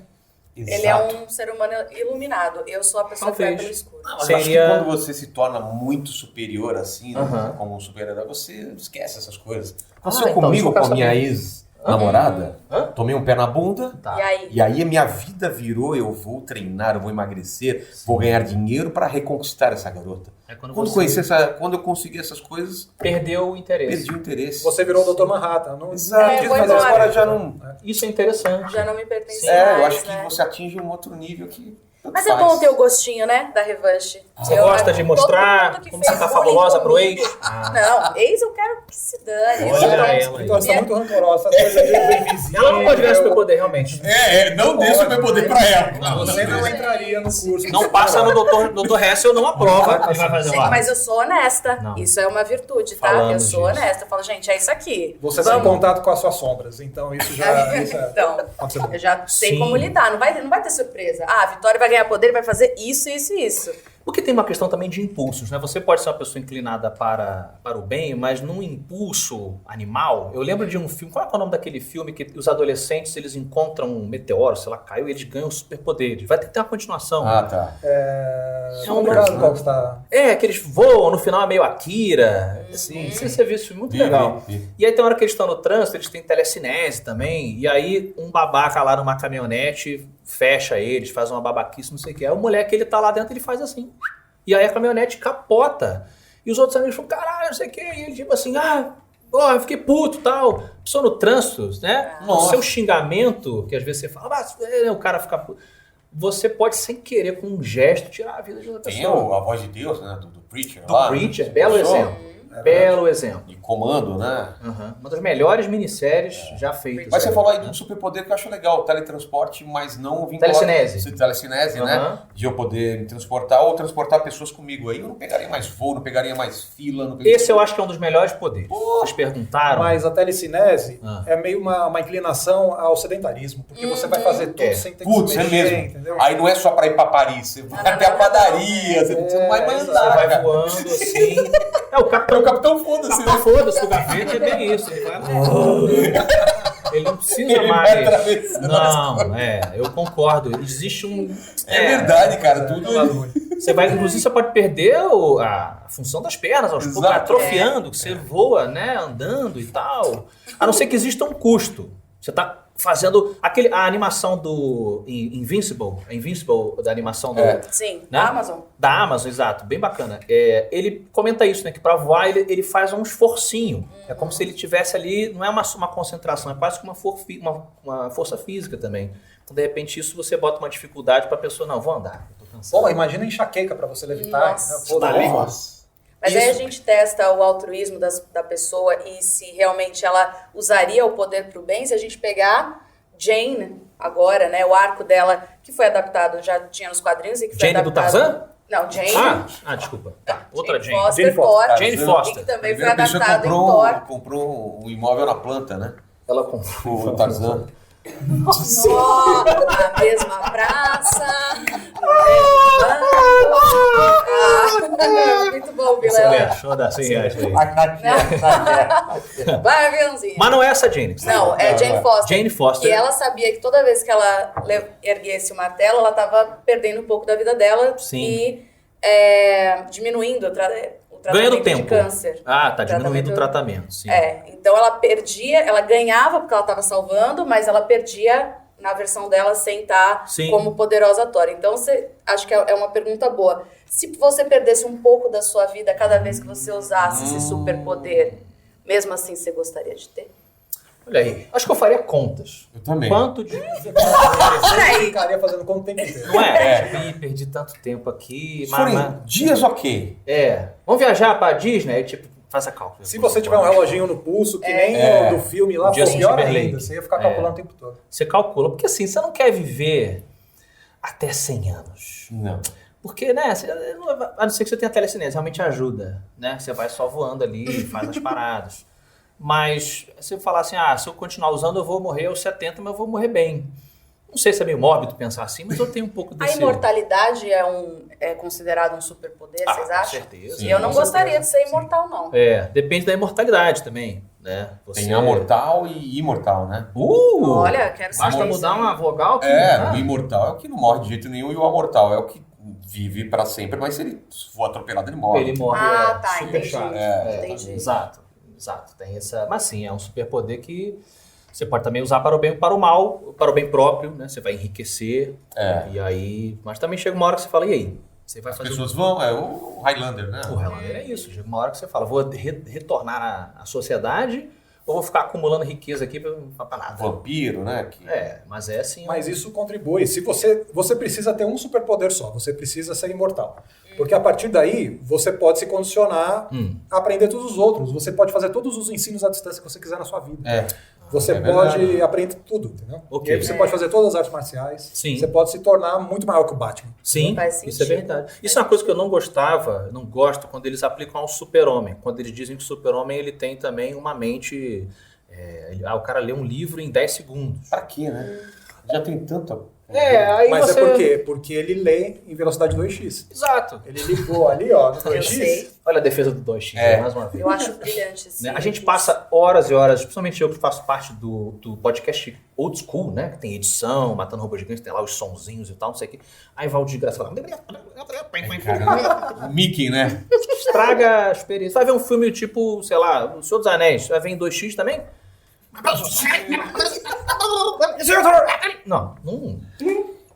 Ele é um ser humano iluminado. Eu sou a pessoa que vai Talvez. pelo escuro. Mas Seria- acho que quando você se torna muito superior assim, né, Aham. como um super-herói, você esquece essas coisas. Ah, Aconteceu então, comigo isso eu com a quero minha saber. ex-namorada, Hã? tomei um pé na bunda, Tá. E aí? a minha vida virou, eu vou treinar, eu vou emagrecer, vou ganhar dinheiro para reconquistar essa garota. É quando Quando, você quando eu consegui essas coisas, perdeu o interesse. perdi o interesse. Você virou o Dr. Manhattan. Não... Exato, vou mas embora. agora já não... Isso é interessante. Já não me pertence Sim. mais, eu acho que né? você atinge um outro nível que... tanto Mas é faz. bom ter o gostinho, né? Da revanche. Você Eu- gosta de todo mostrar mundo que como você fez tá bullying fabulosa pro comigo- ex? Ah. Não, ex eu quero que se dane. Olha Eu não- ela aí. Então, você tá muito rancorosa, essas coisas de invisível. Ela não pode ganhar superpoder, realmente. não dê superpoder pra ela. Você não entraria no curso. Não passa no Dr. Hessel, não aprova. Ele vai fazer Gente, lá. mas eu sou honesta. Não. Isso é uma virtude, tá? Falamos eu sou disso. honesta. Eu falo, gente, é isso aqui. Você está em Vamos. contato com as suas sombras, então isso já... Isso é... Então, pode ser bom. eu já sei Sim. como lidar. Não vai ter surpresa. Ah, a Vitória vai ganhar poder, vai fazer isso, isso e isso. Porque tem uma questão também de impulsos, né? Você pode ser uma pessoa inclinada para o bem, mas num impulso animal. Eu lembro de um filme, qual é o nome daquele filme que os adolescentes eles encontram um meteoro, sei lá, caiu e eles ganham superpoderes. Vai ter que ter uma continuação. Ah, tá. É complicado qual que está... Que eles voam, no final é meio Akira. Assim, não sei se você viu esse filme, muito legal. E aí tem hora que eles estão no trânsito, eles têm telecinese também, e aí um babaca lá numa caminhonete fecha eles, faz uma babaquice, não sei o que. Aí o moleque, ele tá lá dentro, ele faz assim. E aí a caminhonete capota. E os outros amigos falam, caralho, não sei o que. E ele tipo assim, eu fiquei puto e tal. Pessoa no trânsito, né? O Nossa. seu xingamento, que às vezes você fala, o cara fica puto. Você pode, sem querer, com um gesto, tirar a vida de outra Tem pessoa. a voz de Deus, né? Do Preacher Do lá. Preacher, né? belo Só. exemplo. Belo exemplo. E comando, né? Uhum. Uma das melhores minisséries já feitas. Mas você falou aí de um superpoder que eu acho legal, teletransporte, mas não vinculado... Telecinese. Telecinese, Uhum. né? De eu poder me transportar ou transportar pessoas comigo. Aí eu não pegaria mais voo, não pegaria mais fila. Não pegaria... Esse eu acho que é um dos melhores poderes. Vocês perguntaram. Mas a telecinese Ah. é meio uma inclinação ao sedentarismo, porque você vai fazer tudo É. sem ter que Putz, se é mexer, mesmo. entendeu? Aí não é só pra ir pra Paris, você vai até a padaria, você não vai mais Você andar, vai cara. voando assim. O É capitão o Capitão Foda-se, né? foda-se, o gavete é bem isso. Ele vai... Ele não precisa Ele vai mais. atravessando Não, eu concordo. Existe um. É verdade, cara, tudo... Você vai, inclusive, você pode perder a função das pernas, aos poucos, Exato. atrofiando, que você voa, né, andando e tal. A não ser que exista um custo. Você tá fazendo a animação do Invincible, a Invincible da animação do, Sim, né? da Amazon. Da Amazon, exato, bem bacana. Ele comenta isso, né? Que para voar ele faz um esforcinho. É como se ele tivesse ali, não é uma concentração, é quase que uma força física também. Então, de repente, isso você bota uma dificuldade para a pessoa, não, vou andar. Tô cansado. Bom, imagina enxaqueca para você levitar. Nossa. Né? Pô, daí- Nossa. Mas aí a Isso. gente testa o altruísmo da pessoa e se realmente ela usaria o poder pro bem. Se a gente pegar Jane agora, né? O arco dela, que foi adaptado, já tinha nos quadrinhos e que foi Jane do adaptado... Tarzan? Não, Jane. Desculpa. Tá, outra Jane. Foster, Jane Foster. Thor, Jane e Foster. que também foi Primeiro a pessoa adaptado em Thor. comprou um imóvel na planta, né? Ela comprou. O Tarzan. Nó, na mesma praça, no mesmo banco. Muito bom, Vilela. Deixa eu dar 100 reais aí. Vai, aviãozinho. Mas não é essa Jane. Não, é Jane Foster. Jane Foster. E ela sabia que toda vez que ela erguesse o martelo, ela estava perdendo um pouco da vida dela Sim. e diminuindo o tratamento Ganhando tempo. de câncer. Ah, tá diminuindo o tratamento, sim. Então ela perdia, ela ganhava porque ela estava salvando, mas ela perdia na versão dela sem estar Sim. como poderosa Thor. Então, acho que é uma pergunta boa. Se você perdesse um pouco da sua vida cada vez que você usasse esse superpoder, mesmo assim você gostaria de ter? Olha aí. Acho que eu faria contas. Eu também. Quanto de... Você ficaria fazendo conta o tempo inteiro. Não é? Perdi tanto tempo aqui. Se forem dias, ok. Vamos viajar pra Disney? Aí, tipo, faça cálculo. Se você tiver um reloginho no pulso, que nem o do filme lá, Justin for pior Timberlake. ainda. Você ia ficar calculando o tempo todo. Você calcula. Porque assim, você não quer viver até 100 anos. Não. Porque, né, a não ser que você tenha telecinese, realmente ajuda, né? Você vai só voando ali, faz as paradas. Mas se eu falar assim, se eu continuar usando eu vou morrer aos 70, mas eu vou morrer bem. Não sei se é meio mórbido pensar assim, mas eu tenho um pouco desse... A imortalidade é considerado um superpoder, vocês acham? Com certeza. Sim, eu não gostaria de ser imortal, não. Depende da imortalidade também, né? Tem amortal e imortal, né? Olha, quero saber. Basta mudar uma vogal que... O imortal é o que não morre de jeito nenhum e o amortal é o que vive pra sempre, mas se ele for atropelado, ele morre. Ele morre, tá, super entendi. chato. Entendi. Exato. Tem essa... Mas sim, é um superpoder que você pode também usar para o bem e para o mal, para o bem próprio, né? Você vai enriquecer. E aí... Mas também chega uma hora que você fala, e aí? Você vai As fazer... pessoas vão... o Highlander, né? O Highlander é isso. Chega uma hora que você fala, vou retornar à sociedade ou vou ficar acumulando riqueza aqui para nada? Vampiro, né? Mas é assim... Mas isso contribui. Se você precisa ter um superpoder só, você precisa ser imortal. Porque a partir daí, você pode se condicionar a aprender todos os outros. Você pode fazer todos os ensinos à distância que você quiser na sua vida. Você pode aprender tudo, entendeu? Ok. E aí você pode fazer todas as artes marciais. Sim. Você pode se tornar muito maior que o Batman. Sim, Faz isso é sentido. verdade. Isso é uma coisa que eu não gostava, não gosto quando eles aplicam ao super-homem. Quando eles dizem que o super-homem ele tem também uma mente... o cara lê um livro em 10 segundos. Pra quê, né? Já tem tanta... Aí Mas você... é por quê? Porque ele lê em velocidade 2x. Exato. Ele ligou ali, ó, no Eu sei. 2x. Olha a defesa do 2x, mais uma vez. Eu acho brilhante esse. Né? A gente passa horas e horas, principalmente eu que faço parte do podcast Old School, né? Que tem edição, Matando Robô Gigante, tem lá os sonzinhos e tal, não sei o quê. Aí vai o desgraçado lá. O Mickey, né? Estraga a experiência. Vai ver um filme tipo, sei lá, O Senhor dos Anéis, vai ver em 2x também?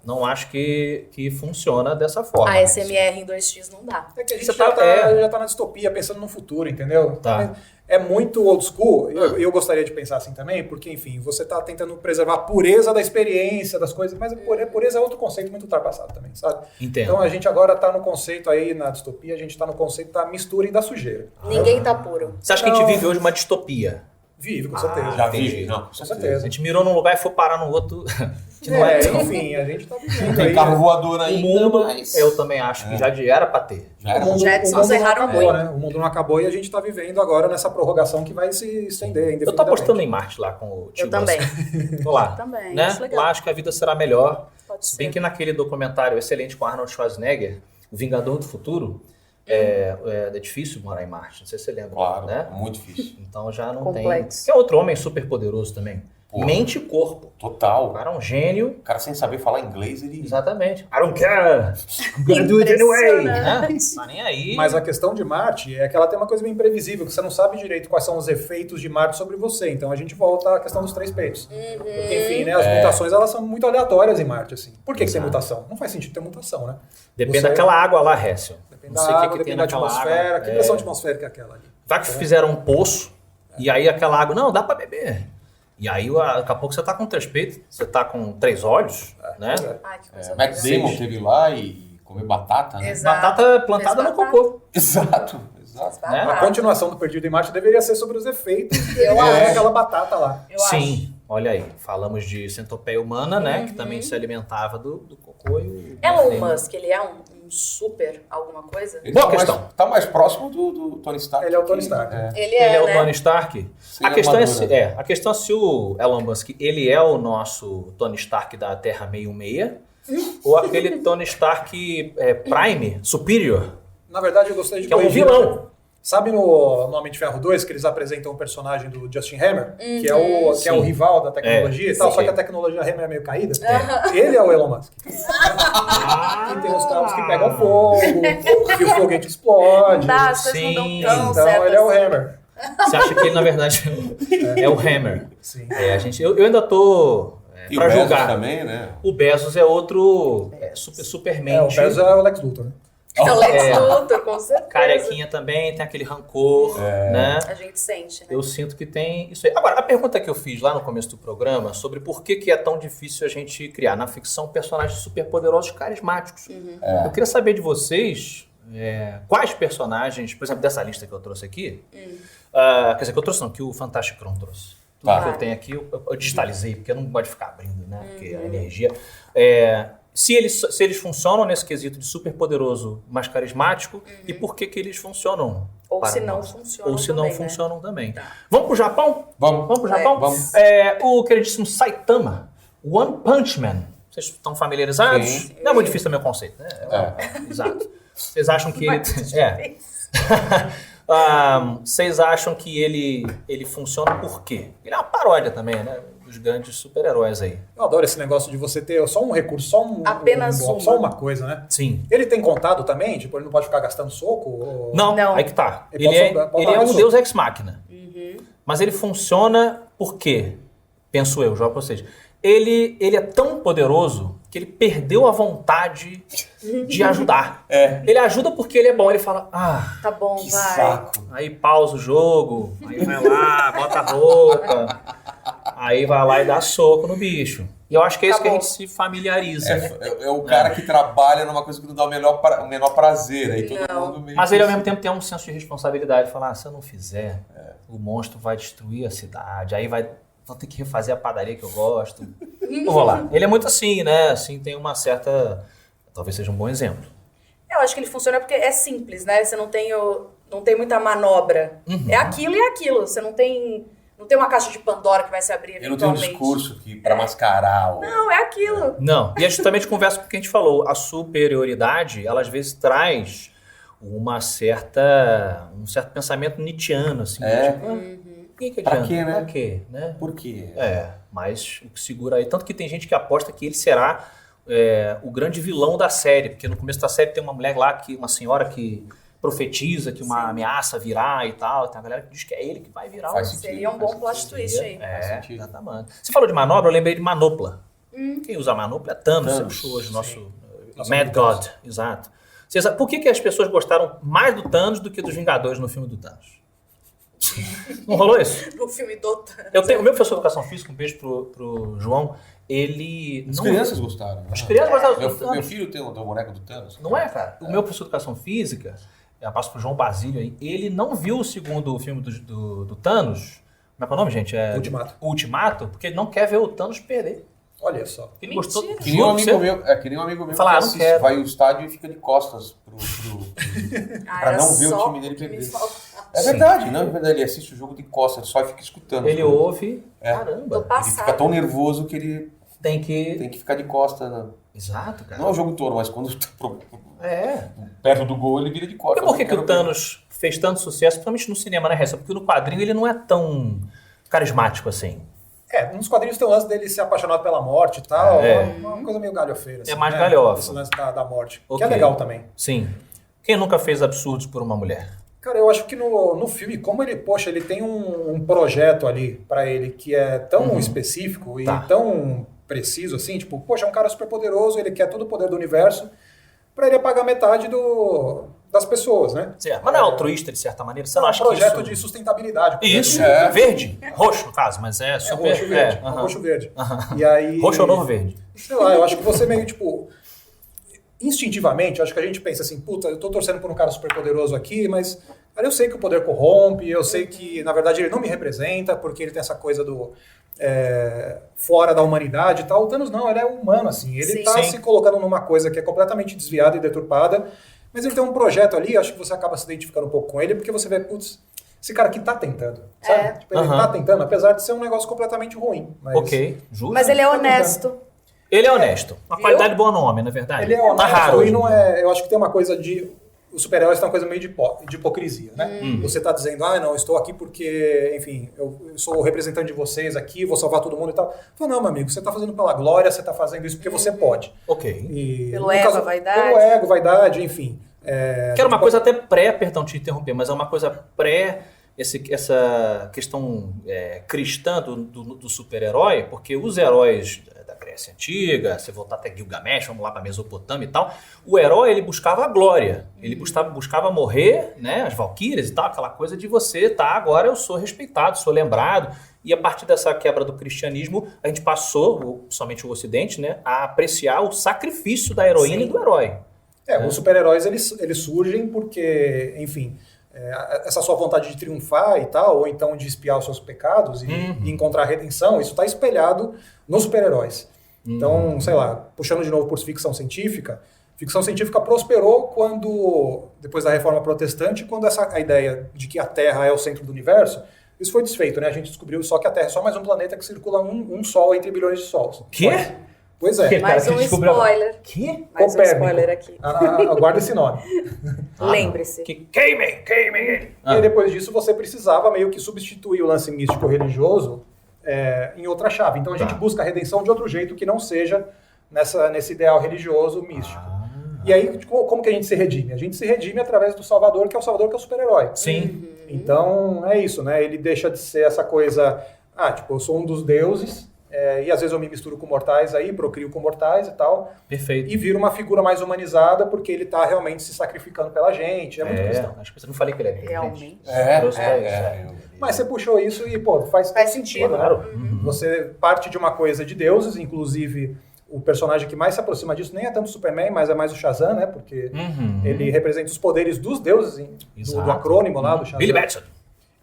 Não acho que funciona dessa forma. A SMR em 2x não dá. É que a gente Você já tá na distopia, pensando no futuro, entendeu? Tá. É muito old school, eu gostaria de pensar assim também, porque, enfim, você tá tentando preservar a pureza da experiência, das coisas, mas a pureza é outro conceito muito ultrapassado também, sabe? Entendo. Então a gente agora tá no conceito aí, na distopia, a gente tá no conceito da mistura e da sujeira. Ninguém tá puro. Você acha que a gente vive hoje uma distopia? Vive, com certeza. Já entendi. vive? Não, Com A certeza. gente mirou num lugar e foi parar no outro. Que não é tão... Enfim, a gente tá vivendo Tem aí. carro voador O ainda, mundo, mas... eu também acho que já era pra ter. Já era. O Jetsons mundo não erraram acabou, muito. né? O mundo não acabou e a gente tá vivendo agora nessa prorrogação que vai se estender Eu tô indefinidamente. apostando em Marte lá com o tio Eu também. Tô lá. Eu também, Né? acho legal. Lá acho que a vida será melhor. Pode Se bem ser. que naquele documentário excelente com Arnold Schwarzenegger, O Vingador do Futuro, é difícil morar em Marte. Não sei se você lembra. Claro, Né? muito difícil. Então já não Complexo. tem. Que é outro homem super poderoso também. Porra. Mente e corpo. O Total. cara é um gênio. O cara sem saber falar inglês, ele... Exatamente. I don't care. I'm gonna do it anyway. Né? Impressionante. Tá nem aí. Mas a questão de Marte é que ela tem uma coisa bem imprevisível, que você não sabe direito quais são os efeitos de Marte sobre você. Então a gente volta à questão dos 3 peitos. Porque, enfim, né, as mutações elas são muito aleatórias em Marte. Assim. Por que tem mutação? Não faz sentido ter mutação, né? Depende Você- daquela água lá, Hessel. Depende Não da sei o água, que tem depende da naquela atmosfera. água. Que pressão atmosférica é aquela ali? Vai que fizeram um poço e aí aquela água, não, dá pra beber. E aí daqui a pouco você tá com 3 peitos, você tá com 3 olhos, né? Pois é. Ai, que coisa Matt legal. Damon teve lá e comeu batata, né? Exato. Batata plantada Fez no cocô. Exato. Né? A continuação do Perdido em Marte deveria ser sobre os efeitos Eu é acho. aquela batata lá. Eu acho. Sim. Olha aí, falamos de centopeia humana, né? Que também se alimentava do cocô e o... Elon Musk, ele é um super alguma coisa? Ele Boa tá questão. tá mais próximo do Tony Stark. Ele é o Tony Stark. Ele Ele é o né? Tony Stark? Sem A questão armadura. a questão é se o Elon Musk, ele é o nosso Tony Stark da Terra 66 ou aquele Tony Stark Prime, Superior, Na verdade, eu gostaria de que é um corrigir. vilão. Sabe no Homem de Ferro 2 que eles apresentam o personagem do Justin Hammer, que é o rival da tecnologia e tal, sim. só que a tecnologia Hammer é meio caída? Ele é o Elon Musk. E tem os carros que pegam fogo, que o foguete explode. Tá, as coisas não Sim. dão tão Então certo ele é o assim. Hammer. Você acha que ele, na verdade, é o Hammer? Sim. Eu ainda tô E o pra Bezos julgar. também, né? O Bezos é outro Superman. O Bezos é o Lex Luthor, né? É o Lex Luthor, com certeza. Carequinha também, tem aquele rancor, né? A gente sente, né? Eu sinto que tem isso aí. Agora, a pergunta que eu fiz lá no começo do programa sobre por que é tão difícil a gente criar na ficção personagens superpoderosos carismáticos. Eu queria saber de vocês quais personagens, por exemplo, dessa lista que eu trouxe aqui, quer dizer, que eu trouxe não, que o Fantasticron trouxe. Tudo Tá. que eu tenho aqui, eu digitalizei, porque eu não gosto de ficar abrindo, né? Porque a energia... Se eles funcionam nesse quesito de superpoderoso mais carismático, e por que eles funcionam? Ou para se não nós? funcionam Ou se não também, né? funcionam também. Tá. Vamos pro Japão? Vamos. Pro Japão? Vamos. O queridíssimo Saitama, One Punch Man. Vocês estão familiarizados? Sim. Não é muito difícil o meu conceito, né? Exato. Vocês acham que ele... Vocês acham que ele funciona por quê? Ele é uma paródia também, né? Dos grandes super-heróis aí. Eu adoro esse negócio de você ter só um recurso, só Apenas bloco, uma. só uma coisa, né? Sim. Ele tem contado também? Tipo, ele não pode ficar gastando soco? Ou... Não, Não. aí que tá. Ele Ele pode é dar um soco. deus ex-máquina. Mas ele funciona por quê? Penso eu, jogo pra vocês. Ele é tão poderoso que ele perdeu a vontade de ajudar. Ele ajuda porque ele é bom. Ele fala, Tá bom, Que vai. saco. aí pausa o jogo, aí vai lá, bota a roupa, aí vai lá e dá soco no bicho. E eu acho que é isso que a Acabou. gente se familiariza. É o cara que trabalha numa coisa que não dá o menor prazer. Aí todo Não. mundo meio Mas que ele ao se- mesmo tempo tem um senso de responsabilidade. Falar, se eu não fizer, o monstro vai destruir a cidade. Aí vou ter que refazer a padaria que eu gosto. Não vou lá. Ele é muito assim, né? Assim, tem uma certa... Talvez seja um bom exemplo. Eu acho que ele funciona porque é simples, né? Você não tem muita manobra. É aquilo e aquilo. Você não tem uma caixa de Pandora que vai se abrir Ele não tem um eventualmente. discurso pra mascarar. Não, é aquilo. Não. E é justamente conversa com o que a gente falou. A superioridade, ela às vezes traz um certo pensamento nietzschiano, assim. Tipo, por que Pra adianta? quê, né? Pra quê, né? Por quê? Mas o que segura aí... Tanto que tem gente que aposta que ele será o grande vilão da série. Porque no começo da série tem uma mulher lá, uma senhora que profetiza que uma ameaça virá e tal. Tem a galera que diz que é ele que vai virar. Faz o- sentido. Seria um bom plot twist aí. Faz sentido. exatamente. Você falou de manobra, eu lembrei de manopla. Quem usa manopla é Thanos. Você Thanos, puxou hoje o nosso Nosso Mad amigo God. Exato. Por que as pessoas gostaram mais do Thanos do que dos Vingadores no filme do Thanos? Não rolou isso? No filme do Thanos. Eu tenho o meu professor de educação física, um beijo pro João, ele... As não- crianças gostaram. Né? As crianças gostaram do Meu Thanos. filho tem um boneco do Thanos. Não é, cara? O meu professor de educação física, eu passo pro João Basílio aí, ele não viu o segundo filme do Thanos. Como é que é o nome, gente? Ultimato. Ultimato, porque ele não quer ver o Thanos perder. Olha só. Ele Mentira. gostou. Que nem um amigo meu, que nem um amigo meu Fala, que não assiste, quero. vai ao estádio e fica de costas Ah, pra era não ver o só time dele que me perder. faltava. É verdade, não é verdade. Ele assiste o jogo de costas, só fica escutando. Ele ouve, Tô caramba, Ele passada. fica tão nervoso que ele tem que... tem que ficar de costas. Né? Exato, cara. Não é o jogo todo, mas quando tá É. perto do gol, ele vira de E costas. por que, Eu que o quero ver. Thanos fez tanto sucesso, principalmente no cinema, né, Ressa? Porque no quadrinho ele não é tão carismático assim. Nos quadrinhos tem o lance dele ser apaixonado pela morte e tal. É. Uma coisa meio galhofeira. Assim, mais galhofa. Esse lance da morte. Que Ok. é legal também. Sim. Quem nunca fez absurdos por uma mulher? Cara, eu acho que no filme, como ele tem um projeto ali pra ele que é tão específico e Tá. tão preciso assim, tipo, poxa, é um cara super poderoso, ele quer todo o poder do universo pra ele apagar metade das pessoas, né? Certo. Mas não é altruísta, de certa maneira? Você É não um acha projeto que de isso... sustentabilidade. Isso, É. verde. Roxo, no caso, mas é super... Roxo verde. aham. Roxo verde. E aí, Roxo é o novo verde. sei lá, eu acho que você meio, tipo, instintivamente, eu acho que a gente pensa assim, puta, eu tô torcendo por um cara super poderoso aqui, mas cara, eu sei que o poder corrompe, eu sei que, na verdade, ele não me representa, porque ele tem essa coisa fora da humanidade e tal. O Thanos não, ele é humano, assim. Ele Sim. tá Sim. se colocando numa coisa que é completamente desviada e deturpada, mas ele tem um projeto ali, acho que você acaba se identificando um pouco com ele, porque você vê, putz, esse cara aqui tá tentando, sabe? Tipo, ele tá tentando, apesar de ser um negócio completamente ruim. Mas Ok, justo. Mas ele é Tá honesto. Ele é honesto. Uma Viu? qualidade boa no homem, na verdade. Ele é honesto Tá raro. e hoje em não dia. é... Eu acho que tem uma coisa de... Os super-heróis têm uma coisa meio de hipocrisia, né? Você tá dizendo, não, estou aqui porque, enfim, eu sou o representante de vocês aqui, vou salvar todo mundo e tal. Fala, não, meu amigo, você tá fazendo pela glória, você tá fazendo isso porque você pode. Ok. E, Pelo no ego, a vaidade. Pelo ego, vaidade, enfim. Que era uma coisa até perdão te interromper, mas é uma coisa essa questão cristã do super-herói, porque os heróis da Grécia Antiga, se voltar até Gilgamesh, vamos lá para Mesopotâmia e tal, o herói ele buscava a glória, ele buscava morrer, né, as valquírias e tal, aquela coisa de você, agora eu sou respeitado, sou lembrado, e a partir dessa quebra do cristianismo, a gente passou, somente o Ocidente, né, a apreciar o sacrifício da heroína e do herói. Os super-heróis, eles surgem porque, enfim, essa sua vontade de triunfar e tal, ou então de espiar os seus pecados e encontrar redenção, isso está espelhado nos super-heróis. Então, sei lá, puxando de novo por ficção científica prosperou quando, depois da Reforma Protestante, quando a ideia de que a Terra é o centro do universo, isso foi desfeito, né? A gente descobriu só que a Terra é só mais um planeta que circula um Sol entre bilhões de sols. Quê? Pois é. Mais Cara, um que descobriu- spoiler. Que? Mais um Copérnico. spoiler aqui. Aguarda esse nome. Lembre-se. Que queimem ele. E aí, depois disso, você precisava meio que substituir o lance místico religioso em outra chave. Então a gente busca a redenção de outro jeito que não seja nesse ideal religioso místico. E aí, como que a gente se redime? A gente se redime através do Salvador, que é o super-herói. Sim. Então, é isso, né? Ele deixa de ser essa coisa, eu sou um dos deuses, e às vezes eu me misturo com mortais aí, procrio com mortais e tal. Perfeito. E vira uma figura mais humanizada, porque ele tá realmente se sacrificando pela gente. É muito cristão. Acho que você não falei que ele é Realmente. Mas você puxou isso e, faz sentido. Claro. Você parte de uma coisa de deuses, inclusive o personagem que mais se aproxima disso nem é tanto o Superman, mas é mais o Shazam, né? Porque ele representa os poderes dos deuses, do acrônimo lá do Shazam. Billy Batson.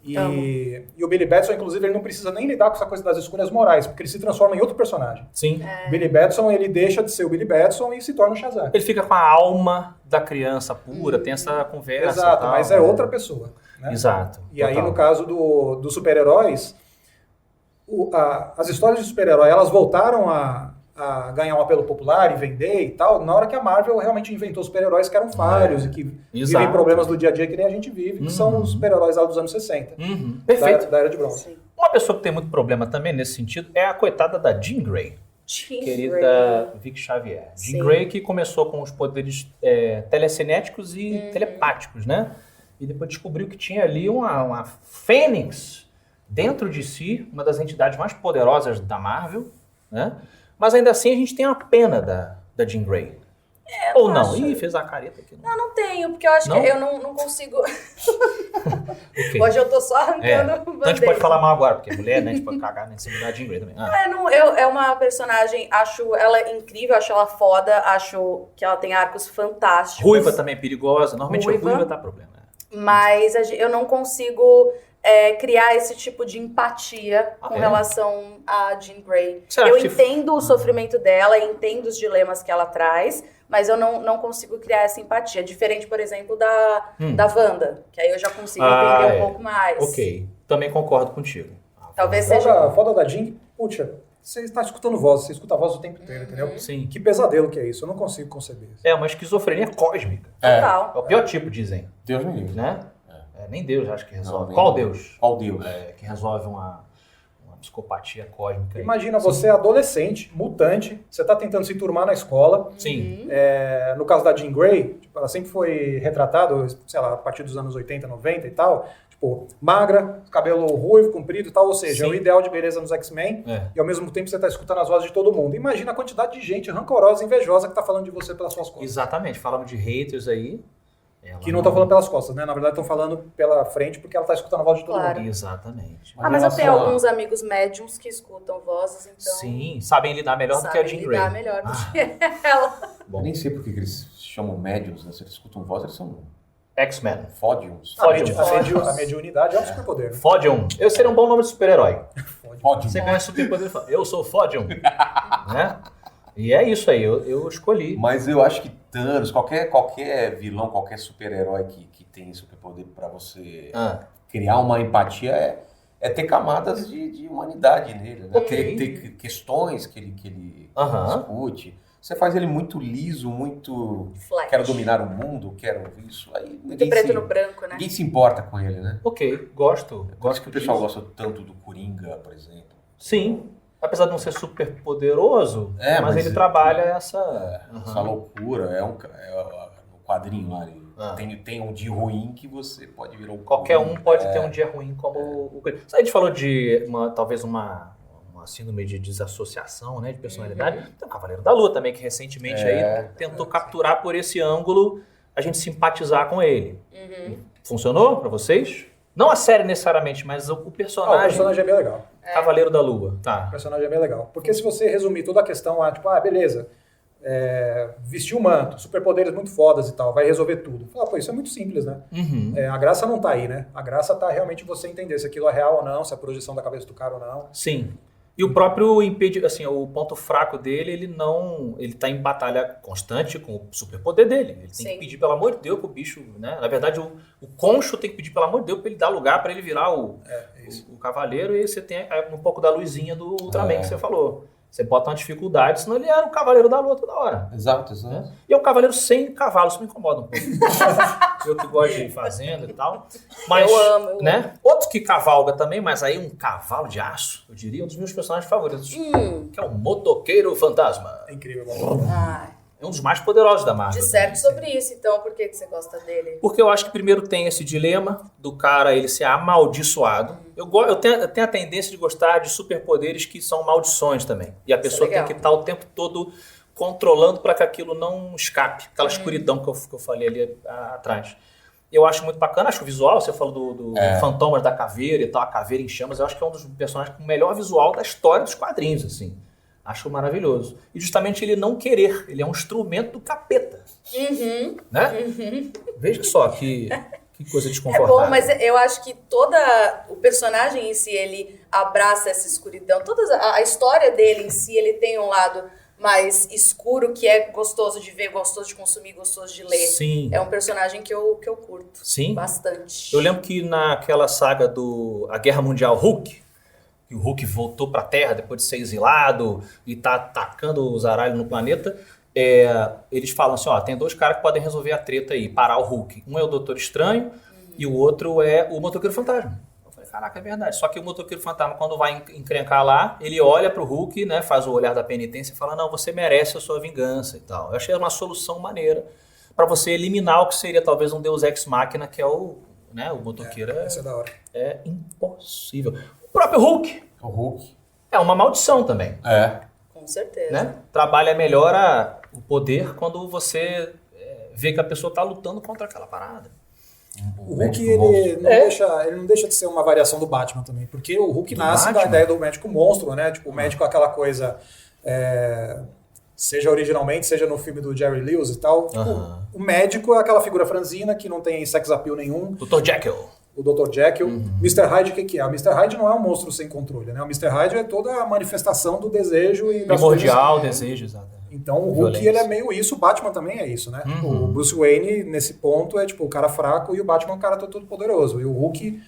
E o Billy Batson, inclusive, ele não precisa nem lidar com essa coisa das escolhas morais, porque ele se transforma em outro personagem. Sim. O Billy Batson, ele deixa de ser o Billy Batson e se torna o Shazam. Ele fica com a alma da criança pura, tem essa conversa. Exato, tal, mas é outra pessoa. Né? Exato. E aí, no caso dos super-heróis, as histórias de super-herói, elas voltaram a ganhar um apelo popular e vender e tal, na hora que a Marvel realmente inventou super-heróis que eram falhos e que vivem problemas do dia a dia que nem a gente vive, que são os super-heróis lá dos anos 60. Perfeito. Da Era de Bronze. Uma pessoa que tem muito problema também nesse sentido é a coitada da Jean Grey. Querida Vic Xavier. Jean Grey, que começou com os poderes telecinéticos e telepáticos, né? E depois descobriu que tinha ali uma fênix dentro de si, uma das entidades mais poderosas da Marvel, né? Mas ainda assim a gente tem a pena da Jean Grey. Ou não? Ih, fez a careta aqui. Não tenho, porque eu acho que eu não consigo. Okay. Hoje eu tô só arrancando Então a gente pode falar mal agora, porque mulher, né? A gente pode cagar em cima da Jean Grey também. É uma personagem, acho ela incrível, acho ela foda, acho que ela tem arcos fantásticos. Ruiva também é perigosa. Normalmente a Ruiva ruiva dá problema. Mas eu não consigo criar esse tipo de empatia com relação a Jean Grey. Eu entendo o sofrimento dela, entendo os dilemas que ela traz, mas eu não consigo criar essa empatia. Diferente, por exemplo, da Wanda, que aí eu já consigo entender um pouco mais. Ok, também concordo contigo. Talvez seja... Foda da Jean, puxa, você está escutando voz, você escuta a voz o tempo inteiro, entendeu? Sim. Que pesadelo que é isso, eu não consigo conceber isso. É uma esquizofrenia cósmica. Total. É o pior tipo, dizem. Deus me livre. Né? Nem Deus acho que resolve. Não, Qual Deus? Qual Deus? Que resolve uma psicopatia cósmica. aí. Imagina você adolescente, mutante, você está tentando se enturmar na escola. Sim. No caso da Jean Grey, ela sempre foi retratada, sei lá, a partir dos anos 80, 90 e tal, magra, cabelo ruivo, comprido e tal, ou seja, é o ideal de beleza nos X-Men, e ao mesmo tempo você está escutando as vozes de todo mundo. Imagina a quantidade de gente rancorosa, invejosa que está falando de você pelas suas costas. Exatamente, falamos de haters aí. Que não estão falando pelas costas, né? Na verdade estão falando pela frente porque ela está escutando a voz de todo mundo. Exatamente. Mas eu tenho alguns amigos médiums que escutam vozes, então... Sim, sabem lidar melhor do que a Jean Grey. Sabem lidar melhor do que ela. Eu nem sei por que eles chamam médiums, né? Se eles escutam voz, eles são... X-Men. Fódiums. A mediunidade é um superpoder. Né? Fodium. Eu seria um bom nome de super-herói. Fódiums. Você ganha superpoder, eu sou Fodium. Né? E é isso aí, eu escolhi. Mas eu acho que Thanos, qualquer vilão, qualquer super-herói que tem superpoder pra você criar uma empatia é ter camadas de humanidade nele, né? Ok. Ter questões que ele Aham. discute. Você faz ele muito liso, muito... Flat. Quero dominar o mundo, quero isso. Aí Muito preto no branco, né? ninguém se importa com ele, né? Ok, gosto. Gosto que o pessoal disso. gosta tanto do Coringa, por exemplo. Sim, apesar de não ser super poderoso, mas ele mas trabalha essa... Essa loucura. No quadrinho lá, tem um dia ruim que você pode virar um Qualquer um Coringa. pode ter um dia ruim como o... A gente falou de talvez uma síndrome de desassociação, né, de personalidade. Tem o Cavaleiro da Lua também, que recentemente aí tentou capturar por esse ângulo a gente simpatizar com ele. Funcionou pra vocês? Não a série necessariamente, mas o O personagem personagem é bem legal. Cavaleiro da Lua. O Tá. personagem é bem legal. Porque se você resumir toda a questão lá, tipo, beleza, vestiu o manto, superpoderes muito fodas e tal, vai resolver tudo. Fala, pô, isso é muito simples, né? A graça não tá aí, né? A graça tá realmente você entender se aquilo é real ou não, se é projeção da cabeça do cara ou não. Sim. E o próprio assim, o ponto fraco dele, ele tá em batalha constante com o superpoder dele. Ele tem Sim. que pedir, pelo amor de Deus, pro bicho, né? Na verdade, o Concho tem que pedir, pelo amor de Deus, pra ele dar lugar pra ele virar o cavaleiro, e aí você tem um pouco da luzinha do Ultraman que você falou. Você bota uma dificuldade, senão ele era o Cavaleiro da Lua toda hora. Exato. Né? E é um cavaleiro sem cavalo, isso me incomoda um pouco. Eu que gosto de fazenda e tal. Mas, Eu amo. né? Outro que cavalga também, mas aí um cavalo de aço, eu diria, um dos meus personagens favoritos, que é o Motoqueiro Fantasma. É incrível. Ai, É um dos mais poderosos da Marvel. disserte sobre isso, então, por que você gosta dele? Porque eu acho que primeiro tem esse dilema do cara ele ser amaldiçoado. Eu tenho a tendência de gostar de superpoderes que são maldições também. E a pessoa tem legal. que estar o tempo todo controlando para que aquilo não escape. Aquela escuridão que eu falei ali atrás. Eu acho muito bacana, acho o visual, você falou do Fantomas da Caveira e tal, a Caveira em Chamas, eu acho que é um dos personagens com o melhor visual da história dos quadrinhos, assim. Acho maravilhoso. E justamente ele não querer, ele é um instrumento do capeta. Né? Veja só que coisa É desconfortável. bom, mas eu acho que o personagem em si, ele abraça essa escuridão. A história dele em si, ele tem um lado mais escuro, que é gostoso de ver, gostoso de consumir, gostoso de ler. Sim. É um personagem que eu curto. Sim. Bastante. Eu lembro que naquela saga A Guerra Mundial Hulk, que o Hulk voltou pra Terra depois de ser exilado e tá atacando os zaralhos no planeta, eles falam assim, tem dois caras que podem resolver a treta aí, parar o Hulk. Um é o Doutor Estranho e o outro é o Motoqueiro Fantasma. Eu falei, caraca, é verdade. Só que o Motoqueiro Fantasma, quando vai encrencar lá, ele olha pro Hulk, né, faz o olhar da penitência e fala, não, você merece a sua vingança e tal. Eu achei uma solução maneira pra você eliminar o que seria talvez um Deus Ex Machina, que é o Motoqueiro. Isso é da hora. É impossível. O próprio Hulk O Hulk. é uma maldição também, Com certeza. né? Trabalha melhor o poder quando você vê que a pessoa tá lutando contra aquela parada. O Hulk, ele não deixa de ser uma variação do Batman também, porque o Hulk nasce da Batman? ideia do médico monstro, né? Tipo, o médico é aquela coisa, seja originalmente, seja no filme do Jerry Lewis e tal. Tipo, o médico é aquela figura franzina que não tem sex appeal nenhum. Dr. Jekyll. O Dr. Jekyll. Mr. Hyde, o que é? O Mr. Hyde não é um monstro sem controle, né? O Mr. Hyde é toda a manifestação do desejo e das Primordial, coisas. desejo, exato. Então o Hulk, Violência. ele é meio isso, o Batman também é isso, né? O Bruce Wayne, nesse ponto, é tipo o cara fraco e o Batman é um cara todo poderoso. E o Hulk,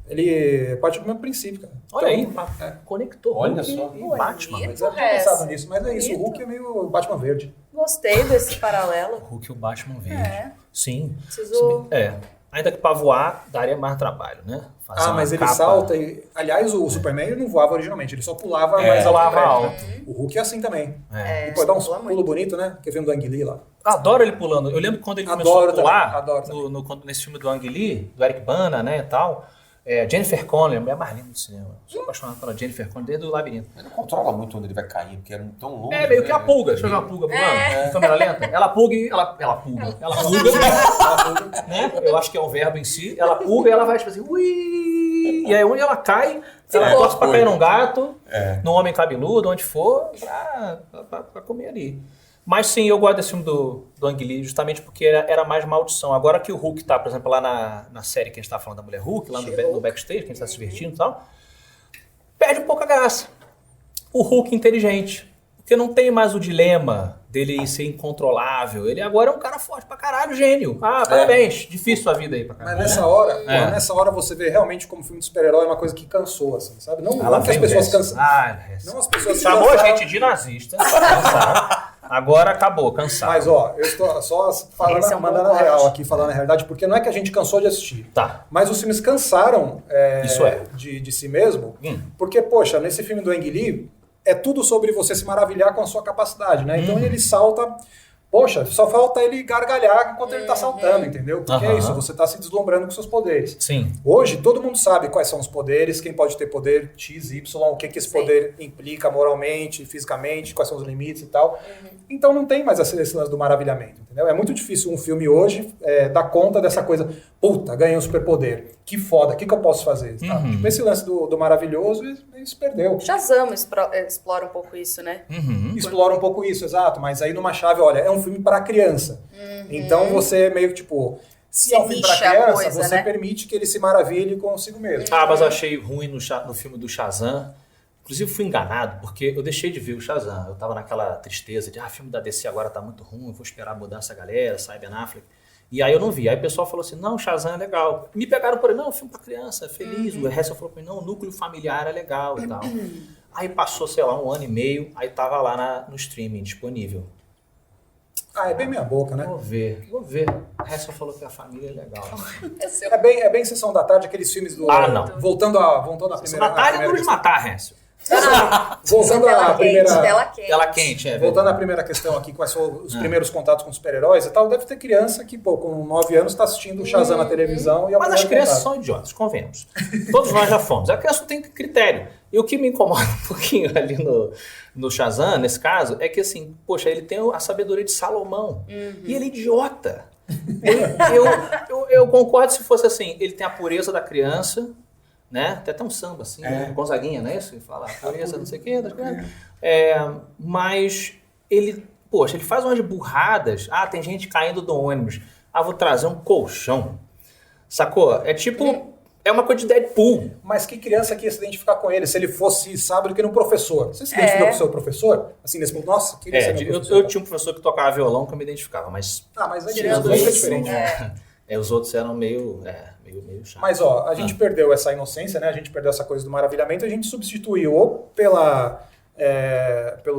ele parte do mesmo princípio, cara. Olha Então, aí, conectou Olha Hulk só. e Batman. Mas eu tinha pensado nisso, mas é isso, o Hulk é meio Batman verde. Gostei desse paralelo. Hulk e o Batman verde. É. Sim. Preciso... Ainda que pra voar daria mais trabalho, né? Fazer uma Mas ele capa. salta e... Aliás, o Superman ele não voava originalmente, ele só pulava mais pulava alto. alto. O Hulk é assim também. É. E pode dar uns pula pulo muito. bonito, né? Que vem do Ang Lee lá. Adoro ele pulando. Eu lembro quando ele Adoro começou a também, pular, adoro também. nesse filme do Ang Lee, do Eric Bana, né, e tal. Jennifer Connelly, a mulher mais linda do cinema. Sou apaixonado pela Jennifer Connelly desde o Labirinto. Ele não controla muito onde ele vai cair, porque é tão longe. É meio que a né? pulga. Deixa eu ver uma pulga pulando. Em câmera lenta. Ela pulga e ela pulga. Ela pulga, né? Eu acho que é um verbo em si. Ela pulga e ela vai tipo assim, ui. E aí onde ela cai, ela torce pra cair num gato, num homem cabeludo, onde for, pra comer ali. Mas sim, eu gosto desse filme do Ang Lee justamente porque era mais maldição. Agora que o Hulk tá, por exemplo, lá na série que a gente tá falando da Mulher Hulk, lá no backstage, que a gente tá se divertindo e tal, perde um pouco a graça. O Hulk inteligente. Porque não tem mais o dilema dele ser incontrolável. Ele agora é um cara forte pra caralho, gênio. Ah, parabéns. Difícil sua vida aí pra caralho. Mas nessa hora você vê realmente como filme de super-herói é uma coisa que cansou, assim, sabe? Não que as pessoas cansaram. Não as pessoas se chamou a cansaram. gente de nazista pra cansar. Agora acabou, cansado. Mas ó, eu estou só falando, mandando a real aqui, falando a realidade, porque não é que a gente cansou de assistir. Tá. Mas os filmes cansaram Isso é. de si mesmo, porque, poxa, nesse filme do Ang Lee, é tudo sobre você se maravilhar com a sua capacidade, né? Então ele salta... Poxa, só falta ele gargalhar enquanto ele tá saltando, entendeu? Porque é isso, você tá se deslumbrando com seus poderes. Sim. Hoje, todo mundo sabe quais são os poderes, quem pode ter poder X, Y, o que esse poder implica moralmente, fisicamente, quais são os limites e tal. Então não tem mais esse lance do maravilhamento, entendeu? É muito difícil um filme hoje dar conta dessa coisa, puta, ganhei um superpoder, que foda, o que eu posso fazer? Tá? Tipo, esse lance do maravilhoso, ele se perdeu. Shazam explora um pouco isso, né? Explora um pouco isso, exato, mas aí numa chave, olha, é um filme para criança. Então você meio que tipo, se é um filme para criança, coisa, você né? permite que ele se maravilhe consigo mesmo. Ah, mas eu achei ruim no filme do Shazam. Inclusive fui enganado, porque eu deixei de ver o Shazam. Eu tava naquela tristeza de, filme da DC agora tá muito ruim, vou esperar mudar essa galera, sai Ben Affleck. E aí eu não vi. Aí o pessoal falou assim, não, Shazam é legal. Me pegaram por aí, não, filme pra criança, é feliz. O resto falou pra mim, não, o núcleo familiar é legal e tal. Aí passou, sei lá, 1 ano e meio, aí tava lá no streaming disponível. É bem minha boca, né? Vou ver. O resto falou que a família é legal. É bem Sessão da Tarde, aqueles filmes do... não. Voltando à primeira... Natália é duro de matar, Renzo. Voltando à primeira... Tela quente. Voltando à primeira questão aqui, quais são os primeiros contatos com super-heróis e tal, deve ter criança que, pô, com 9 anos está assistindo o Shazam na televisão. Mas as crianças são idiotas, convenhamos. Todos nós já fomos. A criança não tem critério. E o que me incomoda um pouquinho ali no Shazam, nesse caso, é que assim, poxa, ele tem a sabedoria de Salomão. E ele é idiota. Eu concordo se fosse assim, ele tem a pureza da criança, né? Tem até um samba assim, né? Gonzaguinha, não é isso? Ele fala pureza, não sei o quê, das coisas. Mas ele, poxa, ele faz umas burradas. Tem gente caindo do ônibus. Vou trazer um colchão. Sacou? É tipo... É uma coisa de Deadpool. Mas que criança que ia se identificar com ele se ele fosse sábio do que no professor? Você se identificou com o seu professor? Assim, nesse ponto, nossa, queria ser meu professor. Eu tinha um professor que tocava violão que eu me identificava, mas... Mas aí tirando é isso, diferente. Os outros eram meio chato. Mas ó, a gente perdeu essa inocência, né? A gente perdeu essa coisa do maravilhamento, a gente substituiu ou pelo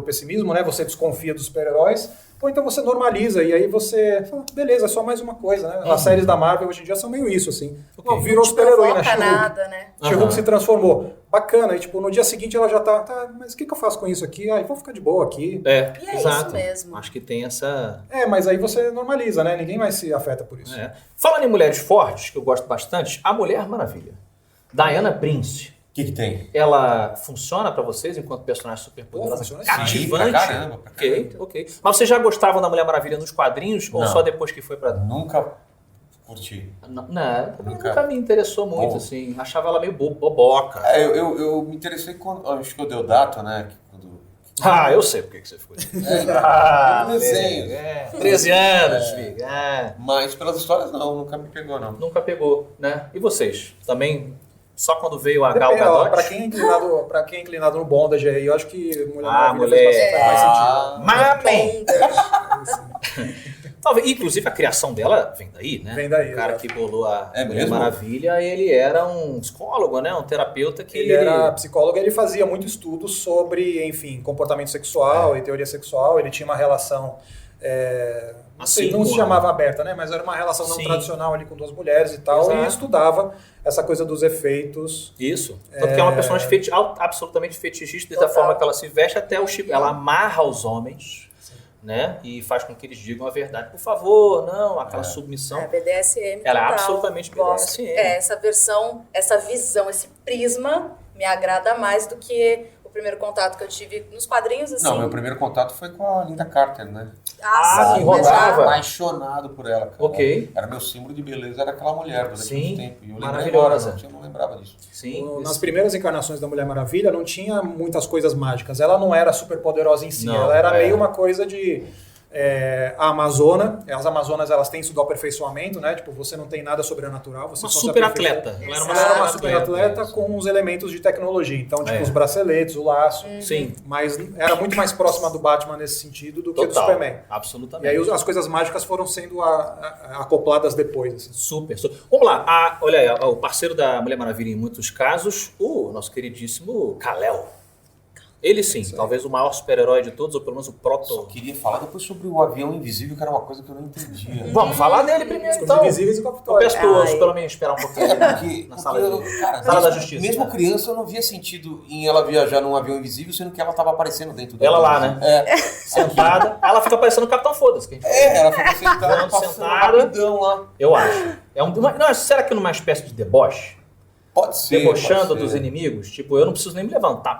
pessimismo, né? Você desconfia dos super-heróis, ou então você normaliza e aí você fala, beleza, é só mais uma coisa, né? As séries da Marvel hoje em dia são meio isso, assim. Virou super-heroína, nada, né? She-Hulk se transformou. Bacana, e tipo, no dia seguinte ela já tá, mas o que eu faço com isso aqui? Vou ficar de boa aqui. E é exato. isso mesmo. Acho que tem essa... Mas aí você normaliza, né? Ninguém mais se afeta por isso. Falando em mulheres fortes, que eu gosto bastante, a Mulher Maravilha. Diana Prince. O que tem? Ela funciona pra vocês enquanto personagem super poderosa? Funciona Cativante? Sim, pra caramba. Ok. Mas vocês já gostavam da Mulher Maravilha nos quadrinhos ou só depois que foi pra... Nunca curti. Nunca me interessou muito, assim. Achava ela meio boboca. Eu me interessei quando... Acho que o Deodato, né? Eu sei por que você ficou. Desenho. 13 anos, filho. Mas pelas histórias não, nunca me pegou, não. Nunca pegou, né? E vocês? Também... Só quando veio a Gal Gadot? Pra quem é inclinado no bondage aí, eu acho que Mulher Maravilha faz mais sentido. Talvez, inclusive a criação dela vem daí, né? Vem daí. O cara que bolou a Mulher mesmo? Maravilha, ele era um psicólogo, né? Um terapeuta que... Ele era psicólogo, ele fazia muito estudo sobre, enfim, comportamento sexual e teoria sexual. Ele tinha uma relação... não se chamava aberta, né? Mas era uma relação não tradicional ali com 2 mulheres e tal. Exato. E estudava essa coisa dos efeitos. Isso. Tanto que é uma personagem absolutamente fetichista, desde a forma que ela se veste até o Chico. Ela amarra os homens, né? E faz com que eles digam a verdade. Por favor, não, aquela submissão. BDSM. Ela é total. absolutamente Gosto. BDSM. Essa versão, essa visão, esse prisma me agrada mais do que o primeiro contato que eu tive nos quadrinhos, assim. Não, meu primeiro contato foi com a Linda Carter, né? que rodava. Apaixonado por ela, cara. Ok. Era meu símbolo de beleza, era aquela mulher durante Sim, muito tempo. E eu maravilhosa. Eu não lembrava disso. Sim. Nas primeiras encarnações da Mulher Maravilha não tinha muitas coisas mágicas. Ela não era super poderosa em si. Não, ela era meio uma coisa de... a Amazona. As Amazonas, elas têm isso do aperfeiçoamento, né? Tipo, você não tem nada sobrenatural. Você Uma só se super aperfeiçoa. atleta. Ela Ela era uma Exato. super atleta com os elementos de tecnologia. Então, tipo, É. os braceletes, o laço. Sim. Mas era muito mais próxima do Batman nesse sentido do que do Total. Superman. Absolutamente. E aí as coisas mágicas foram sendo acopladas depois. Assim. Super. Vamos lá. Olha aí, o parceiro da Mulher Maravilha em muitos casos, o nosso queridíssimo Kal-El. Ele sim, talvez o maior super-herói de todos, ou pelo menos o Só proto... queria falar depois sobre o avião invisível, que era uma coisa que eu não entendia. Vamos falar dele primeiro, Os então. invisíveis e o Eu Capitão. peço pro Ai. Super-Homem esperar um pouquinho Porque, na sala, cara, sala da mesmo- Justiça. Mesmo né? criança, eu não via sentido em ela viajar num avião invisível, sendo que ela tava aparecendo dentro do Ela avião lá, invisível. né? Sentada. Aí ela fica parecendo o Capitão Foda-se. que a gente falou. Ela fica sentada, Voando passando sentada. rapidão lá. Eu acho. Não, será que numa espécie de deboche? Pode ser. Debochando pode dos ser. inimigos? Tipo, eu não preciso nem me levantar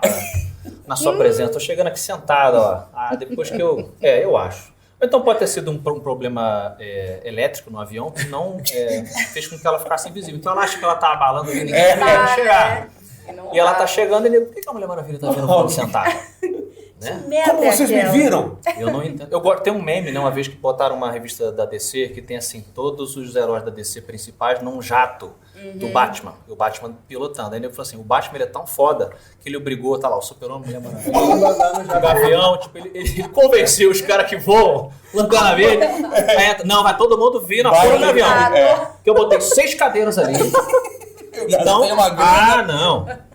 na sua presença. Tô chegando aqui sentada, ó. Depois que eu... eu acho. Ou então pode ter sido um problema elétrico no avião que não fez com que ela ficasse invisível. Então ela acha que ela tá abalando e ninguém quer chegar. Não E ela dá. tá chegando e ele... Por que a Mulher Maravilha tá vendo o sentada? Né? Merda Como vocês me aquela. viram? Eu não entendo. Tem um meme, né? Uma vez que botaram uma revista da DC que tem assim todos os heróis da DC principais num jato do Batman. E o Batman pilotando. Aí ele falou assim: o Batman ele é tão foda que ele obrigou, tá lá, o Super-Homem, Mulher Maravilha, o Gavião, tipo, ele convenceu os caras que voam, Lanterna Verde. Não, vai todo mundo vir na porra do avião. Que eu botei 6 cadeiras ali. Então, Tem uma grana. não.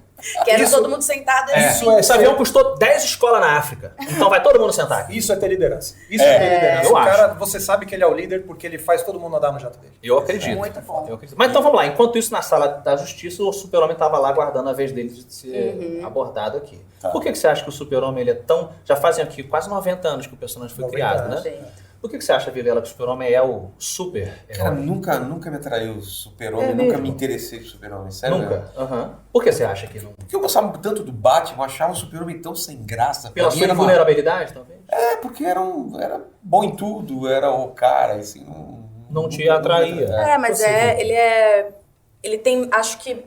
Quero todo mundo sentado assim. Isso é Esse avião custou 10 escolas na África. Então vai todo mundo sentar aqui. Isso é ter liderança. Isso é ter liderança. eu O cara, acho. você sabe que ele é o líder porque ele faz todo mundo andar no jato dele. Eu acredito. Muito bom. Eu acredito. Mas então vamos lá. Enquanto isso, na sala da justiça, o Super-Homem estava lá aguardando a vez dele de ser abordado aqui. Tá. Por que você acha que o Super-Homem ele é tão... Já fazem aqui quase 90 anos que o personagem foi 90 criado, anos. né? Gente. Por que você acha, Vilela, que o Super-Homem é o super-herói? Cara, nunca me atraiu o Super-Homem, É nunca mesmo? me interessei por Super-Homem, sério mesmo. Nunca? Aham. Por que você acha que não? Porque eu gostava tanto do Batman, eu achava o Super-Homem tão sem graça. Pela Pra mim sua era uma- invulnerabilidade, talvez? porque era bom em tudo, era o cara, assim... Não te atraía. Mas ele tem, acho que,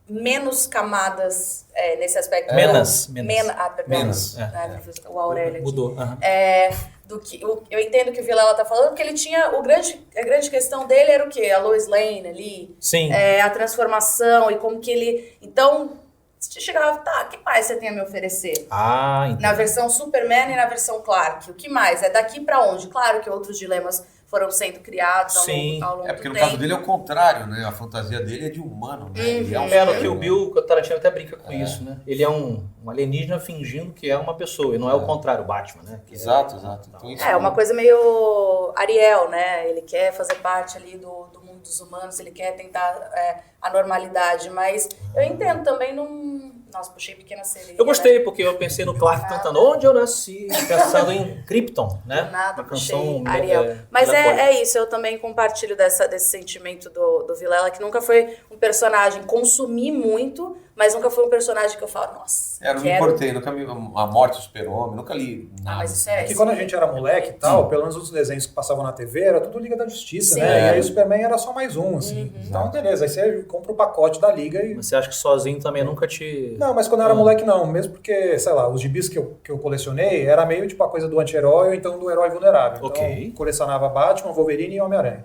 menos camadas nesse aspecto. Menos. Perdão. Menos, O Aurélio aqui. Mudou. Aham. Do que eu entendo que o Vilela tá falando, porque ele tinha a grande questão dele era o quê? A Lois Lane ali, Sim. a transformação e como que ele... Então, você chegava, tá, o que mais você tem a me oferecer? Ah, entendi. Na versão Superman e na versão Clark, o que mais? É daqui pra onde? Claro que outros dilemas foram sendo criados Sim. ao longo É porque do no caso tempo. dele é o contrário, né? A fantasia dele é de humano, né? Ele é um É, no ser, que o né? Bill Tarantino até brinca com isso, né? Ele é um alienígena fingindo que é uma pessoa, e não é o contrário, o Batman, né? Que Exato. Então, isso Uma coisa meio Ariel, né? Ele quer fazer parte ali do mundo dos humanos, ele quer tentar a normalidade, mas eu entendo também Nossa, puxei Pequena Sereia. Eu gostei, porque eu pensei no Clark cantando Onde Eu Nasci, pensando em Krypton, né? Nada, Uma puxei canção Ariel. Mas melancólica. é isso, eu também compartilho desse sentimento do Vilela, que nunca foi um personagem, consumi muito, mas nunca foi um personagem que eu falo, nossa, não me quero... importei, nunca vi a morte do Super-Homem, nunca li nada. mas isso é... Porque quando a gente era moleque e tal, pelo menos os desenhos que passavam na TV, era tudo Liga da Justiça, Sim. né? E aí o Superman era só mais um, assim. Então, beleza, aí você compra o pacote da Liga e... Mas você acha que sozinho também nunca te... Não, mas quando eu era moleque não, mesmo porque, sei lá, os gibis que eu colecionei era meio tipo a coisa do anti-herói ou então do herói vulnerável. Ok. Então, colecionava Batman, Wolverine e Homem-Aranha.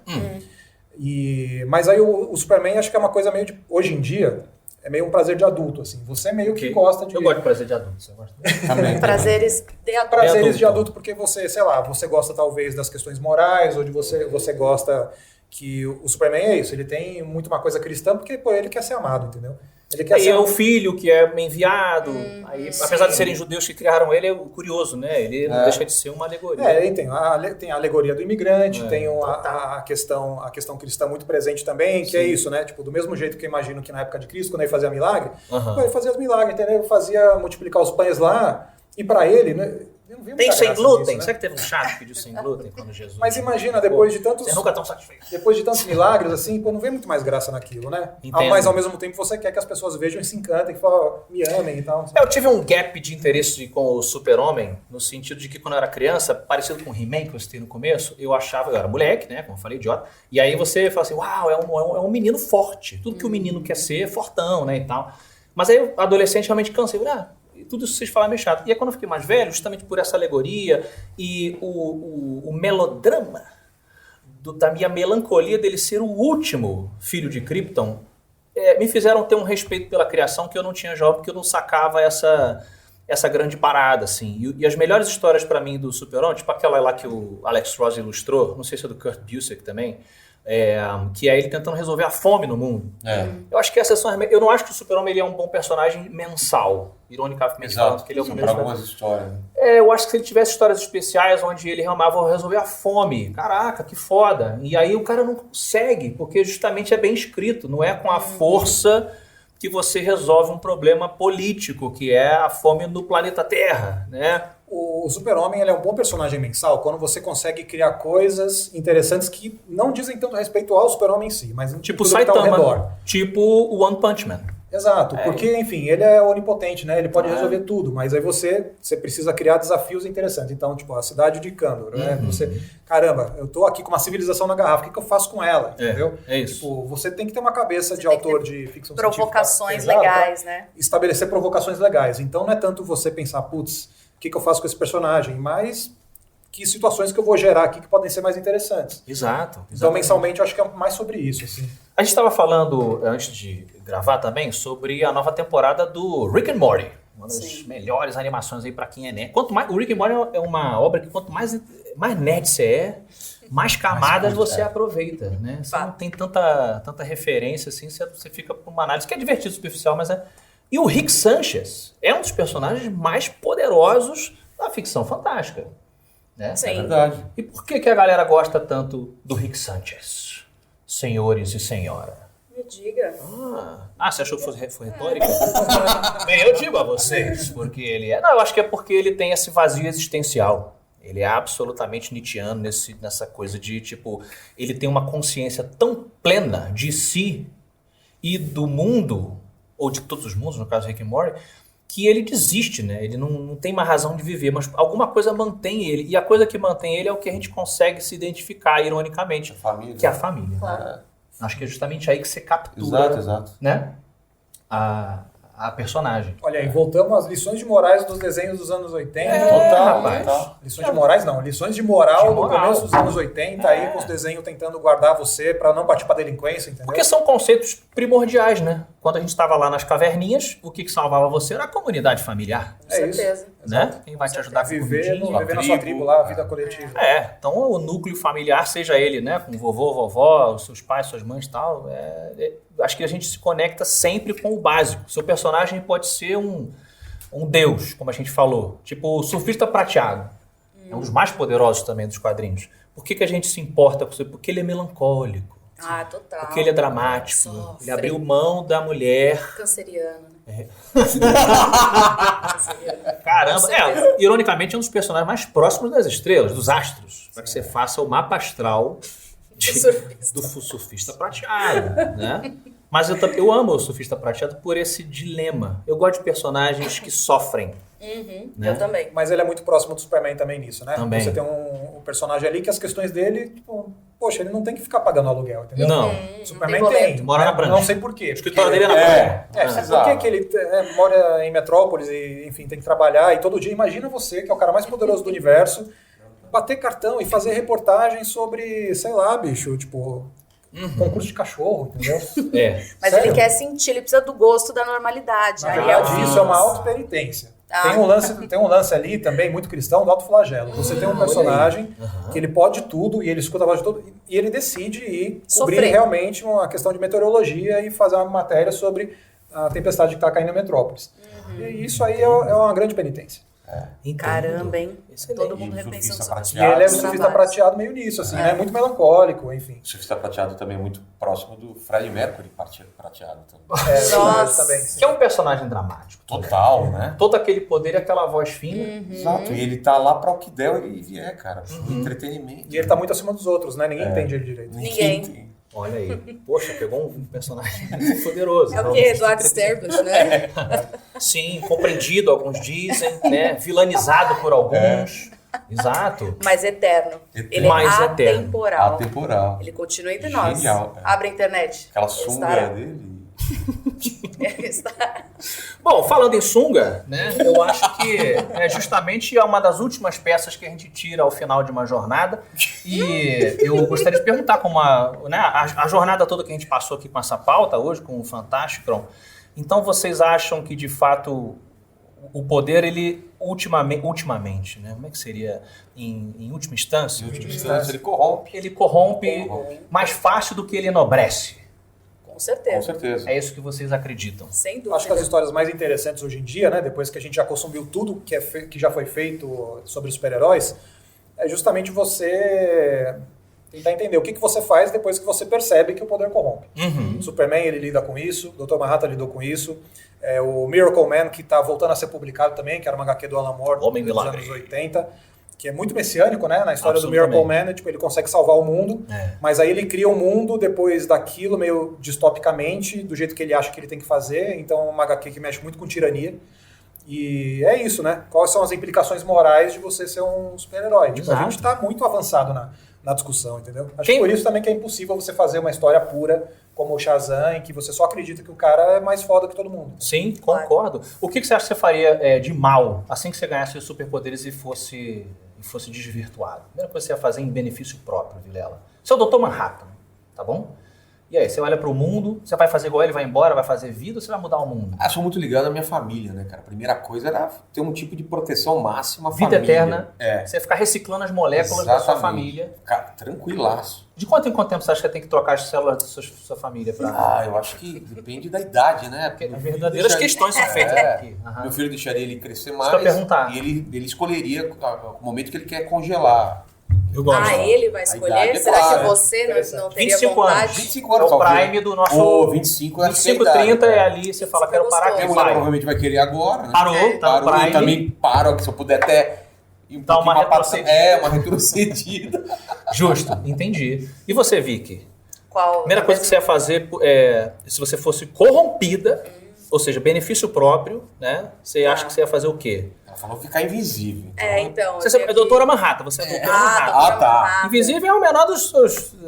Mas aí o Superman acho que é uma coisa meio de... Hoje em dia, é meio um prazer de adulto, assim. Você meio que Ok. gosta de... Eu gosto de prazer de adulto, você gosta? Também. Prazeres de adulto. Prazeres É de adulto. adulto porque você, sei lá, você gosta talvez das questões morais, ou de você gosta que o Superman é isso, ele tem muito uma coisa cristã porque pô, ele quer ser amado, entendeu? Ele quer Aí ser é o filho que é enviado, aí, apesar de sim. serem judeus que criaram ele, é curioso, né? Ele não deixa de ser uma alegoria. ele tem a alegoria do imigrante, tem total. a questão cristã muito presente também, que é isso, né? Tipo, do mesmo jeito que eu imagino que na época de Cristo, quando ele fazia milagre, Aham. pô, ele fazia os milagres, entendeu? Ele fazia multiplicar os pães lá, e pra ele, né? Eu não vi Tem muita sem graça glúten? nisso, né? Será que teve um chato que pediu sem glúten quando Jesus... Mas imagina, depois de tantos... Você nunca tão satisfeito. Depois de tantos milagres, assim, pô, não vê muito mais graça naquilo, né? Entendo. Mas ao mesmo tempo você quer que as pessoas vejam e se encantem, que falem, me amem e tal. Eu tive um gap de interesse com o Super-Homem, no sentido de que quando eu era criança, parecido com o He-Man que eu citei no começo, eu era moleque, né, como eu falei, idiota, e aí você fala assim, uau, é um menino forte, tudo que o menino quer ser é fortão, né, e tal. Mas aí, adolescente, realmente cansei, e tudo isso que vocês falaram é meio chato. E aí quando eu fiquei mais velho, justamente por essa alegoria e o melodrama da minha melancolia dele ser o último filho de Krypton, me fizeram ter um respeito pela criação que eu não tinha jovem, porque eu não sacava essa grande parada, assim. E as melhores histórias pra mim do Super-Homem, tipo aquela lá que o Alex Ross ilustrou, não sei se é do Kurt Busiek também, que é ele tentando resolver a fome no mundo. Eu acho que essas são eu não acho que o Super-Homem ele é um bom personagem mensal, ironicamente falando, que ele é um para algumas histórias. eu acho que se ele tivesse histórias especiais onde ele realmente vai resolver a fome, caraca, que foda. E aí o cara não consegue, porque justamente é bem escrito, não é com a força que você resolve um problema político, que é a fome no planeta Terra, né? O Super-Homem ele é um bom personagem mensal quando você consegue criar coisas interessantes que não dizem tanto respeito ao Super-Homem em si, mas Tipo tudo que tá ao redor. Saitama, tipo o One Punch Man. Exato, porque, enfim, ele é onipotente, né? Ele pode resolver tudo, mas aí você precisa criar desafios interessantes. Então, tipo, a cidade de Kandor, né? Caramba, eu tô aqui com uma civilização na garrafa, o que eu faço com ela, entendeu? É isso. Tipo, você tem que ter uma cabeça de tem que autor ter de ficção provocações científica. legais, né? Estabelecer provocações legais. Então, não é tanto você pensar, putz, o que eu faço com esse personagem, mas que situações que eu vou gerar aqui que podem ser mais interessantes. Exato. Então, mensalmente, eu acho que é mais sobre isso, assim. A gente estava falando, antes de gravar também, sobre a nova temporada do Rick and Morty. Uma das melhores animações aí pra quem é nerd. O Rick and Morty é uma obra que quanto mais nerd você é, mais camadas você aproveita, né? Você não tem tanta referência assim, você fica por uma análise que é divertido, superficial, mas é... E o Rick Sanchez é um dos personagens mais poderosos da ficção fantástica. Né? Sim. É verdade. E por que a galera gosta tanto do Rick Sanchez, senhores e senhora? Me diga. Você achou que foi retórica? Bem, eu digo a vocês, porque ele é... Não, eu acho que é porque ele tem esse vazio existencial. Ele é absolutamente nietzschiano nessa coisa de, tipo, ele tem uma consciência tão plena de si e do mundo, ou de todos os mundos, no caso do Rick and Morty, que ele desiste, né? Ele não tem mais razão de viver, mas alguma coisa mantém ele. E a coisa que mantém ele é o que a gente consegue se identificar, ironicamente. A família. Que é a família. Claro. Acho que é justamente aí que você captura, Exato. né? A personagem. Olha aí, voltamos às lições de morais dos desenhos dos anos 80. rapaz. Lições de morais não, lições de moral De do moral. começo dos anos 80, aí com os desenhos tentando guardar você pra não partir pra delinquência, entendeu? Porque são conceitos primordiais, né? Quando a gente estava lá nas caverninhas, o que salvava você era a comunidade familiar, Com certeza. né? Quem vai te ajudar com viver comidinha. na sua tribo lá, a vida coletiva. Então o núcleo familiar, seja ele, né, com vovô, vovó, os seus pais, suas mães e tal, acho que a gente se conecta sempre com o básico. Seu personagem pode ser um deus, como a gente falou, tipo o surfista prateado. É um dos mais poderosos também dos quadrinhos. Por que a gente se importa com isso? Porque ele é melancólico. Total. Porque ele é dramático. Sofre. Ele abriu mão da mulher. Canceriano, né? Caramba, ironicamente é um dos personagens mais próximos das estrelas, dos astros, para que você faça o mapa astral do surfista prateado, né? Mas eu amo o surfista prateado por esse dilema. Eu gosto de personagens que sofrem. Né? Eu também. Mas ele é muito próximo do Superman também nisso, né? Também. Você tem um personagem ali que as questões dele, tipo, poxa, ele não tem que ficar pagando aluguel, entendeu? Não. O Superman Não tem tem. boleto. Mora na prancha. Não sei por quê. O escritório dele é na praia. Por que ele mora em Metrópolis e, enfim, tem que trabalhar e todo dia, imagina você, que é o cara mais poderoso do universo, bater cartão e fazer reportagem sobre, sei lá, bicho, tipo, concurso de cachorro, entendeu? Mas Sério? ele quer sentir, ele precisa do gosto da normalidade. Na Aí verdade, difícil. isso é uma auto-penitência. Tem um lance ali também muito cristão do autoflagelo. Você tem um personagem que ele pode tudo e ele escuta a voz de todo e ele decide ir cobrir Sofrer. realmente uma questão de meteorologia e fazer uma matéria sobre a tempestade que está caindo em Metrópolis. E isso aí é uma grande penitência. Caramba, hein? Excelente. Todo mundo E repensando surfista sobre E ele é um os surfista trabalhos. prateado meio nisso, assim, né? Muito melancólico, enfim. O surfista prateado também é muito próximo do Freddie Mercury prateado também. Nossa. Também, sim. Que é um personagem dramático. Total, né? Todo aquele poder e aquela voz fina. Exato. E ele tá lá pra o que der ele vier, cara. Entretenimento. E ele tá muito acima dos outros, né? Ninguém entende ele direito. Ninguém. tem. Olha aí. Poxa, pegou um personagem muito poderoso. É o quê? Eduardo Sterblich, né? Sim, compreendido, alguns dizem, né? Vilanizado por alguns. Exato. Mas eterno. Ele Mais é eterno. atemporal. Atemporal. Ele continua entre nós. Genial, cara. Abre a internet. Aquela Ele sunga estará. dele. Bom, falando em sunga, né? Eu acho que é justamente uma das últimas peças que a gente tira ao final de uma jornada. E eu gostaria de perguntar como a jornada toda que a gente passou aqui com essa pauta hoje, com o Fantástico. Então vocês acham que de fato o poder, ele ultimamente, né? Como é que seria? Em última instância? Em última instância, ele corrompe. Ele corrompe mais fácil do que ele enobrece. Com certeza. Com certeza. É isso que vocês acreditam. Sem dúvida. Acho que as histórias mais interessantes hoje em dia, né, depois que a gente já consumiu tudo que já foi feito sobre super-heróis, é justamente você tentar entender o que você faz depois que você percebe que o poder corrompe. Uhum. Superman, ele lida com isso, o Dr. Manhattan lidou com isso, o Miracle Man, que está voltando a ser publicado também, que era uma HQ do Alan Moore Homem dos Milagre. anos 80, que é muito messiânico, né? Na história do Absolutamente. Miracle Man, tipo, ele consegue salvar o mundo, mas aí ele cria um mundo depois daquilo, meio distopicamente, do jeito que ele acha que ele tem que fazer. Então é uma HQ que mexe muito com tirania. E é isso, né? Quais são as implicações morais de você ser um super-herói? Tipo, a Exato. gente está muito avançado na discussão, entendeu? Acho Quem- que por isso também que é impossível você fazer uma história pura como o Shazam, em que você só acredita que o cara é mais foda que todo mundo. Sim, concordo. O que você acha que você faria de mal assim que você ganhasse os superpoderes e fosse desvirtuado? A primeira coisa que você ia fazer em benefício próprio, Vilela. Você é o Dr. Manhattan, tá bom? E aí, você olha pro mundo, você vai fazer igual ele, vai embora, vai fazer vida ou você vai mudar o mundo? Ah, sou muito ligado à minha família, né, cara? A primeira coisa era ter um tipo de proteção máxima à Vida família. eterna, É. você ficar reciclando as moléculas da sua Exatamente. família. Cara, tranquilaço. De quanto em quanto tempo você acha que tem que trocar as células da sua família pra... Ah, eu acho que depende da idade, né? Porque Meu as filho verdadeiras deixaria- questões são feitas aqui. Aham. Meu filho deixaria ele crescer que eu ia mais perguntar. e ele escolheria o momento que ele quer congelar. Eu gosto. Ele vai A escolher? idade é Será clara, que você não teria 25 vontade? anos. 25 É anos, o talvez. prime do nosso... Ô, 25 acho que é a 25, idade, 30 é cara. ali, você fala, 25 quero parar é aqui, Minha gostoso. mulher vai. provavelmente vai querer agora, né? Parou, tá no Parou, eu prime. também paro, se eu puder até... ir um Dá uma pouquinho mais retrocedida. uma retrocedida. Justo, entendi. E você, Vicky? Qual? Primeira coisa que você ia fazer, se você fosse corrompida, ou seja, benefício próprio, né? Você acha que você ia fazer o quê? Ela falou ficar invisível. Então. Você é doutora Manhattan, você é doutora Manhattan. Ah, tá. Invisível é o menor dos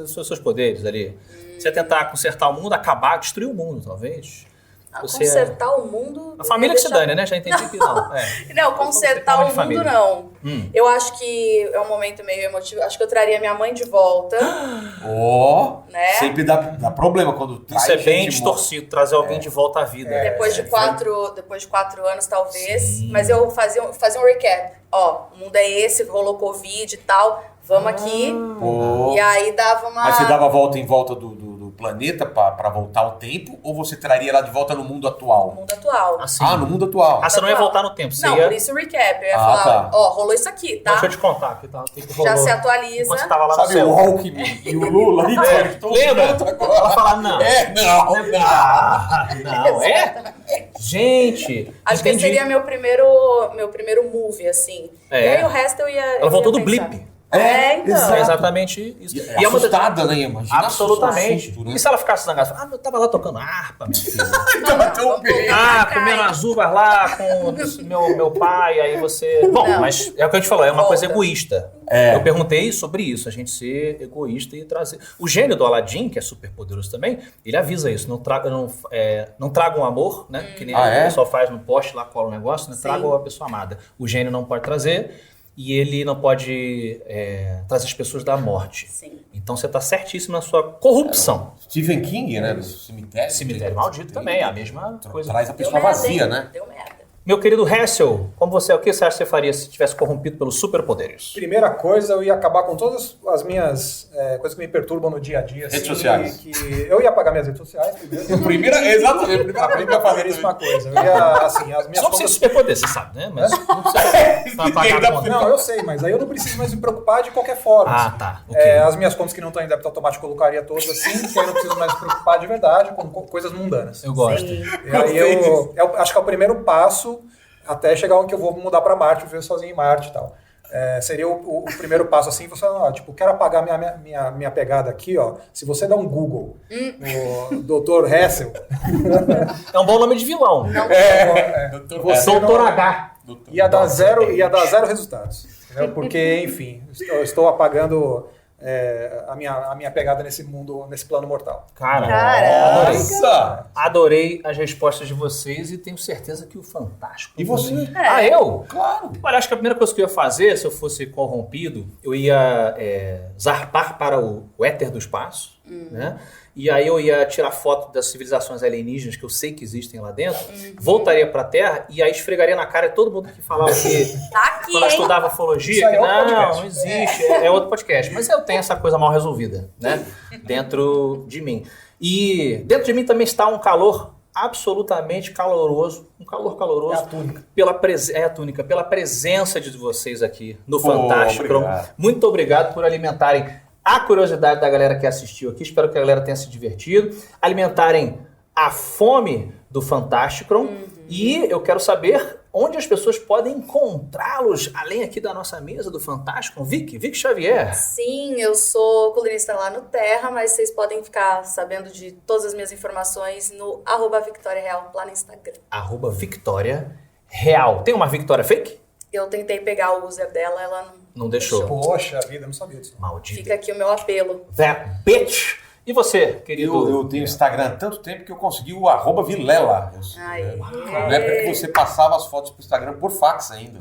seus poderes ali. Você ia tentar consertar o mundo, acabar, destruir o mundo, talvez. Você Consertar o mundo. A família que se deixar- dane, né? Já entendi que não. Não, consertar Você o de família. mundo não. Hum. Eu acho que é um momento meio emotivo. Acho que eu traria minha mãe de volta. Ó, Né? sempre dá problema quando traz Isso é bem gente distorcido, trazer alguém de volta à vida. Depois de 4 anos, talvez. Sim. Mas eu fazia um recap. Ó, o mundo é esse, rolou Covid e tal. Vamos aqui. morta. Pô. E aí dava uma. Mas você dava a volta em volta do planeta pra voltar ao tempo? Ou você traria ela de volta no mundo No atual? mundo atual. Assim. Ah, no mundo atual. Ah, você não ia voltar no tempo, você Não, ia... por isso o recap. Eu ia Ah, falar, tá. ó, rolou isso aqui, tá? Deixa eu te contar aqui, tá? O que rolou Já se atualiza. enquanto você tava lá no Sabe o céu. Alckmin e o Lula? Então, eles estão Lembra? juntos Ela agora. fala, não. Não. Ah, não, é? Gente, Acho que esse entendi. seria meu primeiro movie, assim. É. E aí o resto eu ia. Ela voltou do pensar. blip. Então. É exatamente isso. É E é uma das- assustada, né? Imagina. Absolutamente. Susto, né? E se ela ficasse zangada? Ah, eu tava lá tocando harpa, minha filha. Tava tão bem. Ah, comendo as uvas lá com meu pai, aí você... Bom, Não. mas é o que eu te falou, é uma Volta. coisa egoísta. É. Eu perguntei sobre isso, a gente ser egoísta e trazer... O gênio do Aladdin, que é super poderoso também, ele avisa isso, não tragam amor, né? Que nem Ah, é? o pessoal faz no poste lá, cola o negócio, né? Sim. Tragam a pessoa amada. O gênio não pode trazer e ele não pode trazer as pessoas da morte. Sim. Então você tá certíssimo na sua corrupção. Stephen King, né? Do cemitério. Cemitério Maldito também, é a mesma coisa. Traz a Deu pessoa merda, vazia, hein? né? Deu merda. Meu querido Hessel, como você é, o que você acha que você faria se tivesse corrompido pelos superpoderes? Primeira coisa, eu ia acabar com todas as minhas coisas que me perturbam no dia a dia. Redes assim, sociais. que eu ia apagar minhas redes sociais primeiro. Exatamente. A primeira coisa que eu fazer Primeiríssima coisa. Eu ia, assim, as minhas Só pra você contas... superpoder, você sabe, né? Mas não precisa apagar a conta. Não, eu sei, mas aí eu não preciso mais me preocupar de qualquer forma. Ah, assim. tá. Ok. As minhas contas que não estão em débito automático eu colocaria todas assim, que aí eu não preciso mais me preocupar de verdade com coisas mundanas. Eu gosto. Sim. E aí eu acho que é o primeiro passo até chegar onde eu vou mudar para Marte, viver sozinho em Marte e tal. Seria o primeiro passo assim, você tipo, quero apagar minha pegada aqui, ó. Se você dá um Google no Dr. Hessel, É um bom nome de vilão. você Doutor não- H. ia dar zero resultados. Entendeu? Porque, enfim, estou apagando a minha pegada nesse mundo, nesse plano mortal. Cara, Caraca. Nossa! adorei as respostas de vocês e tenho certeza que o Fantástico. E você? Ah, eu? Claro. Olha, acho que a primeira coisa que eu ia fazer, se eu fosse corrompido, eu ia zarpar para o éter do espaço, né? E aí eu ia tirar foto das civilizações alienígenas que eu sei que existem lá dentro, voltaria para a Terra e aí esfregaria na cara de todo mundo que falava que Tá aqui, quando eu hein? estudava Isso ufologia, aí que é outro podcast. não existe, é outro podcast. Mas eu tenho essa coisa mal resolvida, né? Dentro de mim. E dentro de mim também está um calor absolutamente caloroso, um calor caloroso. É a túnica. É a túnica, pela presença de vocês aqui no Pô, Fantástico. obrigado. Muito obrigado por alimentarem a curiosidade da galera que assistiu aqui. Espero que a galera tenha se divertido. Alimentarem a fome do Fantástico. E eu quero saber onde as pessoas podem encontrá-los, além aqui da nossa mesa do Fantástico. Vic Xavier. Sim, eu sou colunista lá no Terra, mas vocês podem ficar sabendo de todas as minhas informações no @VictoriaReal lá no Instagram. @Victoria Real. Tem uma Victoria fake? Eu tentei pegar o user dela, ela Não deixou. Poxa vida, não sabia disso. Maldita. Fica aqui o meu apelo. That bitch. E você, querido? Eu tenho Instagram há tanto tempo que eu consegui o @Vilela. Ai, Na época que você passava as fotos pro Instagram por fax ainda.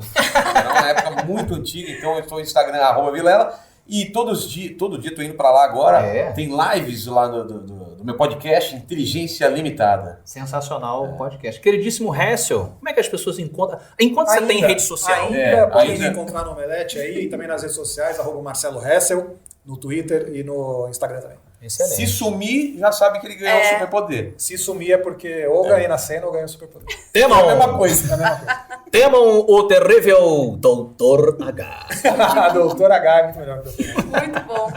Era uma época muito antiga, então eu estou no Instagram @Vilela. E todo dia tô indo pra lá agora. É. Tem lives lá do meu podcast Inteligência Limitada. Sensacional o podcast. Queridíssimo Hessel, como é que as pessoas encontram? Enquanto você tem rede social. Ainda podem ainda. me encontrar no Omelete aí, e também nas redes sociais, @Marcelo Hessel, no Twitter e no Instagram também. Excelente. Se sumir, já sabe que ele ganhou o superpoder. Se sumir é porque ou ganhei na cena ou ganhei o superpoder. Temam, É a mesma coisa. temam o terrível Dr. H. A doutora H é muito melhor que o doutor. muito bom.